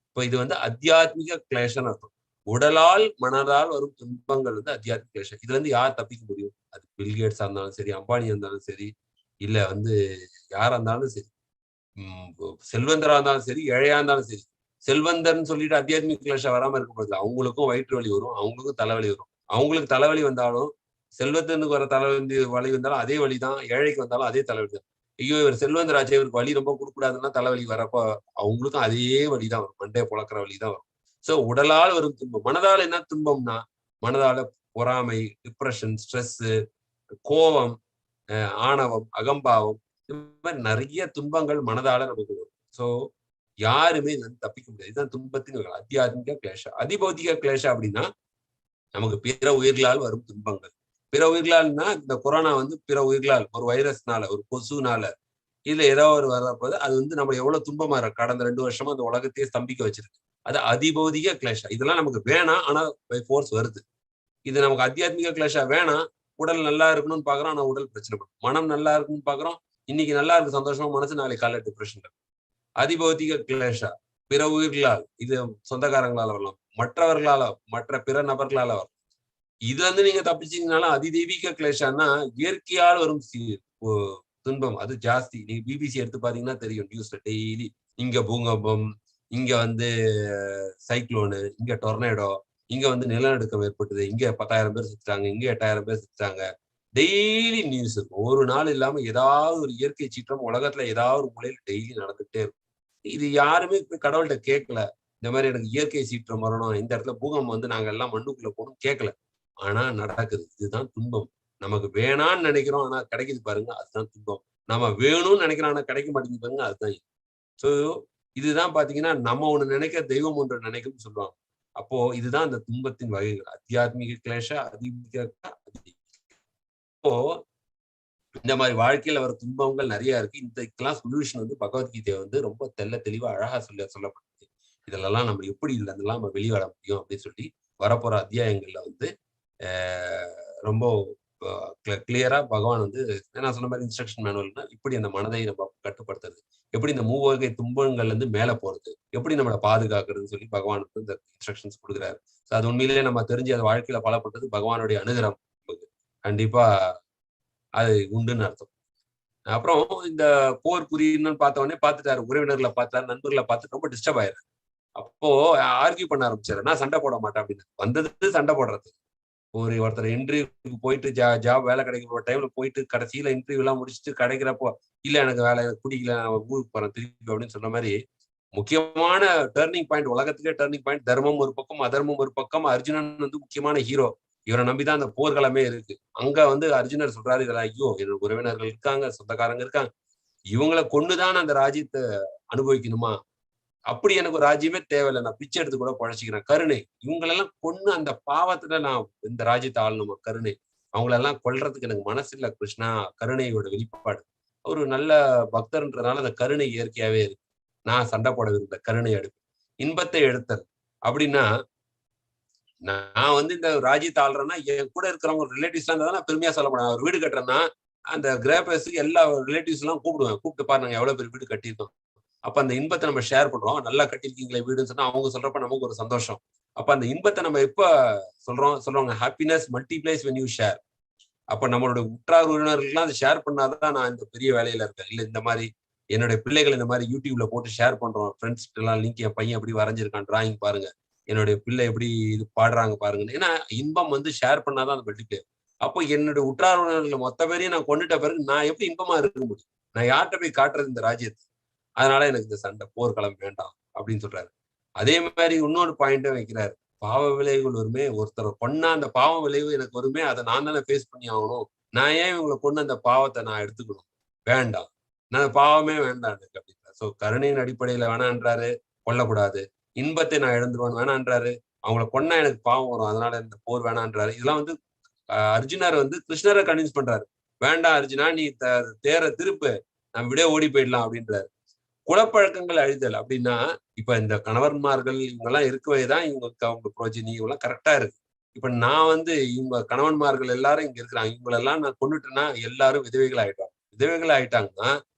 இப்போ இது வந்து அத்தியாத்மிக கிளேஷன் அர்த்தம். உடலால் மனதால் வரும் துன்பங்கள் வந்து அத்தியாத்மிக கிளேஷன். இதுல இருந்து யார் தப்பிக்க முடியும்? அது பில்கேட்ஸா இருந்தாலும் சரி, அம்பானியா இருந்தாலும் சரி, இல்ல வந்து யாரா இருந்தாலும் சரி, செல்வந்தரா இருந்தாலும் சரி, ஏழையா இருந்தாலும் சரி. செல்வந்தர்னு சொல்லிட்டு அத்தியாத்மிக கிளேஷம் வராம இருக்க போகுது. அவங்களுக்கும் வயிற்று வலி வரும், அவங்களுக்கும் தலைவலி வரும். அவங்களுக்கு தலைவலி வந்தாலும் செல்வத்தினுக்கு வர தலைவலி வலி வந்தாலும் அதே வழிதான், ஏழைக்கு வந்தாலும் அதே தலைவலி தான். ஐயோ இவர் செல்வந்தராஜே இவருக்கு வலி ரொம்ப கொடுக்கூடாதுன்னா தலைவலி வரப்போ அவங்களுக்கும் அதே வழிதான் வரும், மண்டைய புழக்கிற வழிதான் வரும். சோ உடலால் வரும் துன்பம். மனதால் என்ன துன்பம்னா, மனதால பொறாமை, டிப்ரெஷன், ஸ்ட்ரெஸ், கோபம், ஆணவம், அகம்பாவம், இந்த மாதிரி நிறைய துன்பங்கள் மனதால நமக்கு வரும். சோ யாருமே தப்பிக்க முடியாது. இதுதான் துன்பத்தின் அத்தியாத்மிக கிளேஷா. அதிபௌதிக கிளேஷா அப்படின்னா நமக்கு பிற உயிர்களால் வரும் துன்பங்கள். பிற உயிர்களால்னா இந்த கொரோனா பிற உயிர்களால், ஒரு வைரஸ்னால, ஒரு கொசுனால, இல்ல ஏதோ ஒரு வரப்போது அது நம்ம எவ்வளவு துன்பமா இருக்கு. கடந்த 2 வருஷமா அந்த உலகத்தையே ஸ்தம்பிக்க வச்சிருக்கு. அது அதிபௌதிக கிளேஷா. இதெல்லாம் நமக்கு வேணாம், ஆனா பை ஃபோர்ஸ் வருது. இது நமக்கு அத்தியாத்மிக கிளேஷா வேணாம், உடல் நல்லா இருக்கணும்னு பாக்குறோம், ஆனா உடல் பிரச்சனை பண்ணும். மனம் நல்லா இருக்குன்னு பாக்குறோம், இன்னைக்கு நல்லா இருக்கு சந்தோஷமா மனசு, நாளைக்கு காலைல டிப்ரெஷன் இருக்கு. அதிபௌதிக கிளேஷா பிற உயிர்களால், இது சொந்தக்காரங்களால வரலாம், மற்றவர்களால, மற்ற பிற நபர்களால வரலாம். இது நீங்க தப்பிச்சீங்கனாலும் அதிதெய்வீக கிளேஷான்னா இயற்கையால் வரும் துன்பம் அது ஜாஸ்தி. நீங்க பிபிசி எடுத்து பாத்தீங்கன்னா தெரியும், நியூஸ்ல டெய்லி இங்க பூகம்பம், இங்க சைக்ளோனு, இங்க டொர்னேடோ, இங்க நிலநடுக்கம் ஏற்பட்டது, இங்க 10,000 பேர் செத்துட்டாங்க, இங்க 8,000 பேர் செத்துட்டாங்க. டெய்லி நியூஸ் இருக்கும். ஒரு நாள் இல்லாம ஏதாவது ஒரு இயற்கை சீற்றம் உலகத்துல ஏதாவது ஒரு மூலையில டெய்லி நடந்துட்டே இருக்கும். இது யாருமே கடவுள்கிட்ட கேட்கல, இந்த மாதிரி எனக்கு இயற்கை சீற்றம் வரணும், இந்த இடத்துல பூகம்பம் நாங்க எல்லாம் மண்ணுக்குள்ள போகணும் கேட்கல. ஆனா நடக்குது. இதுதான் துன்பம். நமக்கு வேணான்னு நினைக்கிறோம், ஆனா கிடைக்குது பாருங்க, அதுதான் துன்பம். நம்ம வேணும்னு நினைக்கிறோம், ஆனா கிடைக்க மாட்டேங்குது பாருங்க, அதுதான். சோ இதுதான் பாத்தீங்கன்னா நம்ம ஒண்ணு நினைக்க தெய்வம் ஒன்று நினைக்கும்னு சொல்லுவாங்க. அப்போ இதுதான் அந்த துன்பத்தின் வகைகள். அத்தியாத்மிக கிளேஷ, இப்போ இந்த மாதிரி வாழ்க்கையில வர துன்பங்கள் நிறைய இருக்கு. இதுக்கெல்லாம் சொல்யூஷன் பகவத்கீதை ரொம்ப தெள்ள தெளிவா அழகா சொல்லப்படுது. இதெல்லாம் நம்ம எப்படி இதெல்லாம் நம்ம வெளியே வர முடியும் அப்படின்னு சொல்லி வரப்போற அத்தியாயங்கள்ல ரொம்ப கிளியரா பகவான் நான் சொன்ன மாதிரி இன்ஸ்ட்ரக்ஷன் மேனுவல்னா இப்படி அந்த மனதை நம்ம கட்டுப்படுத்துறது, எப்படி இந்த மூவகை துன்பங்கள்ல இருந்து மேல போறது, எப்படி நம்மளை பாதுகாக்கிறதுன்னு சொல்லி பகவான் இந்த இன்ஸ்ட்ரக்ஷன்ஸ் கொடுக்குறாரு. அது உண்மையிலேயே நம்ம தெரிஞ்சு அதை வாழ்க்கையில பலப்பட்டது பகவானுடைய அனுகிரகம் கண்டிப்பா அது உண்டுன்னு அர்த்தம். அப்புறம் இந்த போர் புரியணும்னு பார்த்த உடனே பார்த்துட்டாரு, உறவினர்களை பார்த்தாரு, நண்பர்களை பார்த்து ரொம்ப டிஸ்டர்ப் ஆயிரு. அப்போ ஆர்கியூ பண்ண ஆரம்பிச்சாரு, நான் சண்டை போட மாட்டேன் அப்படின்னு. வந்தது சண்டை போடுறது. ஒருத்தர் இன்டர்வியூக்கு போயிட்டு ஜாப் வேலை கிடைக்கிற டைம்ல போயிட்டு கடைசியில இன்டர்வியூ எல்லாம் முடிச்சுட்டு கிடைக்கிறப்போ இல்ல எனக்கு வேலை பிடிக்கல, நான் ஊருக்கு போறேன் திருப்பி அப்படின்னு சொன்ன மாதிரி முக்கியமான டேர்னிங் பாயிண்ட், உலகத்துக்கே டேர்னிங் பாயிண்ட். தர்மம் ஒரு பக்கம், அதர்மம் ஒரு பக்கம். அர்ஜுனன் முக்கியமான ஹீரோ. இவரை நம்பிதான் அந்த போர்களமே இருக்கு. அங்க அர்ஜுனர் சொல்றாரு, இதெல்லாம் ஐயோ என்னோட உறவினர்கள் இருக்காங்க, சொந்தக்காரங்க இருக்காங்க, இவங்களை கொண்டுதான் அந்த ராஜ்யத்தை அனுபவிக்கணுமா? அப்படி எனக்கு ஒரு ராஜ்யமே தேவையில்லை, நான் பிச்சை எடுத்து கூட பழச்சிக்கிறேன். கருணை, இவங்களெல்லாம் கொன்னு அந்த பாவத்துல நான் இந்த ராஜ்யத்தை ஆளணுமா? கருணை, அவங்களெல்லாம் கொல்றதுக்கு எனக்கு மனசு இல்ல கிருஷ்ணா. கருணையோட வெளிப்பாடு. ஒரு நல்ல பக்தர்ன்றதுனால அந்த கருணை இயற்கையாவே இருக்கு. நான் சண்டை போட விரும்பல, கருணை எடுப்பேன். இன்பத்தை எடுத்தல் அப்படின்னா, நான் இந்த ராஜ்யத்தை ஆள்றேன்னா என் கூட இருக்கிறவங்க ரிலேட்டிவ்ஸ் எல்லாம் நான் பெருமையா சொல்ல முடியும். ஒரு வீடு கட்டுறேன்னா அந்த கிரேபர்ஸுக்கு எல்லா ரிலேட்டிவ்ஸ் எல்லாம் கூப்பிடுவேன், கூப்பிட்டு பாருங்க எவ்வளவு பெரிய வீடு கட்டியிருக்கோம். அப்ப அந்த இன்பத்தை நம்ம ஷேர் பண்றோம். நல்லா கட்டிருக்கீங்களே வீடுன்னு சொன்னா அவங்க சொல்றப்ப நமக்கு ஒரு சந்தோஷம். அப்ப அந்த இன்பத்தை நம்ம எப்ப சொல்றோங்க, happiness multiplies when you share. அப்ப நம்மளோட உற்றார் உறவினர்களுக்கெல்லாம் அதை ஷேர் பண்ணாதான் நான் இந்த பெரிய வேலையில இருக்கேன். இல்ல இந்த மாதிரி என்னுடைய பிள்ளைகள் இந்த மாதிரி யூடியூப்ல போட்டு ஷேர் பண்றோம், ஃப்ரெண்ட்ஸ் எல்லாம் லிங்க், என் பையன் எப்படி வரைஞ்சிருக்கான் டிராயிங் பாருங்க, என்னுடைய பிள்ளை எப்படி இது பாடுறாங்க பாருங்க. ஏன்னா இன்பம் ஷேர் பண்ணாதான் அந்த மல்டிப்ளை. அப்போ என்னுடைய உற்றார் உறவினர்கள் மொத்த பேரையும் நான் கொண்டுட்ட பிறகு நான் எப்படி இன்பமா இருக்க முடியும்? நான் யார்கிட்ட போய் காட்டுறது இந்த ராஜ்யத்தை? அதனால எனக்கு இந்த சண்டை போர்க்களம் வேண்டாம் அப்படின்னு சொல்றாரு. அதே மாதிரி இன்னொரு பாயிண்ட்டும் வைக்கிறாரு. பாவ விளைவுகள் வருமே, ஒருத்தரை கொன்னா அந்த பாவ விளைவு எனக்கு வருமே, அதை நான் தானே ஃபேஸ் பண்ணி ஆகணும். நான் ஏன் இவங்களை கொண்டு அந்த பாவத்தை நான் எடுத்துக்கணும்? வேண்டாம், நான் பாவமே வேண்டாம் எனக்கு அப்படின்றாரு. சோ கருணையின் அடிப்படையில வேணான்றாரு, கொல்லக்கூடாது. இன்பத்தை நான் இழந்துருவேன் வேணான்றாரு, அவங்களை கொன்னா எனக்கு பாவம் வரும், அதனால இந்த போர் வேணான்றாரு. இதெல்லாம் அர்ஜுனர் கிருஷ்ணரை கன்வின்ஸ் பண்றாரு. வேண்டாம் அர்ஜுனா, நீ தேர திருப்பு, நம்ம விட ஓடி போயிடலாம் அப்படின்றாரு. குலப்பழக்கங்கள் அழிதல் அப்படின்னா, இப்ப இந்த கணவன்மார்கள் இவங்க எல்லாம் இருக்கவேதான் அவங்க புரோஜினி இவங்க கரெக்டா இருக்கு. இப்ப நான் இவங்க கணவன்மார்கள் எல்லாரும் இங்க இருக்கிறாங்க, இவங்களெல்லாம் நான் கொண்டுட்டேன்னா எல்லாரும் விதவைகள் ஆயிட்டாங்க. விதவைகள் ஆயிட்டாங்கன்னா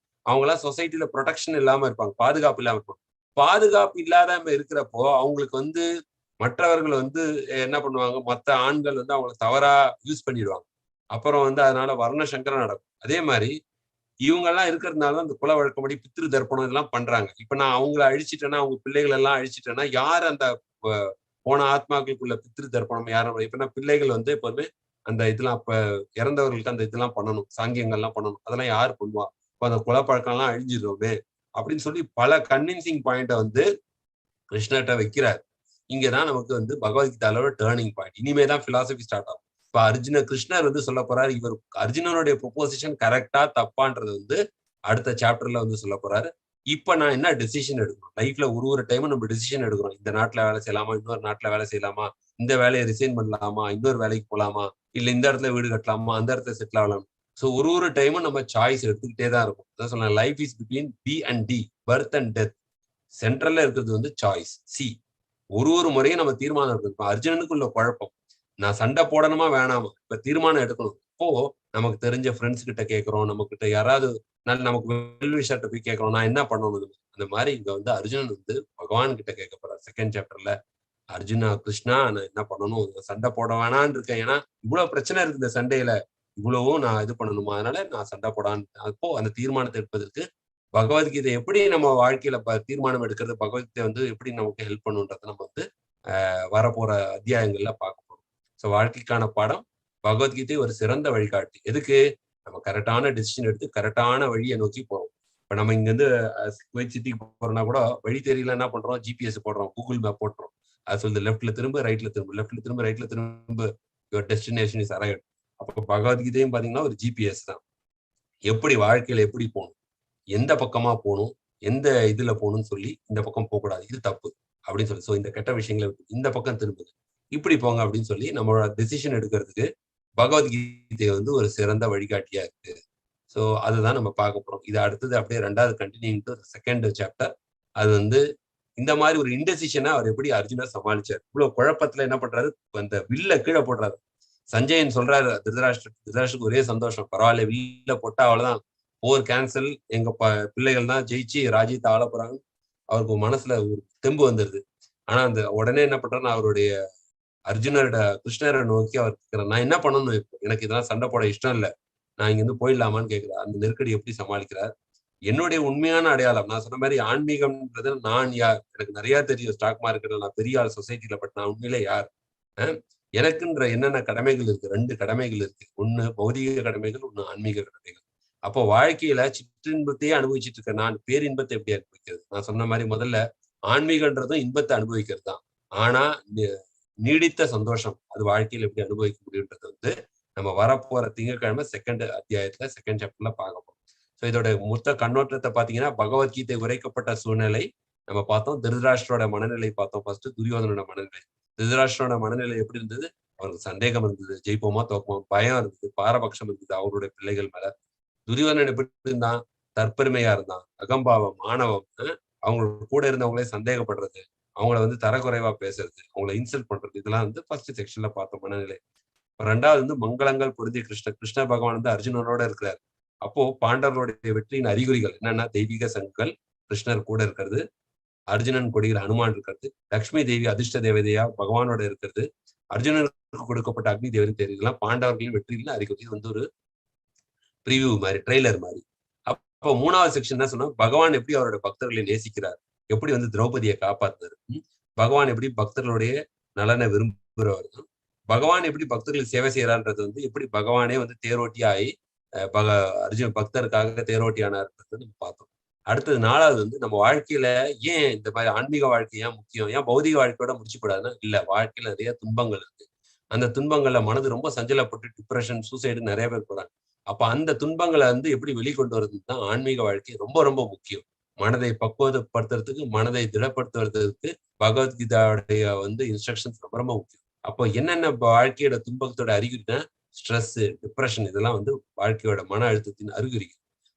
அவங்க எல்லாம் சொசைட்டில ப்ரொடெக்ஷன் இல்லாம இருப்பாங்க, பாதுகாப்பு இல்லாம இருப்பாங்க. பாதுகாப்பு இல்லாம இருக்கிறப்போ அவங்களுக்கு மற்றவர்கள் என்ன பண்ணுவாங்க, மற்ற ஆண்கள் அவங்களை தவறா யூஸ் பண்ணிடுவாங்க. அப்புறம் அதனால வர்ண சங்கரம் நடக்கும். அதே மாதிரி இவங்க எல்லாம் இருக்கிறதுனால அந்த குல வழக்கப்படி பித்ரு தர்ப்பணம் எல்லாம் பண்றாங்க. இப்ப நான் அவங்கள அழிச்சிட்டேன்னா, அவங்க பிள்ளைகள் எல்லாம் அழிச்சிட்டேன்னா யார் அந்த போன ஆத்மாக்களுக்குள்ள பித்ரு தர்ப்பணம் யாரும்? இப்ப நான் பிள்ளைகள் எப்போதுமே அந்த இதெல்லாம் அப்ப இறந்தவர்களுக்கு அந்த இதெல்லாம் பண்ணணும், சாங்கியங்கள்லாம் பண்ணணும், அதெல்லாம் யார் பண்ணுவா? இப்ப அந்த குலப்பழக்கம்லாம் அழிஞ்சிருமே அப்படின்னு சொல்லி பல கன்வின்சிங் பாயிண்ட வந்து கிருஷ்ணர்கிட்ட வைக்கிறார். இங்கதான் நமக்கு வந்து பகவத்கீதாவோட டேர்னிங் பாயிண்ட். இனிமே தான் பிலாசபி ஸ்டார்ட் ஆகும். இப்ப கிருஷ்ணர் வந்து சொல்ல போறாரு. இவர் அர்ஜுனனுடைய ப்ரொபோசிஷன் கரெக்டா தப்பான்றது வந்து அடுத்த சாப்டர்ல வந்து சொல்ல போறாரு. இப்ப நான் என்ன டெசிஷன் எடுக்கணும்? லைஃப்ல ஒரு டைமும் நம்ம டெசிஷன் எடுக்கிறோம். இந்த நாட்டுல வேலை செய்யலாமா? இன்னொரு நாட்டுல வேலை செய்யலாமா? இந்த வேலையை ரிசைன் பண்ணலாமா? இன்னொரு வேலைக்கு போலாமா? இல்ல இந்த இடத்துல வீடு கட்டலாமா? அந்த இடத்துல செட்டில் ஆகலாம். சோ ஒரு டைமும் நம்ம சாய்ஸ் எடுத்துக்கிட்டே தான் இருக்கும். அதான் சொன்னேன், life is between B and D, birth and death. சென்ட்ரல்ல இருக்கிறது வந்து சாய்ஸ் சி. ஒரு முறையும் நம்ம தீர்மானம் எடுக்கணும். அர்ஜுனனுக்குள்ள குழப்பம், நான் சண்டை போடணுமா வேணாமா, இப்ப தீர்மானம் எடுக்கணும். இப்போ நமக்கு தெரிஞ்ச ஃப்ரெண்ட்ஸ் கிட்ட கேட்கிறோம், நம்ம கிட்ட யாராவது நமக்கு வெல்விஷர்ட்ட போய் கேட்கிறோம், நான் என்ன பண்ணணும். அந்த மாதிரி இங்க வந்து அர்ஜுனன் வந்து பகவான் கிட்ட கேட்க போறார் செகண்ட் சாப்டர்ல. அர்ஜுனா, கிருஷ்ணா நான் என்ன பண்ணணும், சண்டை போட வேணான்னு இருக்கேன். ஏன்னா இவ்வளவு பிரச்சனை இருக்கு இந்த சண்டையில, இவ்வளவும் நான் இது பண்ணணுமா, அதனால நான் சண்டை போடான்னு. அப்போ அந்த தீர்மானத்தை எடுப்பதற்கு பகவத்கீதை எப்படி நம்ம வாழ்க்கையில தீர்மானம் எடுக்கிறது, பகவத்கீதை வந்து எப்படி நமக்கு ஹெல்ப் பண்ணுன்றத நம்ம வந்து வரப்போற அத்தியாயங்கள்ல பார்க்க போறோம். ஸோ வாழ்க்கைக்கான பாடம், பகவத்கீதை ஒரு சிறந்த வழிகாட்டி. எதுக்கு? நம்ம கரெக்டான டெசிஷன் எடுத்து கரெக்டான வழியை நோக்கி போறோம். இப்ப நம்ம இங்க இருந்து குவைத் சிட்டிக்கு போறோம்னா கூட வழி தெரியல, என்ன பண்றோம், ஜிபிஎஸ் போடுறோம், கூகுள் மேப் போட்டுறோம். அது சொல்லுது லெஃப்ட்ல திரும்ப, ரைட்ல திரும்ப, லெஃப்ட்ல திரும்ப, ரைட்ல திரும்ப, யுவர் டெஸ்டினேஷன் இஸ் அரைவ்ட். அப்போ பகவத்கீதையும் பாத்தீங்கன்னா ஒரு ஜிபிஎஸ் தான். எப்படி வாழ்க்கையில எப்படி போகணும், எந்த பக்கமா போகணும், எந்த இதுல போகணும்னு சொல்லி, இந்த பக்கம் போகக்கூடாது, இது தப்பு அப்படின்னு சொல்லி, ஸோ இந்த கெட்ட விஷயங்களை இந்த பக்கம் திரும்புது, இப்படி போங்க அப்படின்னு சொல்லி நம்மளோட டெசிஷன் எடுக்கிறதுக்கு பகவத்கீதை வந்து ஒரு சிறந்த வழிகாட்டியா இருக்கு. ஸோ அதுதான் நம்ம பார்க்க போறோம். இது அடுத்தது அப்படியே ரெண்டாவது கண்டினியூ டு செகண்ட் சாப்டர். அது வந்து இந்த மாதிரி ஒரு இன்டெசிஷனை அவர் எப்படி அர்ஜுனர் சமாளிச்சார். இவ்வளவு குழப்பத்துல என்ன பண்றாரு, அந்த வில்ல கீழே போடுறாரு. சஞ்சயன் சொல்றாரு திருதராஷ்டிரருக்கு ஒரே சந்தோஷம், பரவாயில்ல வில்ல போட்டா அவ்வளவுதான், போர் கேன்சல், எங்க பிள்ளைகள் தான் ஜெயிச்சு ராஜ்யத்தை ஆள போறாங்க. அவருக்கு மனசுல ஒரு தெம்பு வந்துருது. ஆனா அந்த உடனே என்ன பண்றாருன்னா, அவருடைய அர்ஜுனரோட கிருஷ்ணரை நோக்கி அவர் கேட்கிறார், நான் என்ன பண்ணணும், இப்போ எனக்கு இதெல்லாம் சண்டை போட இஷ்டம் இல்லை, நான் இங்க இருந்து போயிடலாமான்னு கேட்கிறார். அந்த நெருக்கடி எப்படி சமாளிக்கிறார். என்னுடைய உண்மையான அடையாளம், நான் சொன்ன மாதிரி ஆன்மீகம்ன்றது நான் யார், எனக்கு நிறைய தெரியும் ஸ்டாக் மார்க்கெட்ல, நான் பெரிய ஆள் சொசைட்டில, பட் நான் உண்மையில யார், எனக்குன்ற என்னென்ன கடமைகள் இருக்கு, 2 கடமைகள் இருக்கு. ஒண்ணு பௌதிக கடமைகள், ஒண்ணு ஆன்மீக கடமைகள். அப்போ வாழ்க்கையில சிற்றின்பத்தையே அனுபவிச்சுட்டு இருக்க நான் பேரின்பத்தை எப்படி அனுபவிக்கிறது? நான் சொன்ன மாதிரி முதல்ல ஆன்மீகன்றதும் இன்பத்தை அனுபவிக்கிறது தான். ஆனா நீடித்த சந்தோஷம் அது வாழ்க்கையில எப்படி அனுபவிக்க முடியுன்றது வந்து நம்ம வரப்போற திங்கட்கிழமை செகண்ட் அத்தியாயத்துல செகண்ட் சாப்டர்ல பார்க்க போறோம். ஸோ இதோட மொத்த கண்ணோட்டத்தை பாத்தீங்கன்னா, பகவத்கீதை உரைக்கப்பட்ட சூழ்நிலை நம்ம பார்த்தோம், திருதராஷ்டிரோட மனநிலை பார்த்தோம், ஃபர்ஸ்ட் துரியோதனோட மனநிலை. திருதராஷ்டிரோட மனநிலை எப்படி இருந்தது, அவருக்கு சந்தேகம் இருந்தது, ஜெயிப்போமா தோப்போமா, பயம் இருந்தது, பாரபட்சம் இருந்தது அவருடைய பிள்ளைகள் மேல. துரியோதனன் எப்படி இருந்தான், தற்பெருமையா இருந்தான், அகம்பாவம், ஆணவம், அவங்களோட கூட இருந்தவங்களே சந்தேகப்படுறது, அவங்கள வந்து தரக்குறைவா பேசுறது, அவங்கள இன்சல்ட் பண்றது, இதெல்லாம் வந்து ஃபர்ஸ்ட் செக்ஷன்ல பார்த்தோம் மனநிலை. ரெண்டாவது வந்து மங்களங்கள் பொருந்திய கிருஷ்ண பகவான் வந்து அர்ஜுனனோட இருக்கிறார். அப்போ பாண்டவர்களுடைய வெற்றியின் அறிகுறிகள் என்னன்னா, தெய்வீக சங்கங்கள், கிருஷ்ணர் கூட இருக்கிறது, அர்ஜுனன் கொடியில் ஹனுமான் இருக்கிறது, லட்சுமி தேவி அதிர்ஷ்ட தேவதையா பகவானோட இருக்கிறது, அர்ஜுனனுக்கு கொடுக்கப்பட்ட அக்னி தேவதையும் தெரியுது. இதெல்லாம் பாண்டவர்களின் வெற்றியில் அறிகுறி. இது வந்து ஒரு ப்ரிவியூ மாதிரி, ட்ரெய்லர் மாதிரி. அப்போ மூணாவது செக்ஷன் என்ன சொன்னா, பகவான் எப்படி அவரோட பக்தர்களை நேசிக்கிறார், எப்படி வந்து திரௌபதியை காப்பாத்துறாரு, பகவான் எப்படி பக்தர்களுடைய நலனை விரும்புகிறவர், பகவான் எப்படி பக்தர்களுக்கு சேவை செய்யறான்றது வந்து எப்படி பகவானே வந்து தேரோட்டி ஆகி அர்ஜுன் பக்தருக்காக தேரோட்டி ஆனார்ன்றது நம்ம பார்த்தோம். அடுத்தது நாலாவது வந்து நம்ம வாழ்க்கையில ஏன் இந்த மாதிரி ஆன்மீக வாழ்க்கை ஏன் முக்கியம், ஏன் பௌதிக வாழ்க்கையோட முடிச்சுக்கூடாதுன்னா, இல்ல வாழ்க்கையில நிறைய துன்பங்கள் இருக்கு. அந்த துன்பங்கள்ல மனது ரொம்ப சஞ்சலப்பட்டு டிப்ரெஷன், சூசைடு நிறைய பேர் போறாங்க. அப்ப அந்த துன்பங்களை வந்து எப்படி வெளிக்கொண்டு வர்றதுக்கு தான் ஆன்மீக வாழ்க்கை ரொம்ப ரொம்ப முக்கியம். மனதை பக்குவப்படுத்துறதுக்கு, மனதை திடப்படுத்துவதற்கு பகவத்கீதாவுடைய வந்து இன்ஸ்ட்ரக்ஷன்ஸ் ரொம்ப ரொம்ப முக்கியம். அப்போ என்னென்ன வாழ்க்கையோட துன்பத்தோட அறிகுறினா, ஸ்ட்ரெஸ், டிப்ரெஷன், இதெல்லாம் வந்து வாழ்க்கையோட மன அழுத்தத்தின் அறிகுறி.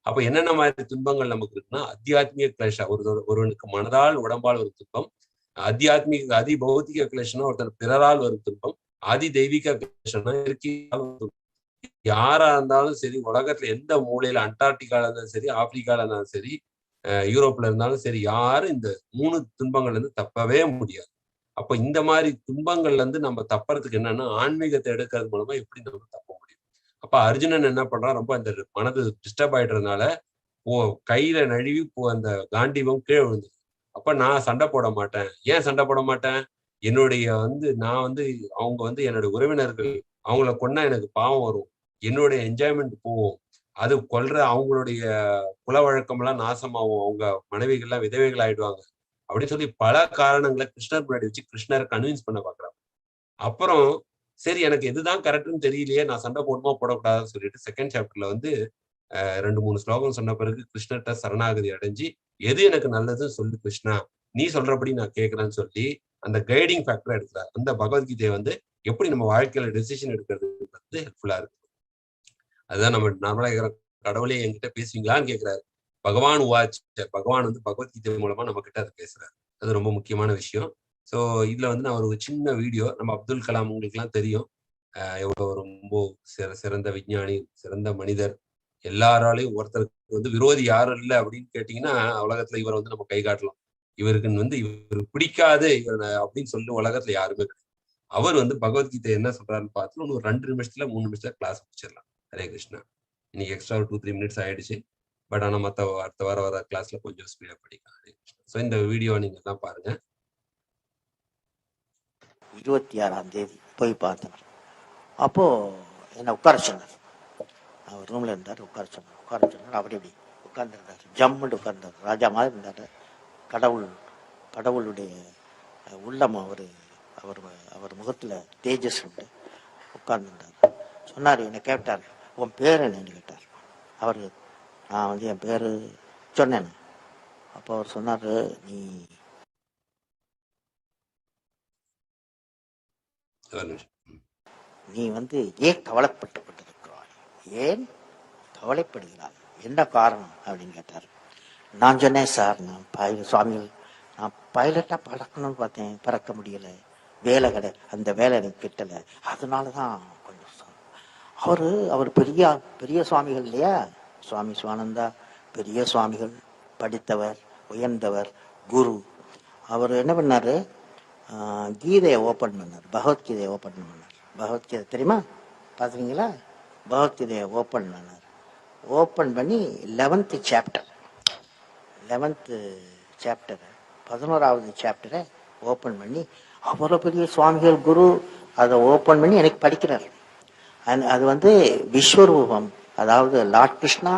அப்ப என்னென்ன மாதிரி துன்பங்கள் நமக்கு இருக்குன்னா, அத்தியாத்மிக கிளேஷா, ஒருவனுக்கு மனதால் உடம்பால் வரும் துன்பம், அத்தியாத்மிக அதி பௌத்திக கிளேஷனா ஒருத்தர் பிறரால் வரும் துன்பம், ஆதி தெய்வீக கிளேஷனா யாரா இருந்தாலும் சரி, உலகத்துல எந்த மூலையில, அண்டார்டிகால இருந்தாலும் சரி, ஆப்பிரிக்கால இருந்தாலும் சரி, யூரோப்ல இருந்தாலும் சரி, யாரும் இந்த 3 துன்பங்கள்ல இருந்து தப்பவே முடியாது. அப்ப இந்த மாதிரி துன்பங்கள்ல இருந்து நம்ம தப்புறதுக்கு என்னன்னா, ஆன்மீகத்தை எடுக்கிறது மூலமா எப்படி நம்ம தப்ப முடியும். அப்ப அர்ஜுனன் என்ன பண்றான், ரொம்ப அந்த மனது டிஸ்டர்ப் ஆயிடுறதுனால கையில நழுவி அந்த காண்டீபம் கீழே விழுந்தது. அப்ப நான் சண்டை போட மாட்டேன். ஏன் சண்டை போட மாட்டேன், என்னுடைய வந்து நான் வந்து அவங்க வந்து என்னுடைய உறவினர்கள், அவங்கள கொன்னா எனக்கு பாவம் வரும், என்னுடைய என்ஜாய்மெண்ட் போகும், அது கொல்ற அவங்களுடைய குல வழக்கம்லாம் நாசமாகும், அவங்க மனைவிகள்லாம் விதவைகள் ஆயிடுவாங்க அப்படின்னு சொல்லி பல காரணங்களை கிருஷ்ணர் முன்னாடி வச்சு கிருஷ்ணரை கன்வின்ஸ் பண்ண பாக்குறாங்க. அப்புறம் சரி எனக்கு எதுதான் கரெக்ட்னு தெரியலையே, நான் சண்டை போடணுமா போடக்கூடாதுன்னு சொல்லிட்டு செகண்ட் சாப்டர்ல வந்து 2-3 ஸ்லோகம் சொன்ன பிறகு கிருஷ்ணர்கிட்ட சரணாகதி அடைஞ்சி எது எனக்கு நல்லதுன்னு சொல்லு கிருஷ்ணா, நீ சொல்றபடி நான் கேட்கிறேன்னு சொல்லி அந்த கைடிங் ஃபேக்டரா எடுக்கிறார். அந்த பகவத்கீதையை வந்து எப்படி நம்ம வாழ்க்கையில டெசிஷன் எடுக்கிறது வந்து ஹெல்ப்ஃபுல்லா இருக்கு. அதுதான் நம்ம நார்மலா கடவுளே என்கிட்ட பேசுவீங்களான்னு கேட்கிறாரு. பகவான் உவாச், பகவான் வந்து பகவத்கீதை மூலமா நம்ம கிட்ட அதை பேசுறாரு. அது ரொம்ப முக்கியமான விஷயம். ஸோ இதுல வந்து நான் ஒரு சின்ன வீடியோ, நம்ம அப்துல் கலாம் உங்களுக்கு எல்லாம் தெரியும், எவ்வளவு ரொம்ப சிறந்த விஞ்ஞானி, சிறந்த மனிதர், எல்லாராலையும் ஒருத்தருக்கு வந்து விரோதி யாரும் இல்லை அப்படின்னு கேட்டீங்கன்னா உலகத்துல இவரை வந்து நம்ம கை காட்டலாம். இவருக்கு வந்து இவர் பிடிக்காது இவர் அப்படின்னு சொல்லி உலகத்துல யாருமே கிடையாது. அவர் வந்து பகவத்கீதை என்ன சொல்றாருன்னு பார்த்து ஒரு 2 நிமிஷத்துல 3 நிமிஷத்துல கிளாஸ் முடிச்சிடலாம். ஹரே கிருஷ்ணா. இன்னைக்கு எக்ஸ்ட்ரா ஒரு 2-3 மினிட்ஸ் ஆயிடுச்சு. பட் ஆனா அடுத்த வர கிளாஸ்ல கொஞ்சம் ஸ்பீடா படிக்கலாம். ஹரே கிருஷ்ணா. ஸோ இந்த வீடியோ நீங்க எல்லாம் பாருங்க. 26ஆம் தேதி போய் பார்த்தேன். அப்போ என்ன உட்கார சொன்னார். அவர் ரூம்ல இருந்தார். உட்கார சொன்னார். அப்படி இப்படி உட்கார்ந்துருந்தார். ஜம்முன்னு உட்கார்ந்தார். ராஜா மாதிரி இருந்தார். கடவுளுடைய உள்ளம் அவர் முகத்துல தேஜஸ் உண்டு. உட்கார்ந்துருந்தார். சொன்னார், என்னை கேட்டார், உன் பேர் என்னன்னு கேட்டார். நான் வந்து என் பேரு சொன்னேன். அப்போ அவர் சொன்னார், நீ வந்து ஏன் கவலைப்பட்டு கொண்டிருக்கிறாய், ஏன் கவலைப்படுகிறாய், என்ன காரணம் அப்படின்னு கேட்டார். நான் சொன்னேன், சார் நான் சுவாமிகள் நான் பைலட்டா பறக்கணும்னு பார்த்தேன், பறக்க முடியல, வேலை அந்த வேலை எனக்கு கிட்டல, அதனாலதான் கொஞ்சம். அவர் பெரிய சுவாமிகள் இல்லையா, சுவாமி சிவானந்தா பெரிய சுவாமிகள், படித்தவர், உயர்ந்தவர், குரு. அவர் என்ன பண்ணாரு, கீதையை ஓப்பன் பண்ணார், பகவத்கீதையை ஓப்பன் பண்ணார். பகவத்கீதை தெரியுமா, பார்த்துருக்கீங்களா? பகவத்கீதையை ஓப்பன் பண்ணார். ஓப்பன் பண்ணி 11th சாப்டர் 11வது சாப்டரை ஓப்பன் பண்ணி, அவ்வளோ பெரிய சுவாமிகள் குரு அதை ஓப்பன் பண்ணி எனக்கு படிக்கிறார். அது வந்து விஸ்வரூபம், அதாவது லார்ட் கிருஷ்ணா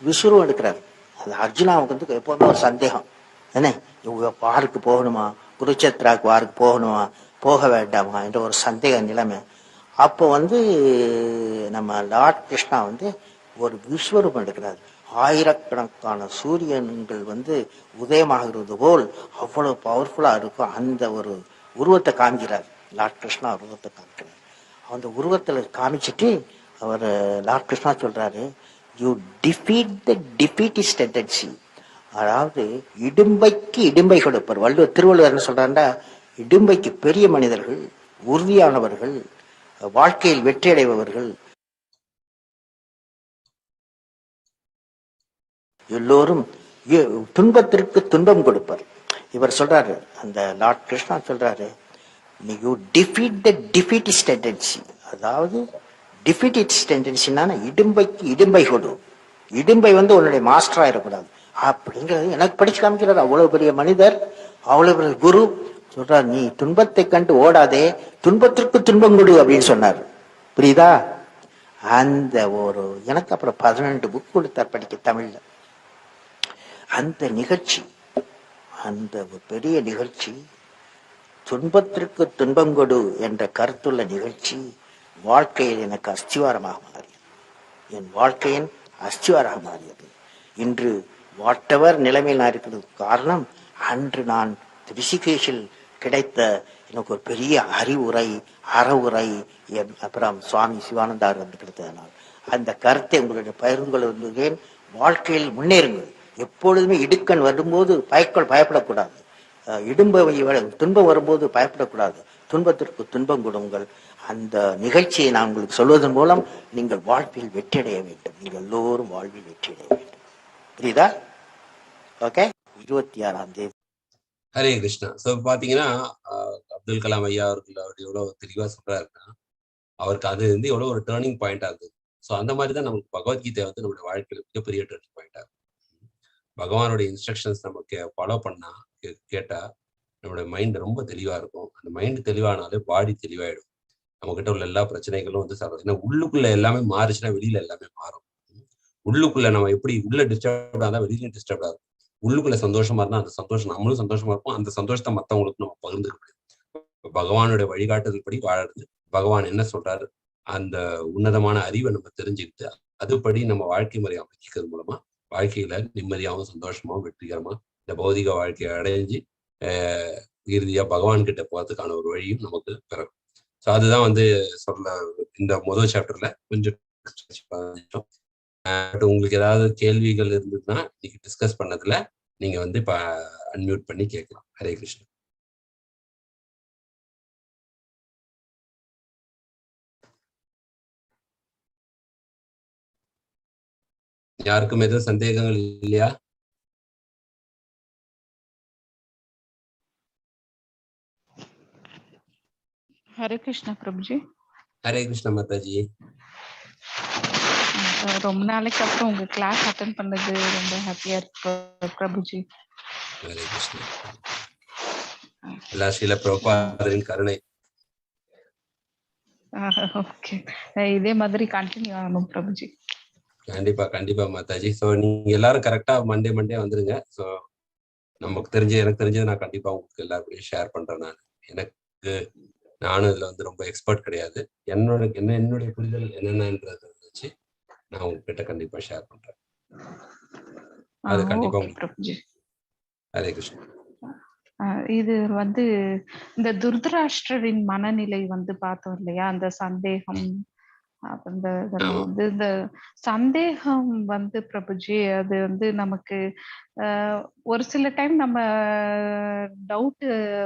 விஸ்வரூபம் எடுக்கிறார். அது அர்ஜுனாவுக்கு வந்து எப்போதுமே ஒரு சந்தேகம், என்ன வாருக்கு போகணுமா, குருச்சேத்ராக்கு வாருக்கு போகணுமா, போக வேண்டாமா என்ற ஒரு சந்தேக நிலைமை. அப்போ வந்து நம்ம லார்ட் கிருஷ்ணா வந்து ஒரு விஸ்வரூபம் எடுக்கிறார். ஆயிரக்கணக்கான சூரியன்கள் வந்து உதயமாகிறது போல் அவ்வளவு பவர்ஃபுல்லா இருக்கும். அந்த ஒரு உருவத்தை காமிக்கிறார் லார்ட் கிருஷ்ணா. உருவத்தை காமிக்கிறார். அந்த உருவத்துல காமிச்சிட்டு அவர் லார்ட் கிருஷ்ணா சொல்றாரு, you defeat the defeatist tendency, அதாவது இடும்பைக்கு இடும்பை கொடுப்பார். திருவள்ளுவர் என்ன சொல்றாருன்னா, இடும்பைக்கு பெரிய மனிதர்கள், உறுதியானவர்கள், வாழ்க்கையில் வெற்றி அடைபவர்கள் எல்லோரும் துன்பத்திற்கு துன்பம் கொடுப்பார். இவர் சொல்றாரு, அந்த லார்ட் கிருஷ்ணா சொல்றாரு, you defeat the defeatist tendency, அதாவது டிஃபீட்டிஸ்ட் டெண்டன்சினா இடும்பைக்கு இடும்பை கொடு, இடும்பை வந்து உன்னுடைய மாஸ்டரா இருக்கக்கூடாது அப்படிங்கிறது எனக்கு படிச்சு காமிக்கிறார். அவ்வளவு பெரிய மனிதர், அவ்வளவு பெரிய குரு சொல்றார், நீ துன்பத்தை கண்டு ஓடாதே, துன்பத்திற்கு துன்பம் கொடு அப்படின்னு சொன்னார். புரியுதா? அந்த ஒரு எனக்கு அப்புறம் 12 புக் கொடுத்தார் படிக்க தமிழ்ல. அந்த நிகழ்ச்சி, அந்த பெரிய நிகழ்ச்சி, துன்பத்திற்கு துன்பம் கொடு என்ற கருத்துள்ள நிகழ்ச்சி வாழ்க்கையில் எனக்கு அஸ்திவாரமாக மாறியது. என் வாழ்க்கையின் அஸ்திவாரமாக மாறியது. இன்று வாட்டவர் நிலைமையில் நான் இருக்கிறதுக்கு காரணம், அன்று நான் ரிஷிகேஷில் கிடைத்த எனக்கு ஒரு பெரிய அறிவுரை, அறவுரை, அப்புறம் சுவாமி சிவானந்தார் வந்து கிடைத்ததனால் அந்த கருத்தை உங்களுடைய பகிர்ந்து கொள்கிறேன். வாழ்க்கையில் முன்னேறுங்கள். எப்பொழுதுமே இடுக்கண் வரும்போது பயப்படக்கூடாது, துன்பம் வரும்போது பயப்படக்கூடாது, துன்பத்திற்கு துன்பம் கொடுங்கள். அந்த நிகழ்ச்சியை நான் உங்களுக்கு சொல்வதன் மூலம் நீங்கள் வாழ்வில் வெற்றியடைய வேண்டும். நீங்கள் எல்லோரும் வாழ்வில் வெற்றியடைய வேண்டும். புரியுதா? ஓகே. 26ஆம் தேதி. ஹரே கிருஷ்ணா. சோ பாத்தீங்கன்னா அப்துல் கலாம் ஐயா அவர்கள் அவர் எவ்வளவு தெளிவா சொல்றாருன்னா, அவருக்கு அது வந்து எவ்வளவு ஒரு டேர்னிங் பாயிண்டா இருந்தது. ஸோ அந்த மாதிரி தான் நமக்கு பகவத்கீதை வந்து நம்மளுடைய வாழ்க்கையில மிகப்பெரிய டேர்னிங் பாயிண்டா இருக்கும். பகவானுடைய இன்ஸ்ட்ரக்ஷன்ஸ் நமக்கு ஃபாலோ பண்ணா கேட்டா நம்மளுடைய மைண்ட் ரொம்ப தெளிவா இருக்கும். அந்த மைண்ட் தெளிவானாலே பாடி தெளிவாயிடும். நம்ம கிட்ட உள்ள எல்லா பிரச்சனைகளும் வந்து சால்வ். ஏன்னா உள்ளுக்குள்ள எல்லாமே மாறுச்சுன்னா வெளியில எல்லாமே மாறும். உள்ளுக்குள்ள நம்ம எப்படி உள்ள டிஸ்டர்ப் ஆகுதா வெளியிலும் டிஸ்டர்ப் ஆகும். உள்ளுக்குள்ள சந்தோஷமா இருந்தா அந்த சந்தோஷம் நம்மளும் சந்தோஷமா இருப்போம். அந்த சந்தோஷத்தை மத்தவங்களுக்கு நம்ம பகிர்ந்துக்க முடியும். பகவானுடைய வழிகாட்டுதல் படி வாழறது. பகவான் என்ன சொல்றாரு அந்த உன்னதமான அறிவை நம்ம தெரிஞ்சுக்கிட்டு அதுபடி நம்ம வாழ்க்கை முறையை அமைக்கிறது மூலமா வாழ்க்கையில நிம்மதியாகவும் சந்தோஷமாவும் வெற்றிகரமா இந்த பௌதிக வாழ்க்கையை அடைஞ்சு இறுதியா பகவான் கிட்ட போறதுக்கான ஒரு வழியும் நமக்கு பிறக்கும். ஸோ அதுதான் வந்து சொல்ல இந்த முதல் சாப்டர்ல கொஞ்சம் உங்களுக்கு ஏதாவது கேள்விகள் இருந்ததுன்னா இன்னைக்கு டிஸ்கஸ் பண்ணதுல நீங்க வந்து இப்ப அன்மியூட் பண்ணி கேட்கலாம். ஹரே கிருஷ்ணா. யாருக்கும் எதுவும் சந்தேகங்கள் இல்லையா? ஹரே கிருஷ்ணா பிரபுஜி. ஹரே கிருஷ்ணா மாதாஜி. ரொம்ப நாளைக்கு அப்புறம் உங்க கிளாஸ் அட்டெண்ட் பண்ணது ரொம்ப ஹாப்பியா இருக்கு பிரபுஜி. ஹரே கிருஷ்ணா. எல்லா ஸ்ரீல பிரபுபாதரின் கருணை. ஓகே, இதே மாதிரி கண்டினியூ ஆகணும் பிரபுஜி. கண்டிப்பா கண்டிப்பா மாதாஜி. ஸோ நீங்க எல்லாரும் கரெக்டா மண்டே வந்துருங்க. ஸோ நமக்கு எனக்கு தெரிஞ்சது நான் கண்டிப்பா உங்களுக்கு எல்லாருக்கும் ஷேர் பண்றேன். நானும் இதுல வந்து ரொம்ப எக்ஸ்பர்ட் கிடையாது. என்னுடைய புரிதல் என்னென்னன்றத வச்சு நான் உங்ககிட்ட கண்டிப்பா ஷேர் பண்றேன். அது கண்டிப்பா பிரபுஜி. ஹரே கிருஷ்ணா. இது வந்து இந்த துர்தராஷ்டிரரின் மனநிலை வந்து பார்த்தோம் இல்லையா, அந்த சந்தேகம் அந்த இதெல்லாம் வந்து இந்த சந்தேகம் வந்து பிரபுஜி அது வந்து நமக்கு ஒரு சில டைம் நம்ம டவுட்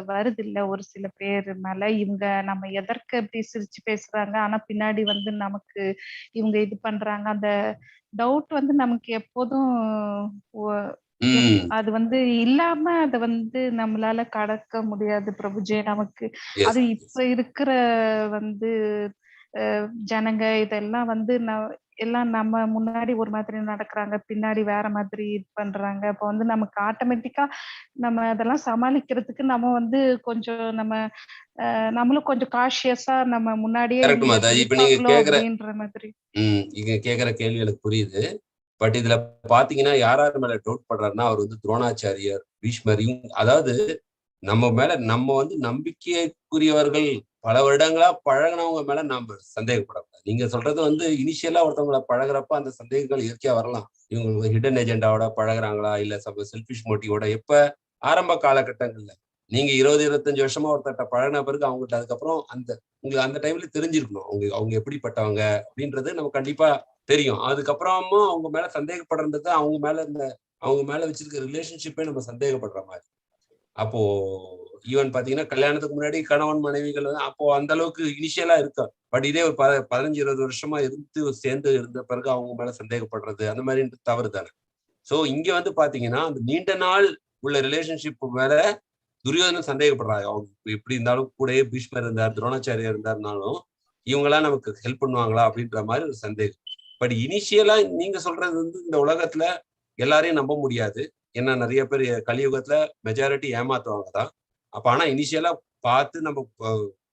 வருது இல்ல ஒரு சில பேர் மேல, இவங்க நம்ம எதற்கு இப்படி சிரிச்சு பேசுறாங்க ஆனா பின்னாடி வந்து நமக்கு இவங்க இது பண்றாங்க, அந்த டவுட் வந்து நமக்கு எப்போதும் அது வந்து இல்லாம அத வந்து நம்மளால கடக்க முடியாது பிரபுஜி. நமக்கு அது இப்ப இருக்கிற வந்து ஜனங்க இதெல்லாம் வந்து எல்லாம் நம்ம முன்னாடி ஒரு மாதிரி நடக்கிறாங்க, பின்னாடி வேற மாதிரி இது பண்றாங்க. அப்ப வந்து நமக்கு ஆட்டோமேட்டிக்கா நம்ம அதெல்லாம் சமாளிக்கிறதுக்கு நம்ம வந்து கொஞ்சம் நம்மளும் கொஞ்சம் காஷியஸா நம்ம முன்னாடியே அப்படின்ற மாதிரி. இங்க கேக்குற கேள்வி எனக்கு புரியுது. பட் இதுல பாத்தீங்கன்னா யாராரு மேல டவுட் பண்றாருன்னா அவர் வந்து துரோணாச்சாரியர், பீஷ்மரையும், அதாவது நம்ம வந்து நம்பிக்கைக்குரியவர்கள் பல வருடங்களா பழகினவங்க மேல நாம சந்தேகப்படக்கூடாது. நீங்க சொல்றது வந்து இனிஷியலா ஒருத்தவங்களை பழகிறப்ப அந்த சந்தேகங்கள் இயற்கையா வரலாம். இவங்க ஹிடன் ஏஜெண்டாவோட பழகுறாங்களா இல்ல செல்ஃபிஷ் மோட்டிவோட, எப்ப ஆரம்ப காலகட்டங்கள்ல நீங்க 20-25 வருஷமா ஒருத்தட்ட பழகின பிறகு அவங்ககிட்ட அதுக்கப்புறம் உங்களுக்கு அந்த டைம்ல தெரிஞ்சிருக்கணும் அவங்க எப்படிப்பட்டவங்க அப்படின்றது நம்ம கண்டிப்பா தெரியும். அதுக்கப்புறமும் அவங்க மேல சந்தேகப்படுறது அவங்க மேல வச்சிருக்க ரிலேஷன்ஷிப்பே நம்ம சந்தேகப்படுற மாதிரி. அப்போ ஈவன் பாத்தீங்கன்னா கல்யாணத்துக்கு முன்னாடி கணவன் மனைவிகள் அப்போ அந்த அளவுக்கு இனிஷியலா இருக்கா. பட் இதே ஒரு 15-20 வருஷமா சேர்ந்து இருந்த பிறகு அவங்க மேல சந்தேகப்படுறது அந்த மாதிரி தவறு தானே. சோ இங்க வந்து பாத்தீங்கன்னா அந்த நீண்ட நாள் உள்ள ரிலேஷன்ஷிப் மேல துரியோதனன் சந்தேகப்படுறாங்க. அவங்க எப்படி இருந்தாலும் கூடயே பீஷ்மர் இருந்தார், துரோணாச்சாரியா இருந்தாருனாலும் இவங்கெல்லாம் நமக்கு ஹெல்ப் பண்ணுவாங்களா அப்படின்ற மாதிரி ஒரு சந்தேகம். பட் இனிஷியலா நீங்க சொல்றது வந்து இந்த உலகத்துல எல்லாரையும் நம்ப முடியாது. ஏன்னா நிறைய பேர் கலியுகத்துல மெஜாரிட்டி ஏமாத்துவாங்க தான். அப்ப ஆனா இனிஷியலா பார்த்து நம்ம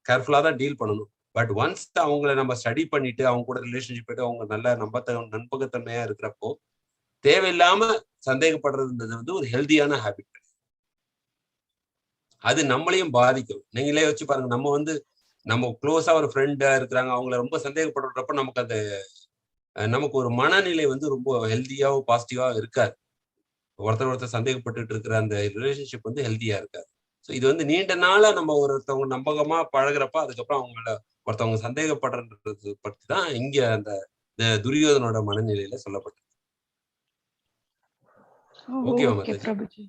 கேர்ஃபுல்லா தான் டீல் பண்ணணும். பட் ஒன்ஸ் அவங்கள நம்ம ஸ்டடி பண்ணிட்டு அவங்க கூட ரிலேஷன்ஷிப் போயிட்டு அவங்க நல்ல நம்பகத்தன்மையா இருக்கிறப்போ தேவையில்லாம சந்தேகப்படுறதுன்றது வந்து ஒரு ஹெல்தியான ஹேபிட். அது நம்மளையும் பாதிக்கும். நீங்களே வச்சு பாருங்க, நம்ம க்ளோஸா ஒரு ஃப்ரெண்டா இருக்கிறாங்க, அவங்கள ரொம்ப சந்தேகப்படுறப்ப நமக்கு ஒரு மனநிலை வந்து ரொம்ப ஹெல்தியாவும் பாசிட்டிவாவும் இருக்காது. ஒருத்தர் சந்தேகப்பட்டு இருக்கிற அந்த ரிலேஷன்ஷிப் வந்து ஹெல்தியா இருக்காது. ஸோ இது வந்து நீண்ட நாளா நம்ம ஒருத்தவங்க நம்பகமா பழகிறப்ப அதுக்கப்புறம் ஒருத்தவங்க சந்தேகப்படுறது பற்றி தான் இங்க அந்த துரியோதனோட மனநிலையில சொல்லப்பட்டது. ஓகேவா மாதாஜி?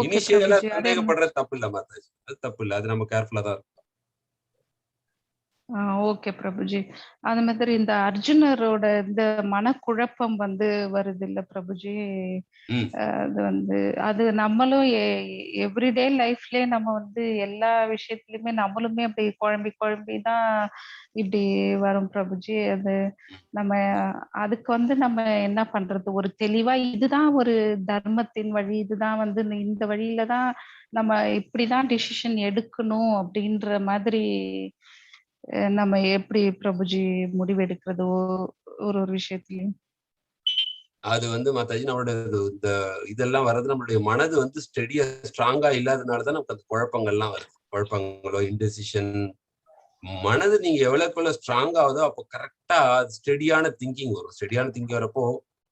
இனிஷியலா சந்தேகப்படுறது தப்பு இல்ல மாதாஜி, அது தப்பு இல்ல. அது நம்ம கேர்ஃபுல்லா தான் இருக்கும். ஓகே பிரபுஜி. அது மாதிரி இந்த அர்ஜுனரோட இந்த மனக்குழப்பம் வந்து வருது இல்ல பிரபுஜி, அது வந்து அது நம்மளும் எவ்ரிடே லைஃப்லயே நம்ம வந்து எல்லா விஷயத்திலுமே நம்மளுமே அப்படி குழம்பி தான் இப்படி வரும் பிரபுஜி. அது நம்ம அதுக்கு வந்து நம்ம என்ன பண்றது, ஒரு தெளிவா இதுதான் ஒரு தர்மத்தின் வழி, இதுதான் வந்து இந்த வழியில தான் நம்ம இப்படிதான் டிசிஷன் எடுக்கணும் அப்படின்ற மாதிரி நம்ம எப்படி பிரபுஜி முடிவெடுக்கிறது ஒரு ஒரு விஷயத்திலயும்? அது வந்து மாதாஜி நம்மளோட இந்த இதெல்லாம் வர்றது நம்மளுடைய மனது வந்து ஸ்டெடியா ஸ்ட்ராங்கா இல்லாதனாலதான் நமக்கு அந்த குழப்பங்கள்லாம் வருது. குழப்பங்களோ இன்டெசிஷன். மனது நீங்க எவ்வளவுக்குள்ள ஸ்ட்ராங் ஆகுதோ அப்போ கரெக்டா ஸ்டெடியான திங்கிங் வரும். ஸ்டெடியான திங்கிங் வரப்போ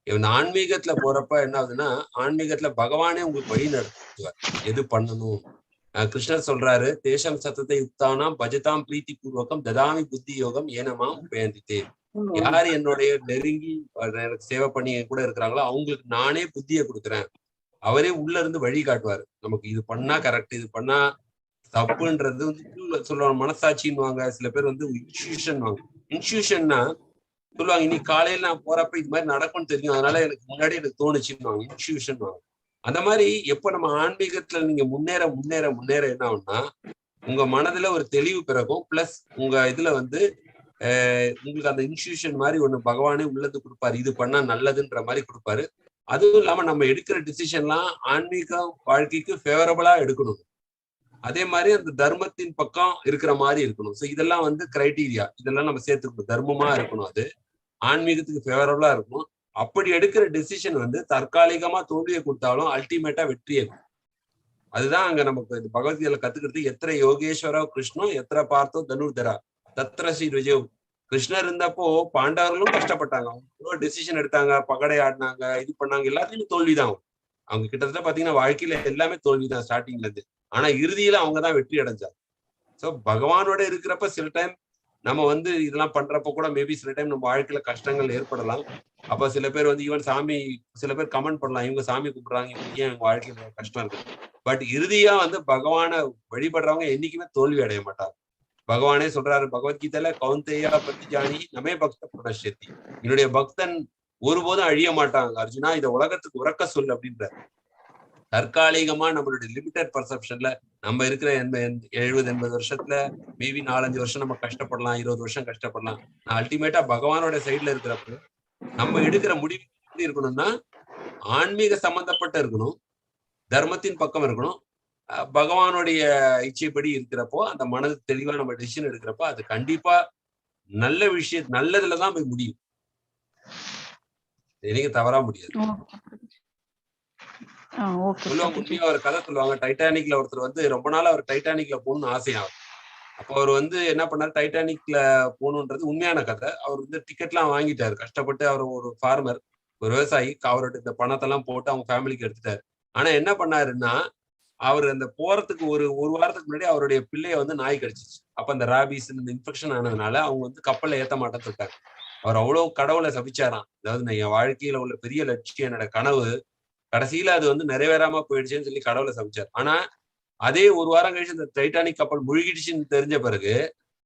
இந்த ஆன்மீகத்துல போறப்ப என்ன ஆகுதுன்னா, ஆன்மீகத்துல பகவானே உங்களுக்கு வழி நடத்துவார். எது பண்ணணும். கிருஷ்ணர் சொல்றாரு, தேசம் சத்தத்தை யுக்தானாம் பஜதாம் பிரீத்தி பூர்வகம் ததாமி புத்தி யோகம் ஏனமாம் உபயந்தித்தே. யார் என்னுடைய நெருங்கி எனக்கு சேவை பண்ணி கூட இருக்கிறாங்களோ அவங்களுக்கு நானே புத்தியை கொடுக்குறேன். அவரே உள்ள இருந்து வழி காட்டுவாரு. நமக்கு இது பண்ணா கரெக்ட், இது பண்ணா தப்புன்றது வந்து சொல்லுவாங்க. மனசாட்சின்னுவாங்க. சில பேர் வந்து இன்ஸ்டியூஷன் வாங்க. இன்ஸ்டியூஷன்னா சொல்லுவாங்க, இன்னைக்கு காலையில நான் போறப்ப இது மாதிரி நடக்கும்னு தெரியும், அதனால எனக்கு முன்னாடி எனக்கு தோணுச்சுன்னு இன்ஸ்டியூஷன் வாங்க. அந்த மாதிரி எப்ப நம்ம ஆன்மீகத்துல நீங்க முன்னேற முன்னேற முன்னேற என்ன ஆகும்னா, உங்க மனதுல ஒரு தெளிவு பிறகும். பிளஸ் உங்க இதுல வந்து உங்களுக்கு அந்த இன்ஸ்டியூஷன் மாதிரி ஒண்ணு பகவானே உள்ளது கொடுப்பாரு. இது பண்ணா நல்லதுன்ற மாதிரி கொடுப்பாரு. அதுவும் இல்லாம நம்ம எடுக்கிற டிசிஷன்லாம் ஆன்மீக வாழ்க்கைக்கு ஃபேவரபிளா எடுக்கணும். அதே மாதிரி அந்த தர்மத்தின் பக்கம் இருக்கிற மாதிரி இருக்கணும். ஸோ இதெல்லாம் வந்து கிரைட்டீரியா. இதெல்லாம் நம்ம சேர்த்துக்கணும். தர்மமா இருக்கணும், அது ஆன்மீகத்துக்கு ஃபேவரபிளா இருக்கணும். அப்படி எடுக்கிற டெசிஷன் வந்து தற்காலிகமா தோல்வியை கொடுத்தாலும் அல்டிமேட்டா வெற்றியை. அதுதான் அங்க நமக்கு பகவத்கீதையில கத்துக்கிறது. எத்தனை யோகேஸ்வரா கிருஷ்ணோ எத்தனை பார்த்தோ தனுர்தரா தத்ர ஸ்ரீ விஜய். கிருஷ்ணர் இருந்தப்போ பாண்டவர்களும் கஷ்டப்பட்டாங்க. அவங்க டெசிஷன் எடுத்தாங்க, பகடை ஆடினாங்க, இது பண்ணாங்க, எல்லாத்தையுமே தோல்விதான். அவங்க கிட்டத்தட்ட பாத்தீங்கன்னா வாழ்க்கையில எல்லாமே தோல்விதான் ஸ்டார்டிங்ல இருந்து. ஆனா இறுதியில அவங்கதான் வெற்றி அடைஞ்சாங்க. சோ பகவானோட இருக்கிறப்ப சில டைம் நம்ம வந்து இதெல்லாம் பண்றப்ப கூட மேபி சில டைம் நம்ம வாழ்க்கையில கஷ்டங்கள் ஏற்படலாம். அப்ப சில பேர் வந்து ஈவன் சாமி சில பேர் கமெண்ட் பண்ணலாம், இவங்க சாமி கூப்பிடுறாங்க, இவங்க ஏன் வாழ்க்கையில கஷ்டம் இருக்கு. பட் இறுதியா வந்து பகவானை வழிபடுறவங்க என்னைக்குமே தோல்வி அடைய மாட்டாங்க. பகவானே சொல்றாரு பகவத்கீதையில, கௌந்தேயா பிரதிஜானி நமே பக்த புனஷ்யதி. என்னுடைய பக்தன் ஒருபோதும் அழிய மாட்டாங்க அர்ஜுனா, இதை உலகத்துக்கு உறக்க சொல்லு அப்படின்ற. தற்காலிகமா நம்மளுடைய லிமிடெட் பர்செப்ஷன்ல நம்ம இருக்கிற 70-80 வருஷத்துல மேபி 4-5 வருஷம் நம்ம கஷ்டப்படலாம், 20 வருஷம் கஷ்டப்படலாம். அல்டிமேட்டா பகவானோட சைட்ல இருக்கிறப்போ நம்ம எடுக்கிற முடிவு எப்படி இருக்கணும்னா, ஆன்மீக சம்பந்தப்பட்ட இருக்கணும், தர்மத்தின் பக்கம் இருக்கணும், பகவானுடைய இச்சைப்படி இருக்கிறப்போ அந்த மனது தெளிவா நம்ம டிசிஷன் எடுக்கிறப்போ அது கண்டிப்பா நல்ல விஷயம், நல்லதுலதான் போய் முடியும். நீங்க தவறா முடியாது. சொல்லுவாங்க, உண்மையா ஒரு கதை சொல்லுவாங்க. டைட்டானிக்ல ஒருத்தர் வந்து ரொம்ப நாள் அவர் டைட்டானிக்ல போகணும்னு ஆசையாகும். அப்போ அவர் வந்து என்ன பண்ணாரு, டைட்டானிக்ல போகணுன்றது உண்மையான கதை. அவர் வந்து டிக்கெட்லாம் வாங்கிட்டாரு கஷ்டப்பட்டு. அவர் ஒரு ஃபார்மர், ஒரு விவசாயி. அவரோட இந்த பணத்தெல்லாம் போட்டு அவங்க ஃபேமிலிக்கு எடுத்துட்டாரு. ஆனா என்ன பண்ணாருன்னா, அவர் அந்த போறதுக்கு ஒரு வாரத்துக்கு முன்னாடி அவருடைய பிள்ளைய வந்து நாய் கடிச்சிச்சு. அப்ப அந்த ராபிஸ் இந்த இன்ஃபெக்ஷன் ஆனதுனால அவங்க வந்து கப்பல்ல ஏத்த மாட்டேன்னு சொல்லிட்டாங்க. அவர் அவ்வளவு கடவுளை சபிச்சாராம். அதாவது என் வாழ்க்கையில உள்ள பெரிய லட்சியம், என்னோட கனவு, கடைசியில அது வந்து நிறைவேறாம போயிடுச்சுன்னு சொல்லி கடவுளை சபிச்சார். ஆனா அதே ஒரு வாரம் கழிச்சு இந்த டைட்டானிக் கப்பல் முழுகிடுச்சுன்னு தெரிஞ்ச பிறகு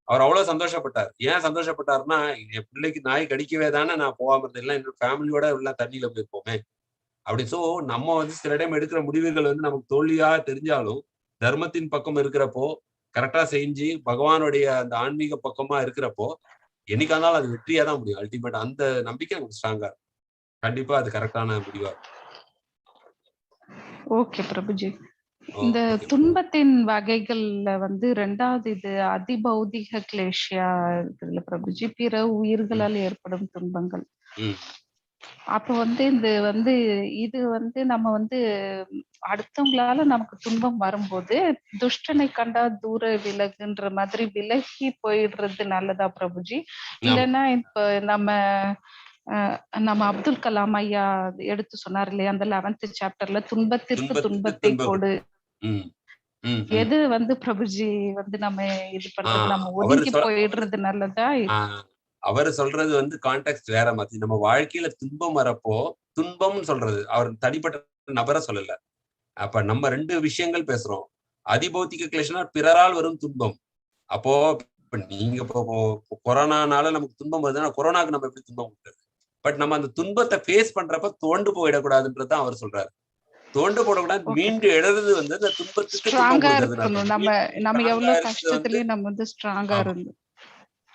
அவர் அவ்வளவு சந்தோஷப்பட்டார். ஏன் சந்தோஷப்பட்டாருன்னா, என் பிள்ளைக்கு நாய் கடிக்கவே தானே நான் போகாம இருந்தேன், இல்லை என்னோட ஃபேமிலியோட எல்லாம் தண்ணியில போயிருப்போமே அப்படி. சோ நம்ம வந்து சில டைம் எடுக்கிற முடிவுகள் வந்து நமக்கு தோல்வியா தெரிஞ்சாலும் தர்மத்தின் பக்கம் இருக்கிறப்போ, கரெக்டா செஞ்சு பகவானுடைய அந்த ஆன்மீக பக்கமா இருக்கிறப்போ என்னைக்கா இருந்தாலும் அது வெற்றியா தான் முடியும். அல்டிமேட் அந்த நம்பிக்கை நமக்கு ஸ்ட்ராங்கா இருக்கும். கண்டிப்பா அது கரெக்டான முடிவா இருக்கும். ஓகே பிரபுஜி. இந்த துன்பத்தின் வகைகள்ல வந்து 2வது இது அதிபௌதிக கிளேஷியா இருக்குல்ல பிரபுஜி, பிற உயிர்களால் ஏற்படும் துன்பங்கள். அப்ப வந்து இது வந்து நம்ம வந்து அடுத்தவங்களால நமக்கு துன்பம் வரும்போது துஷ்டனை கண்டா தூர விலகுன்ற மாதிரி விலகி போயிடுறது நல்லதா பிரபுஜி? இல்லைன்னா இப்ப நம்ம அப்துல் கலாம் ஐயா எடுத்து சொன்னார் இல்லையா அந்த 11th சாப்டர்ல, துன்பத்திற்கு துன்பத்தை கொடு. எது வந்து பிரபுஜி வந்து நம்ம இது பண்றது, நம்ம ஒதுங்கி போயிடுறது நல்லதா? அவர் சொல்றது வந்து கான்டெக்ட் வேற மாதிரி. நம்ம வாழ்க்கையில துன்பம் வரப்போ துன்பம்னு சொல்றது அவர் தனிப்பட்ட நபரை சொல்லல. அப்ப நம்ம 2 விஷயங்கள் பேசுறோம். அதிபௌத்திக கிளேஷனா பிறரால் வரும் துன்பம். அப்போ இப்ப நீங்க கொரோனானால நமக்கு துன்பம் வருதுன்னா, கொரோனாக்கு நம்ம எப்படி துன்பம் கொடுக்குறது? பட் நம்ம அந்த துன்பத்தை ஃபேஸ் பண்றப்ப தோண்டு போயிடக்கூடாதுன்றதான் அவர் சொல்றாரு. தோண்டு போடக்கூடாது, மீண்டு எழுறது வந்து அந்த துன்பத்துக்கு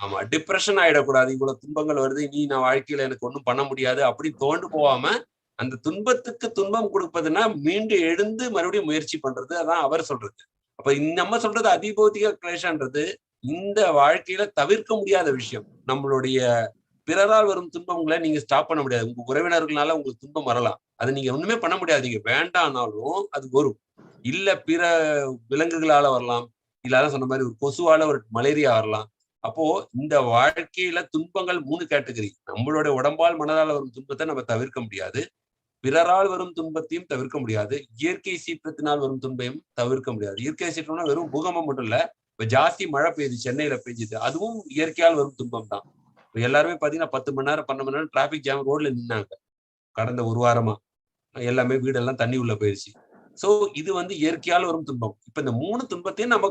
ஆமா டிப்ரெஷன் ஆயிடக்கூடாது. இவ்வளவு துன்பங்கள் வருது, நீ நான் வாழ்க்கையில எனக்கு ஒண்ணும் பண்ண முடியாது அப்படி தோண்டு போகாம அந்த துன்பத்துக்கு துன்பம் கொடுப்பதுன்னா மீண்டு எழுந்து மறுபடியும் முயற்சி பண்றது. அதான் அவர் சொல்றது. அப்ப நம்ம சொல்றது அதிபௌத்திக கிளேஷன்றது இந்த வாழ்க்கையில தவிர்க்க முடியாத விஷயம். நம்மளுடைய பிறரால் வரும் துன்பங்களை நீங்க ஸ்டாப் பண்ண முடியாது. உங்க உறவினர்களால உங்களுக்கு துன்பம் வரலாம். அதை நீங்க ஒண்ணுமே பண்ண முடியாது. நீங்க வேண்டாம்னாலும் அது வரும். இல்ல பிற விலங்குகளால வரலாம். இல்ல சொன்ன மாதிரி ஒரு கொசுவால ஒரு மலேரியா வரலாம். அப்போ இந்த வாழ்க்கையில துன்பங்கள் 3 கேட்டகரி. நம்மளுடைய உடம்பால் மனதால் வரும் துன்பத்தை நம்ம தவிர்க்க முடியாது. பிறரால் வரும் துன்பத்தையும் தவிர்க்க முடியாது. இயற்கை சீற்றத்தினால் வரும் துன்பையும் தவிர்க்க முடியாது. இயற்கை சீற்றம்னா வெறும் பூகம்பம் மட்டும் இல்ல. இப்ப ஜாஸ்தி மழை பெய்யுது, சென்னையில பெய்யுது, அதுவும் இயற்கையால் வரும் துன்பம் தான். எல்லாருமே பாத்தீங்கன்னா 10 மணி நேரம் 12 மணி நேரம் டிராபிக் ஜாம் ரோட்ல நின்னாங்க கடந்த ஒரு வாரமா. எல்லாமே வீடெல்லாம் தண்ணி உள்ள போயிருச்சு. சோ இது வந்து இயற்கையால் வரும் துன்பம். இப்ப இந்த 3 துன்பத்தையும் நம்ம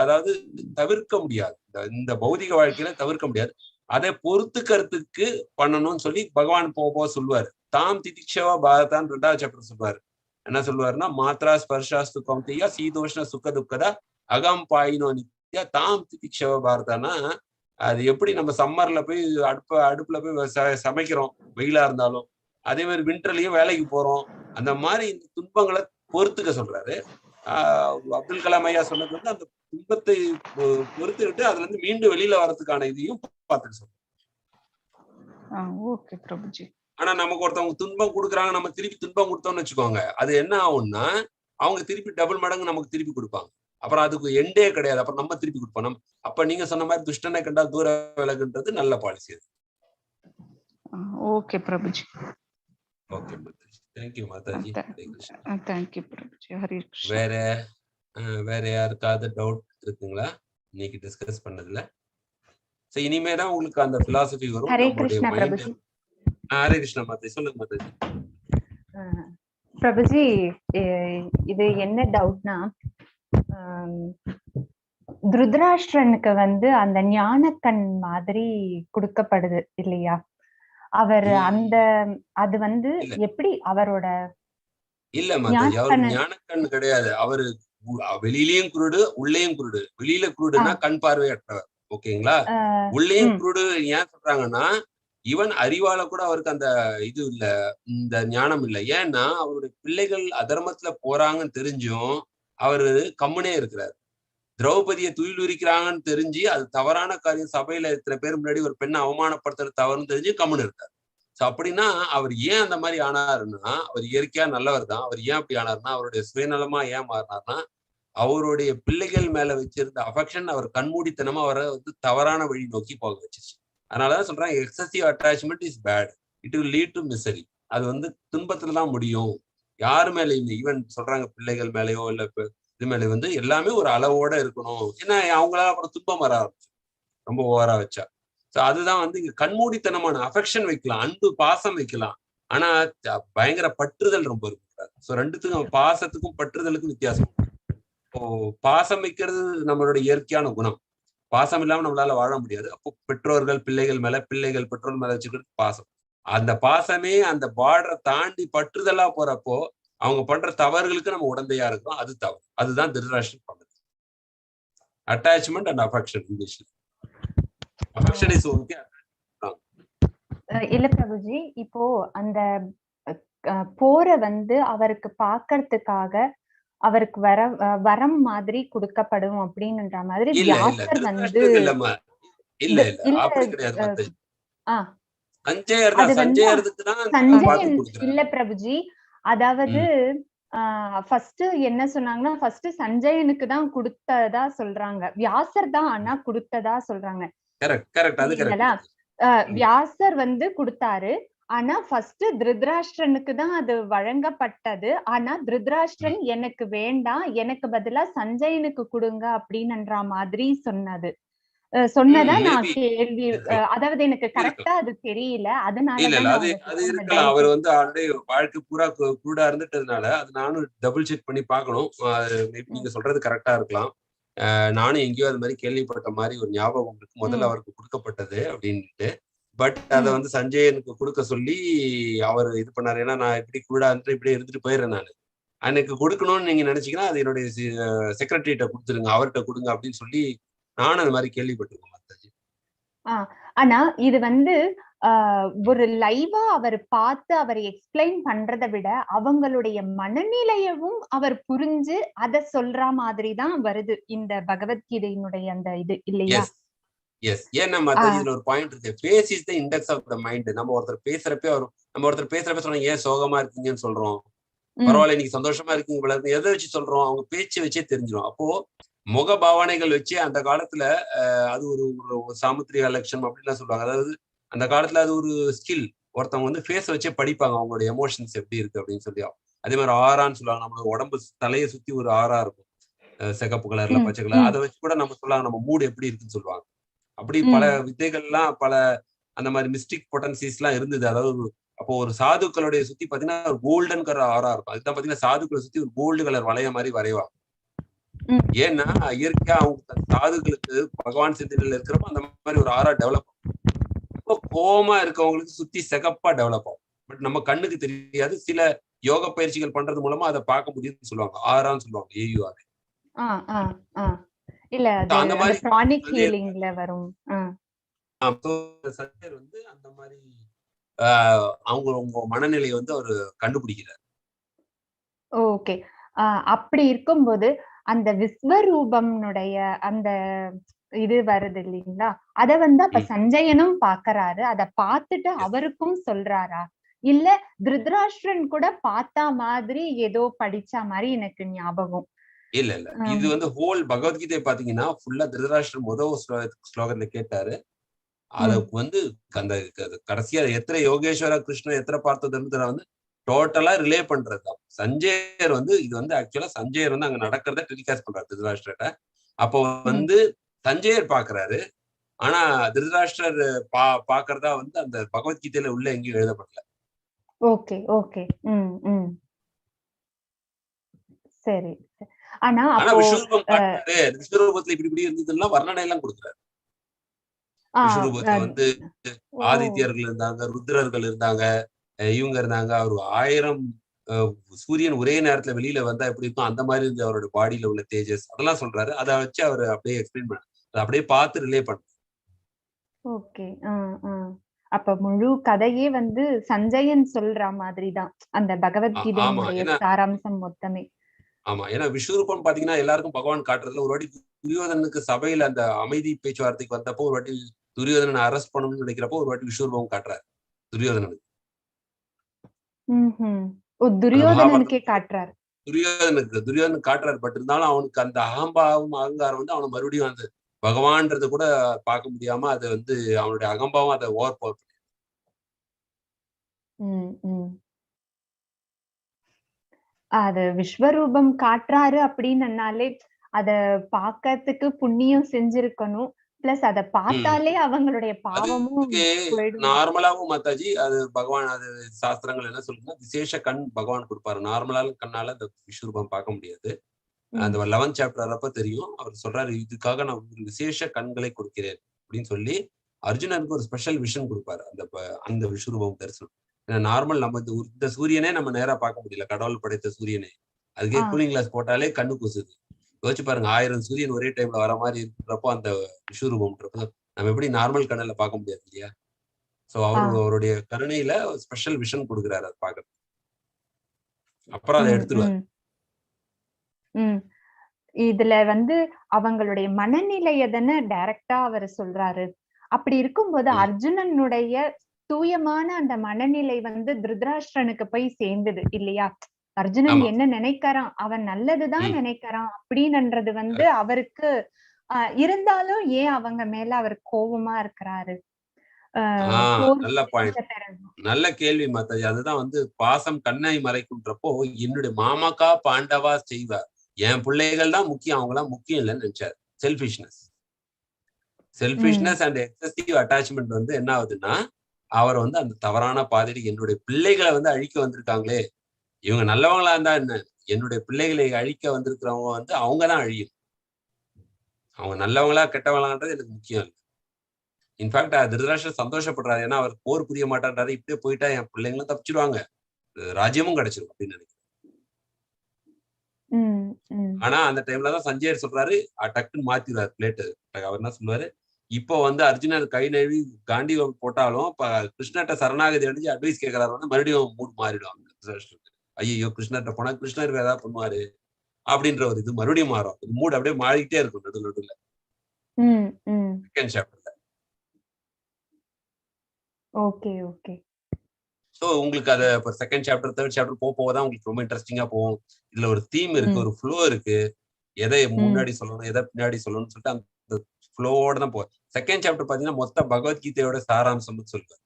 அதாவது தவிர்க்க முடியாது. இந்த பௌதிக வாழ்க்கையில தவிர்க்க முடியாது. அதை பொறுத்துக்கிறதுக்கு பண்ணணும்னு சொல்லி பகவான் போக சொல்லுவாரு. தாம் திதிக்ஷவா பாரதான் 2வது சாப்டர் சொல்லுவாரு. என்ன சொல்லுவாருன்னா, மாத்ரா ஸ்பர்ஷாஸ்து கௌந்தேயா சீதோஷ்ண சுக துக்கதா அகம் பாயினோ நித்யா தாம் திதிக்ஷவா பாரதானா, அது எப்படி நம்ம சம்மர்ல போய் அடுப்புல போய் சமைக்கிறோம் வெயிலா இருந்தாலும், அதே மாதிரி விண்டர்லயும் வேலைக்கு போறோம். அந்த மாதிரி இந்த துன்பங்களை பொறுத்துக்க சொல்றாரு. அப்துல் கலாம் ஐயா சொன்னது வந்து அந்த துன்பத்தை பொறுத்துக்கிட்டு அதுல இருந்து மீண்டும் வெளியில வர்றதுக்கான இதையும் பார்த்துக்க சொல்றேன். ஓகே பிரபுஜி. ஆனா நமக்கு ஒருத்தவங்க துன்பம் கொடுக்குறாங்க, நம்ம திருப்பி துன்பம் கொடுத்தோம்னு வச்சுக்கோங்க, அது என்ன ஆகும்னா அவங்க திருப்பி டபுள் மடங்கு நமக்கு திருப்பி கொடுப்பாங்க. அப்புறம் அதுக்கு எண்டே கிடையாது. அப்புறம் நம்ம திருப்பி கொடுப்போம். அப்ப நீங்க சொன்ன மாதிரி துஷ்டனை கண்டா தூர விலகுன்றது நல்ல பாலிசி அது. Okay Prabhuji. Okay Mataji. Thank you Mataji. Thank you Prabhuji. Hari Krishna. வேற யாருக்காவது டவுட் இருக்குங்களா இன்னைக்கு டிஸ்கஸ் பண்ணதுல? சோ இனிமேதான் உங்களுக்கு அந்த பிலாசபி வரும். ஹரே கிருஷ்ணா பிரபுஜி. ஹரே கிருஷ்ணா மாதாஜி. சொல்லுங்க மாதாஜி. பிரபுஜி, இது என்ன டவுட்னா, திருதராஷ்டிரனுக்கு வந்து அந்த ஞானக்கண் மாதிரி கொடுக்கப்படுது இல்லையா? அவர் அந்த அது வந்து எப்படி அவரோட இல்ல மாதாஜி, அவரு ஞானக்கண் கிடையாது. அவரு வெளியிலயும் குருடு உள்ளேயும் குருடு. வெளியில குருடுன்னா கண் பார்வையற்றவர். ஓகேங்களா? உள்ளேயும் குருடு ஏன் சொல்றாங்கன்னா, இவன் அறிவால கூட அவருக்கு அந்த இது இல்ல, இந்த ஞானம் இல்லை. ஏன்னா அவருடைய பிள்ளைகள் அதர்மத்துல போறாங்கன்னு தெரிஞ்சும் அவரு கம்முனே இருக்கிறார். திரௌபதியை துயிலுரிக்கிறாங்கன்னு தெரிஞ்சு அது தவறான காரியம், சபையில இத்தனை பேர் முன்னாடி ஒரு பெண்ணை அவமானப்படுத்துறது தவறுன்னு தெரிஞ்சு கம்முன்னு இருக்கார். சோ அப்படின்னா அவர் ஏன் அந்த மாதிரி ஆனாருன்னா, அவர் இயற்கையா நல்லவர் தான். அவர் ஏன் அப்படி ஆனாருன்னா, அவருடைய சுயநலமா ஏன் மாறினார்னா, அவருடைய பிள்ளைகள் மேல வச்சிருந்த அஃபெக்ஷன் அவர் கண்மூடித்தனமா அவரை வந்து தவறான வழி நோக்கி போக வச்சிருச்சு. அதனாலதான் சொல்றாங்க, excessive attachment is bad, it will lead to misery. அது வந்து துன்பத்துலதான் முடியும். யாரு மேலேயும், ஈவன் சொல்றாங்க பிள்ளைகள் மேலேயோ இல்ல இது மேலே வந்து எல்லாமே ஒரு அளவோட இருக்கணும். ஏன்னா அவங்களால அப்புறம் துன்பம் வர ஆரம்பிச்சு ரொம்ப ஓவரா வச்சா. சோ அதுதான் வந்து இங்க கண்மூடித்தனமான அஃபெக்ஷன் வைக்கலாம், அன்பு பாசம் வைக்கலாம். ஆனா பயங்கர பற்றுதல் ரொம்ப இருக்கக்கூடாது. சோ ரெண்டுத்துக்கும், பாசத்துக்கும் பற்றுதலுக்கும் வித்தியாசம். இப்போ பாசம் வைக்கிறது நம்மளுடைய இயற்கையான குணம். பாசம் இல்லாம நம்மளால வாழ முடியாது. அப்போ பெற்றோர்கள் பிள்ளைகள் மேல, பிள்ளைகள் பெற்றோர் மேல வச்சுக்கிறது பாசம். அந்த பாசமே அந்த பார்டரை தாண்டி பற்றுதலா போறப்போ அவங்க பண்ற தவறுகளுக்கு நம்ம உடந்தையா இருக்கிறோம். அது தவறு. அதுதான் திருதராஷ்டிரன் பண்ணது. Attachment and affection. இங்கிலீஷ்ல அஃபெக்ஷன் இஸ் ஓகே. இல்ல பிரபுஜி, இப்போ அந்த போற வந்து அவருக்கு பாக்கிறதுக்காக அவருக்கு வரம் மாதிரி கொடுக்கப்படும் அப்படின்ற மாதிரி வியாசர் வந்து இல்ல பிரபுஜி. அதாவது ஃபர்ஸ்ட் என்ன சொன்னாங்கன்னா, ஃபர்ஸ்ட் சஞ்சயனுக்கு தான் கொடுத்ததா சொல்றாங்க, வியாசர் தான் ஆனா கொடுத்ததா சொல்றாங்க. வியாசர் வந்து கொடுத்தாரு, ஆனா ஃபர்ஸ்ட் திருதராஷ்டிரனுக்கு தான் அது வழங்கப்பட்டது. ஆனா திருதராஷ்டிரன் எனக்கு வேண்டாம், எனக்கு பதிலா சஞ்சயனுக்கு கொடுங்க அப்படின்ற மாதிரி சொன்னதா நான் கேள்வி. அதாவது எனக்கு கரெக்டா அது தெரியல, அதனால அவர் வந்து ஆல்ரெடி வாழ்க்கை பூரா குருடா இருந்துட்டதுனால அது நானும் டபுள் செக் பண்ணி பார்க்கணும். நீங்க சொல்றது கரெக்டா இருக்கலாம். நானும் எங்கேயோ அது மாதிரி கேள்விப்பட்ட மாதிரி ஒரு ஞாபகம் இருக்கு, முதல்ல அவருக்கு கொடுக்கப்பட்டது அப்படின்ட்டு. பட் அதை வந்து சஞ்சயனுக்கு கொடுக்க சொல்லி அவர் இது பண்ணாரு. ஏன்னா நான் இப்படி குருடா இருந்துட்டு இப்படி இருந்துட்டு போயிடுறேன், நான் எனக்கு கொடுக்கணும்னு நீங்க நினைச்சீங்கன்னா அது என்னுடைய செக்ரட்டரிட்ட கொடுத்துருங்க, அவர்கிட்ட கொடுங்க அப்படின்னு சொல்லி நானும் அந்த மாதிரி கேள்விப்பட்டிருக்கேன். ஆனா இது வந்து ஒரு லைவா அவர் பார்த்து அவர் எக்ஸ்பிளைன் பண்றதை விட அவங்களுடைய மனநிலையவும் அவர் புரிஞ்சு அத சொல்ற மாதிரி தான் வருது இந்த பகவத்கீதையினுடைய அந்த இது இல்லையா? ஏன்னா மாதாஜி இதுல ஒரு பாயிண்ட் இருக்கு. Face is the index of the mind. நம்ம ஒருத்தர் பேசுறப்ப சொன்னா ஏன் சோகமா இருக்கீங்கன்னு சொல்றோம், பரவாயில்ல இன்னைக்கு சந்தோஷமா இருக்கீங்க, எதை வச்சு சொல்றோம், அவங்க பேச்சு வச்சே தெரிஞ்சிடும். அப்போ முக பாவனைகள் வச்சு அந்த காலத்துல அது ஒரு சாமுத்திரிக லட்சணம் அப்படின்லாம் சொல்லுவாங்க. அதாவது அந்த காலத்துல அது ஒரு ஸ்கில். ஒருத்தவங்க வந்து ஃபேஸ் வச்சே படிப்பாங்க அவங்களோட எமோஷன்ஸ் எப்படி இருக்கு அப்படின்னு சொல்லி. அதே மாதிரி ஆறான்னு சொல்லுவாங்க. நம்ம உடம்பு தலையை சுத்தி ஒரு ஆறா இருக்கும், சிகப்பு கலர்ல பச்சை கலர். அதை வச்சு கூட நம்ம சொல்லுவாங்க நம்ம மூடு எப்படி இருக்குன்னு சொல்லுவாங்க. அப்படி பல வித்தைகள்லாம் பல அந்த மாதிரி மிஸ்டிக் பொட்டன்சிஸ் எல்லாம் இருந்தது. அதாவது அப்போ ஒரு சாதுக்களுடைய சுத்தி பாத்தீங்கன்னா ஒரு கோல்டன் கலர் ஆறா இருக்கும். அதுதான் பாத்தீங்கன்னா சாதுக்களை சுத்தி ஒரு கோல்டு கலர் வளைய மாதிரி வரைவாங்க. ஏன்னா இயற்கையா அவங்க சாதுகளுக்கு பகவான் சிந்தனையில இருக்கிறப்ப அந்த மாதிரி ஒரு ஆறா டெவலப் ஆகும். ரொம்ப கோபமா இருக்கவங்களுக்கு சுத்தி சிகப்பா டெவலப் ஆகும். பட் நம்ம கண்ணுக்கு தெரியாது. சில யோக பயிற்சிகள் பண்றது மூலமா அதை பார்க்க முடியும்னு சொல்லுவாங்க. ஆறான்னு சொல்லுவாங்க, AUR. இல்ல அந்த மாதிரி chronic healingல வரும். சஞ்சயர் வந்து அந்த மாதிரி அவங்க மனநிலையை வந்து அவர் கண்டுபிடிக்கிறார். ஓகே. அப்படி இருக்கும்போது அந்த விஸ்வரூபம்னுடைய அந்த இது வருது இல்லைங்களா, அத வந்து அப்ப சஞ்சயனும் பாக்குறாரு. அத பார்த்துட்டு அவருக்கும் சொல்றாரா, இல்ல திருதராஷ்டிரன் கூட பார்த்தா மாதிரி ஏதோ படிச்ச மாதிரி எனக்கு ஞாபகம். இல்ல இது வந்து ஹோல் பகவத்கீதை பாத்தீங்கன்னா ஃபுல்லா திருதராஷ்டிரன் முதல் ஸ்லோகத்துல கேட்டாரு. அதுக்கு வந்து அந்த கடைசியா எத்தனை யோகேஸ்வர கிருஷ்ணன் எத்தனை பார்த்ததுன்றத வந்து டோட்டலா ரிலே பண்றதுதான். சஞ்சயர் வந்து இது வந்து ஆக்சுவலா சஞ்சயர் வந்து அங்க நடக்கிறத டெலிகாஸ்ட் பண்றாரு திருதராஷ்டிரட்ட. அப்போ வந்து சஞ்சயர் பாக்குறாரு. ஆனா திருதராஷ்டிரர் பாக்குறதா வந்து அந்த பகவத்கீதையில உள்ள எங்கேயும் எழுதப்படல. Okay okay. சரி. ஆனா விஸ்வரூபம் காட்டுறாரு. விஸ்வரூபத்துல இப்படி இருந்ததுன்னா வர்ணனை எல்லாம் கொடுக்குறாரு. விஸ்வரூபத்துல வந்து ஆதித்யர்கள் இருந்தாங்க, ருத்ரர்கள் இருந்தாங்க, இவங்க இருந்தாங்க. அவர் 1000 சூரியன் ஒரே நேரத்துல வெளியில வந்தா எப்படி இருக்கும் அந்த மாதிரி இருந்து அவரோட பாடியில உள்ள தேஜஸ் அதெல்லாம் சொல்றாரு. அதை வச்சு அவர் அப்படியே எக்ஸ்பிளைன் பண்ண, அதை அப்படியே பார்த்து ரிலே பண்ண. ஓகே. அப்ப முழு கதையே வந்து சஞ்சயன் சொல்ற மாதிரிதான் அந்த பகவத்கீதையினுடைய சாராம்சம் மொத்தமே. ஆமா, ஏன்னா விஸ்வரூபம் பாத்தீங்கன்னா எல்லாருக்கும் பகவான் காட்டுறதுல ஒரு வாட்டி துரியோதனுக்கு சபையில அந்த அமைதி பேச்சுவார்த்தைக்கு வந்தப்போ ஒரு வாட்டி துரியோதனனை அரெஸ்ட் பண்ணணும்னு நினைக்கிறப்போ ஒரு வாட்டி விஸ்வரூபம் காட்டுறாரு துரியோதனனுக்கு. துரியோதனனுக்கே காட்டுறாரு. துரியோதனுக்கு காட்டுறாரு. பட் இருந்தாலும் அவனுக்கு அந்த அகம்பாவம் அகங்காரம் வந்து அவனை மறுபடியும் அந்த பகவான்றது கூட பார்க்க முடியாம அது வந்து அவனுடைய அகம்பாவம் அதை ஓவர் பவர். அது விஸ்வரூபம் காட்டுறாரு அப்படின்னாலே அத பாக்கிறதுக்கு புண்ணியம் செஞ்சிருக்கணும். பிளஸ் அத பார்த்தாலே அவங்களுடைய பாவமும் நார்மலாவும் மாதாஜி அது பகவான் அது சாஸ்திரங்கள் என்ன சொல்லுதுன்னா விசேஷ கண் பகவான் கொடுப்பாரு. நார்மலால கண்ணால அந்த விஸ்வரூபம் பார்க்க முடியாது. அந்த 11th சாப்டர் அப்ப தெரியும். அவர் சொல்றாரு இதுக்காக நான் விசேஷ கண்களை கொடுக்கிறேன் அப்படின்னு சொல்லி அர்ஜுனனுக்கு ஒரு ஸ்பெஷல் விஷன் கொடுப்பாரு அந்த விஸ்வரூபம் தரிசனம். நார்மல் நம்ம இந்த சூரியனே நம்ம நேரா பார்க்க முடியல, கடவுள் படைத்த சூரியனே. அதுக்கே கூலிங் கிளாஸ் போட்டாலே கண்ணு கூசுது. யோசிச்சு பாருங்க, 1000 சூரியன் ஒரே டைம்ல வர மாதிரி இருக்கிறப்போ அந்த விஸ்வரூபம்ன்றப்போ நம்ம எப்படி நார்மல் கண்ணில பார்க்க முடியாது இல்லையா? சோ அவருடைய கருணையில ஸ்பெஷல் விஷன் கொடுக்குறாரு அதை பார்க்கறது. அப்புறம் அதை எடுத்துருவாரு. இதுல வந்து அவங்களுடைய மனநிலைய தானே டைரக்டா அவர் சொல்றாரு. அப்படி இருக்கும்போது அர்ஜுனனுடைய தூயமான அந்த மனநிலை வந்து திருதராஷ்டிரனுக்கு போய் சேர்ந்தது இல்லையா? அர்ஜுனன் என்ன நினைக்கிறான், அவன் நல்லதுதான் நினைக்கிறான் அப்படின்றது வந்து அவருக்கு இருந்தாலும் ஏன் அவங்க மேல அவர் கோபமா இருக்கிறாரு? நல்ல பாயிண்ட், நல்ல கேள்வி மாதாஜி. அதுதான் வந்து பாசம் கண்ணை மறைக்கும்ன்றப்போ என்னுடைய மாமாக்கா பாண்டவா செய்வார், என் பிள்ளைகள் தான் முக்கியம், அவங்களாம் முக்கியம் இல்லைன்னு நினைச்சாரு. செல்ஃபிஷ்னஸ் அண்ட் எக்ஸசிவ் அட்டாச்மெண்ட் வந்து என்ன ஆகுதுன்னா அவர் வந்து அந்த தவறான பாதைக்கு என்னுடைய பிள்ளைகளை வந்து அழிக்க வந்திருக்காங்களே, இவங்க நல்லவங்களா இருந்தா என்ன, என்னுடைய பிள்ளைகளை அழிக்க வந்திருக்கிறவங்க வந்து அவங்கதான் அழியும். அவங்க நல்லவங்களா கெட்டவங்களான்றது எனக்கு முக்கியம் இல்லை. இன்ஃபேக்ட் திருதராஷ்டிரர் சந்தோஷப்படுறாரு. ஏன்னா அவர் போர் புரிய மாட்டான்றாரு. இப்படியே போயிட்டா என் பிள்ளைங்களும் தப்பிச்சிருவாங்க, ராஜ்யமும் கிடைச்சிரும் அப்படின்னு நினைக்கிறேன். ஆனா அந்த டைம்ல தான் சஞ்சயர் சொல்றாரு, டக்குன்னு மாத்திடுவாரு பிளேட்டு. அவர் என்ன சொல்லுவாரு, இப்போ வந்து அர்ஜுனர் கை நழுவி காண்டி போட்டாலும் இப்ப கிருஷ்ணர்ட்ட சரணாகதி அடைஞ்சு அட்வைஸ் கேட்கறாரு, மறுபடியும் மூட் மாறிடுவாங்க. ஐயோ கிருஷ்ணர்ட்ட போனா கிருஷ்ணர் ஏதாவது பண்ணுவாரு அப்படின்ற ஒரு இது மறுபடியும் மாறும். மூட் அப்படியே மாறிக்கிட்டே இருக்கும் நடுவில் செகண்ட் சாப்டர்ல. Okay okay. சோ உங்களுக்கு அத இப்ப செகண்ட் சாப்டர் தேர்ட் சாப்டர் போதான் உங்களுக்கு ரொம்ப இன்ட்ரெஸ்டிங்கா போகும். இதுல ஒரு தீம் இருக்கு, ஒரு ஃப்ளோ இருக்கு. எதை முன்னாடி சொல்லணும், எதை பின்னாடி சொல்லணும்னு சொல்லிட்டு அந்த ஃப்ளோவோட தான் போகும். செகண்ட் சாப்டர் பாத்தீங்கன்னா மொத்த பகவத்கீதையோட சாராம்சம் சொல்லுவார்.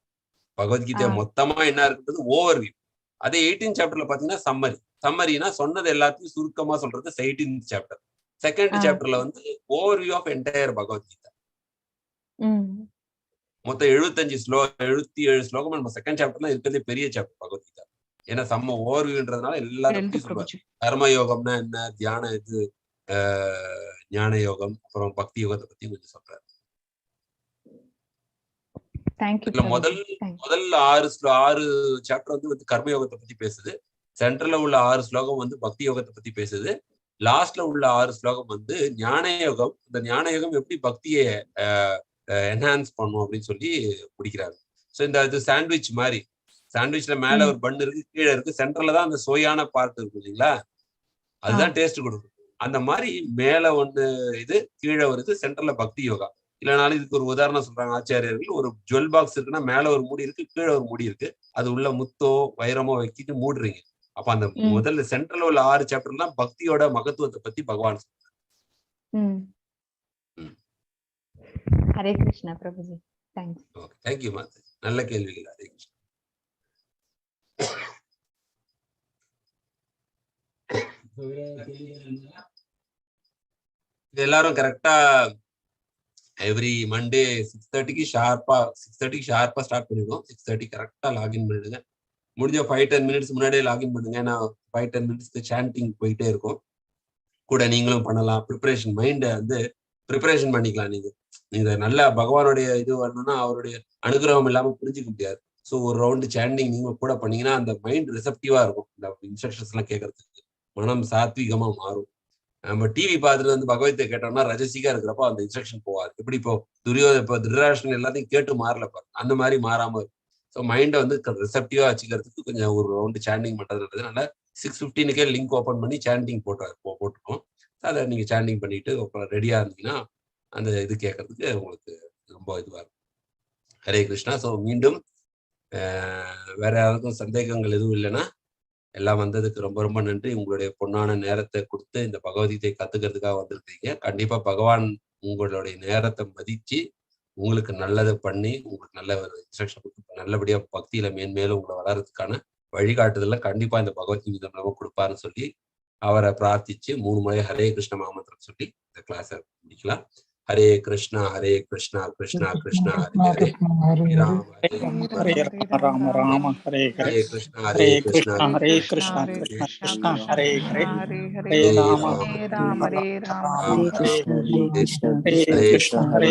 பகவத்கீதை மொத்தமா என்ன இருக்குன்றது ஓவர்வியூ. அதே 18 சாப்டர்ல பாத்தீங்கன்னா சம்மரினா சொன்னது எல்லாத்தையும் சுருக்கமா சொல்றது 18th சாப்டர். செகண்ட் சாப்டர்ல வந்து ஓவர்வியூ ஆஃப் என்டையர் பகவத்கீதை. மொத்தம் 77 ஸ்லோகம் நம்ம செகண்ட் சாப்டர்ல இருக்கிறதே பெரிய சாப்டர் பகவத்கீதா. ஏன்னா செம்ம ஓவர்வியூன்றதுனால எல்லாத்தையும் சொல்லுவார். கர்ம யோகம்னா என்ன, தியான இது, ஞான யோகம், அப்புறம் பக்தி யோகத்தை பத்தி கொஞ்சம் சொல்றாரு. முதல் 6 சாப்டர் வந்து கர்மயோகத்தை பத்தி பேசுது. சென்டர்ல உள்ள 6 ஸ்லோகம் வந்து பக்தி யோகத்தை பத்தி பேசுது. லாஸ்ட்ல உள்ள 6 ஸ்லோகம் வந்து ஞான யோகம். இந்த ஞான யோகம் எப்படி பக்தியை என்ஹான்ஸ் பண்ணும் அப்படின்னு சொல்லி முடிக்கிறாரு. ஸோ இந்த இது சாண்ட்விச் மாதிரி, சாண்ட்விச்ல மேல ஒரு பன் இருக்கு, கீழே இருக்கு, சென்டர்ல தான் அந்த சுவையான பார்ட் இருக்கு இல்லைங்களா, அதுதான் டேஸ்ட் கொடுக்கும். அந்த மாதிரி மேல ஒண்ணு இது, கீழே ஒரு இது, சென்டர்ல பக்தி யோகா. இல்லைனாலும் இதுக்கு ஒரு உதாரணம் சொல்றாங்க ஆச்சாரியர்கள். ஒரு ஜுவல் பாக்ஸ் இருக்குன்னா மேல ஒரு மூடி இருக்கு, கீழே ஒரு மூடி இருக்கு. அது உள்ள முத்தோ வைரமோ வைக்கிட்டு மூடுறீங்க. அப்ப அந்த முதல்ல சென்டர்ல உள்ள 6 சாப்டர்லாம் பக்தியோட மகத்துவத்தை பத்தி பகவான் சொல்றாரு. Hare Krishna Prabhuji. Thanks. Okay, thank you மாதா. நல்ல கேள்விகள். ஹரே கிருஷ்ணா. எல்லாரும் கரெக்டா எவ்ரி மண்டே 6:30க்கு ஷார்ப்பா ஸ்டார்ட் பண்ணிடுவோம். 6:30 கரெக்டா லாகின் பண்ணிடுங்க. முடிஞ்ச 5-10 மினிட்ஸ் முன்னாடியே லாகின் பண்ணுங்க. ஏன்னா 5-10 மினிட்ஸ்க்கு சாண்டிங் போயிட்டே இருக்கும். கூட நீங்களும் பண்ணலாம். ப்ரிப்பரேஷன் மைண்டை வந்து ப்ரிப்பரேஷன் பண்ணிக்கலாம். நீங்க நல்ல பகவானுடைய இது வரணும்னா அவருடைய அனுகிரகம் இல்லாம புரிஞ்சுக்க முடியாது. ஸோ ஒரு ரவுண்டு சாண்டிங் நீங்க கூட பண்ணீங்கன்னா அந்த மைண்ட் ரிசப்டிவா இருக்கும். இந்த இன்ஸ்ட்ரக்ஷன்ஸ் எல்லாம் கேட்கறதுக்கு மனம் சாத்விகமா மாறும். நம்ம டிவி பார்த்துட்டு வந்து பகவத்தை கேட்டோம்னா ரஜசிகா இருக்கிறப்போ அந்த இன்ஸ்ட்ரக்ஷன் போவாது. எப்படி இப்போ திருதராஷ்டிரன் எல்லாத்தையும் கேட்டு மாறல பாருங்க, அந்த மாதிரி மாறாம இருக்கும். ஸோ மைண்டை வந்து ரிசப்டிவா வச்சுக்கிறதுக்கு கொஞ்சம் ஒரு ரவுண்டு சாண்டிங் பண்றதுனால 6:15க்கே லிங்க் ஓப்பன் பண்ணி சாண்டிங் போட்டுருக்கோம். அதை நீங்க சாண்டிங் பண்ணிட்டு அப்புறம் ரெடியா இருந்தீங்கன்னா அந்த இது கேட்கறதுக்கு உங்களுக்கு ரொம்ப இதுவா இருக்கும். ஹரே கிருஷ்ணா. ஸோ மீண்டும் வேற யாருக்கும் சந்தேகங்கள் எதுவும் இல்லைன்னா, எல்லாம் வந்ததுக்கு ரொம்ப ரொம்ப நன்றி. உங்களுடைய பொன்னான நேரத்தை கொடுத்து இந்த பகவத்கீதை கத்துக்கிறதுக்காக வந்திருக்கீங்க. கண்டிப்பா பகவான் உங்களுடைய நேரத்தை மதிச்சு உங்களுக்கு நல்லதை பண்ணி உங்களுக்கு நல்ல ஒரு இன்ஸ்ட்ரக்ஷன் கொடுத்து நல்லபடியா பக்தியில மேன்மேலும் உங்களை வளர்றதுக்கான வழிகாட்டுதல கண்டிப்பா இந்த பகவத்கீதை மூலமா கொடுப்பாருன்னு சொல்லி அவரை பிரார்த்திச்சு 3 முறை ஹரே கிருஷ்ண மகாமந்திரம் சொல்லி இந்த கிளாஸை முடிக்கலாம். ஹரே கிருஷ்ணா கிருஷ்ணா கிருஷ்ணா ஹரே ஹரே, ராம ராம ஹரே ஹரே, கிருஷ்ணா ஹரே கிருஷ்ணா கிருஷ்ணா கிருஷ்ணா ஹரே ஹரே, ஹரே ராம ஹரே ராம ஹரே கிருஷ்ணா கிருஷ்ணா ஹரே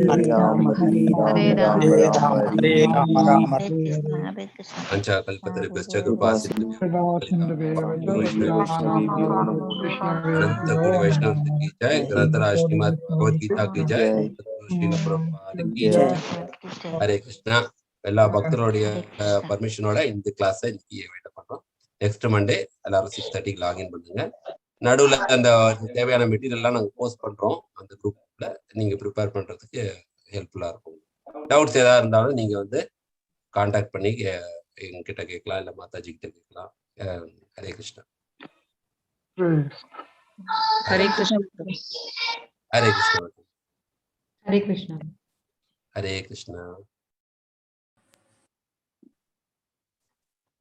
ஹரே ராம ஹரே ராம ஹரே ராம ராம பஞ்சாகல்பதரிபஸ்ச अनंत कोटि वैष्णव की जय, ग्रंथराज श्रीमद् भगवद गीता की जय, श्रील प्रभुपाद की जय. ஹரே கிருஷ்ணா. எல்லா பக்தருடைய பர்மிஷனோட இந்த கிளாஸை இன்னைக்கு வெயிட் பண்றோம். நெக்ஸ்ட் மண்டே எல்லாரும் 6:30க்கு லாகின் பண்ணுங்க. நடுவில் அந்த தேவையான மெட்டீரியல்லாம் நாங்கள் போஸ்ட் பண்றோம் அந்த குரூப்ல. நீங்க ப்ரிப்பேர் பண்றதுக்கு ஹெல்ப்ஃபுல்லா இருக்கும். டவுட்ஸ் ஏதாவது இருந்தாலும் நீங்க வந்து கான்டாக்ட் பண்ணி எங்கிட்ட கேட்கலாம், இல்லை மாதாஜி கிட்ட கேட்கலாம். ஹரே கிருஷ்ணா. ஹரே கிருஷ்ணா. ஹரே கிருஷ்ணா. ஹரே கிருஷ்ணா. ஹரே கிருஷ்ணா.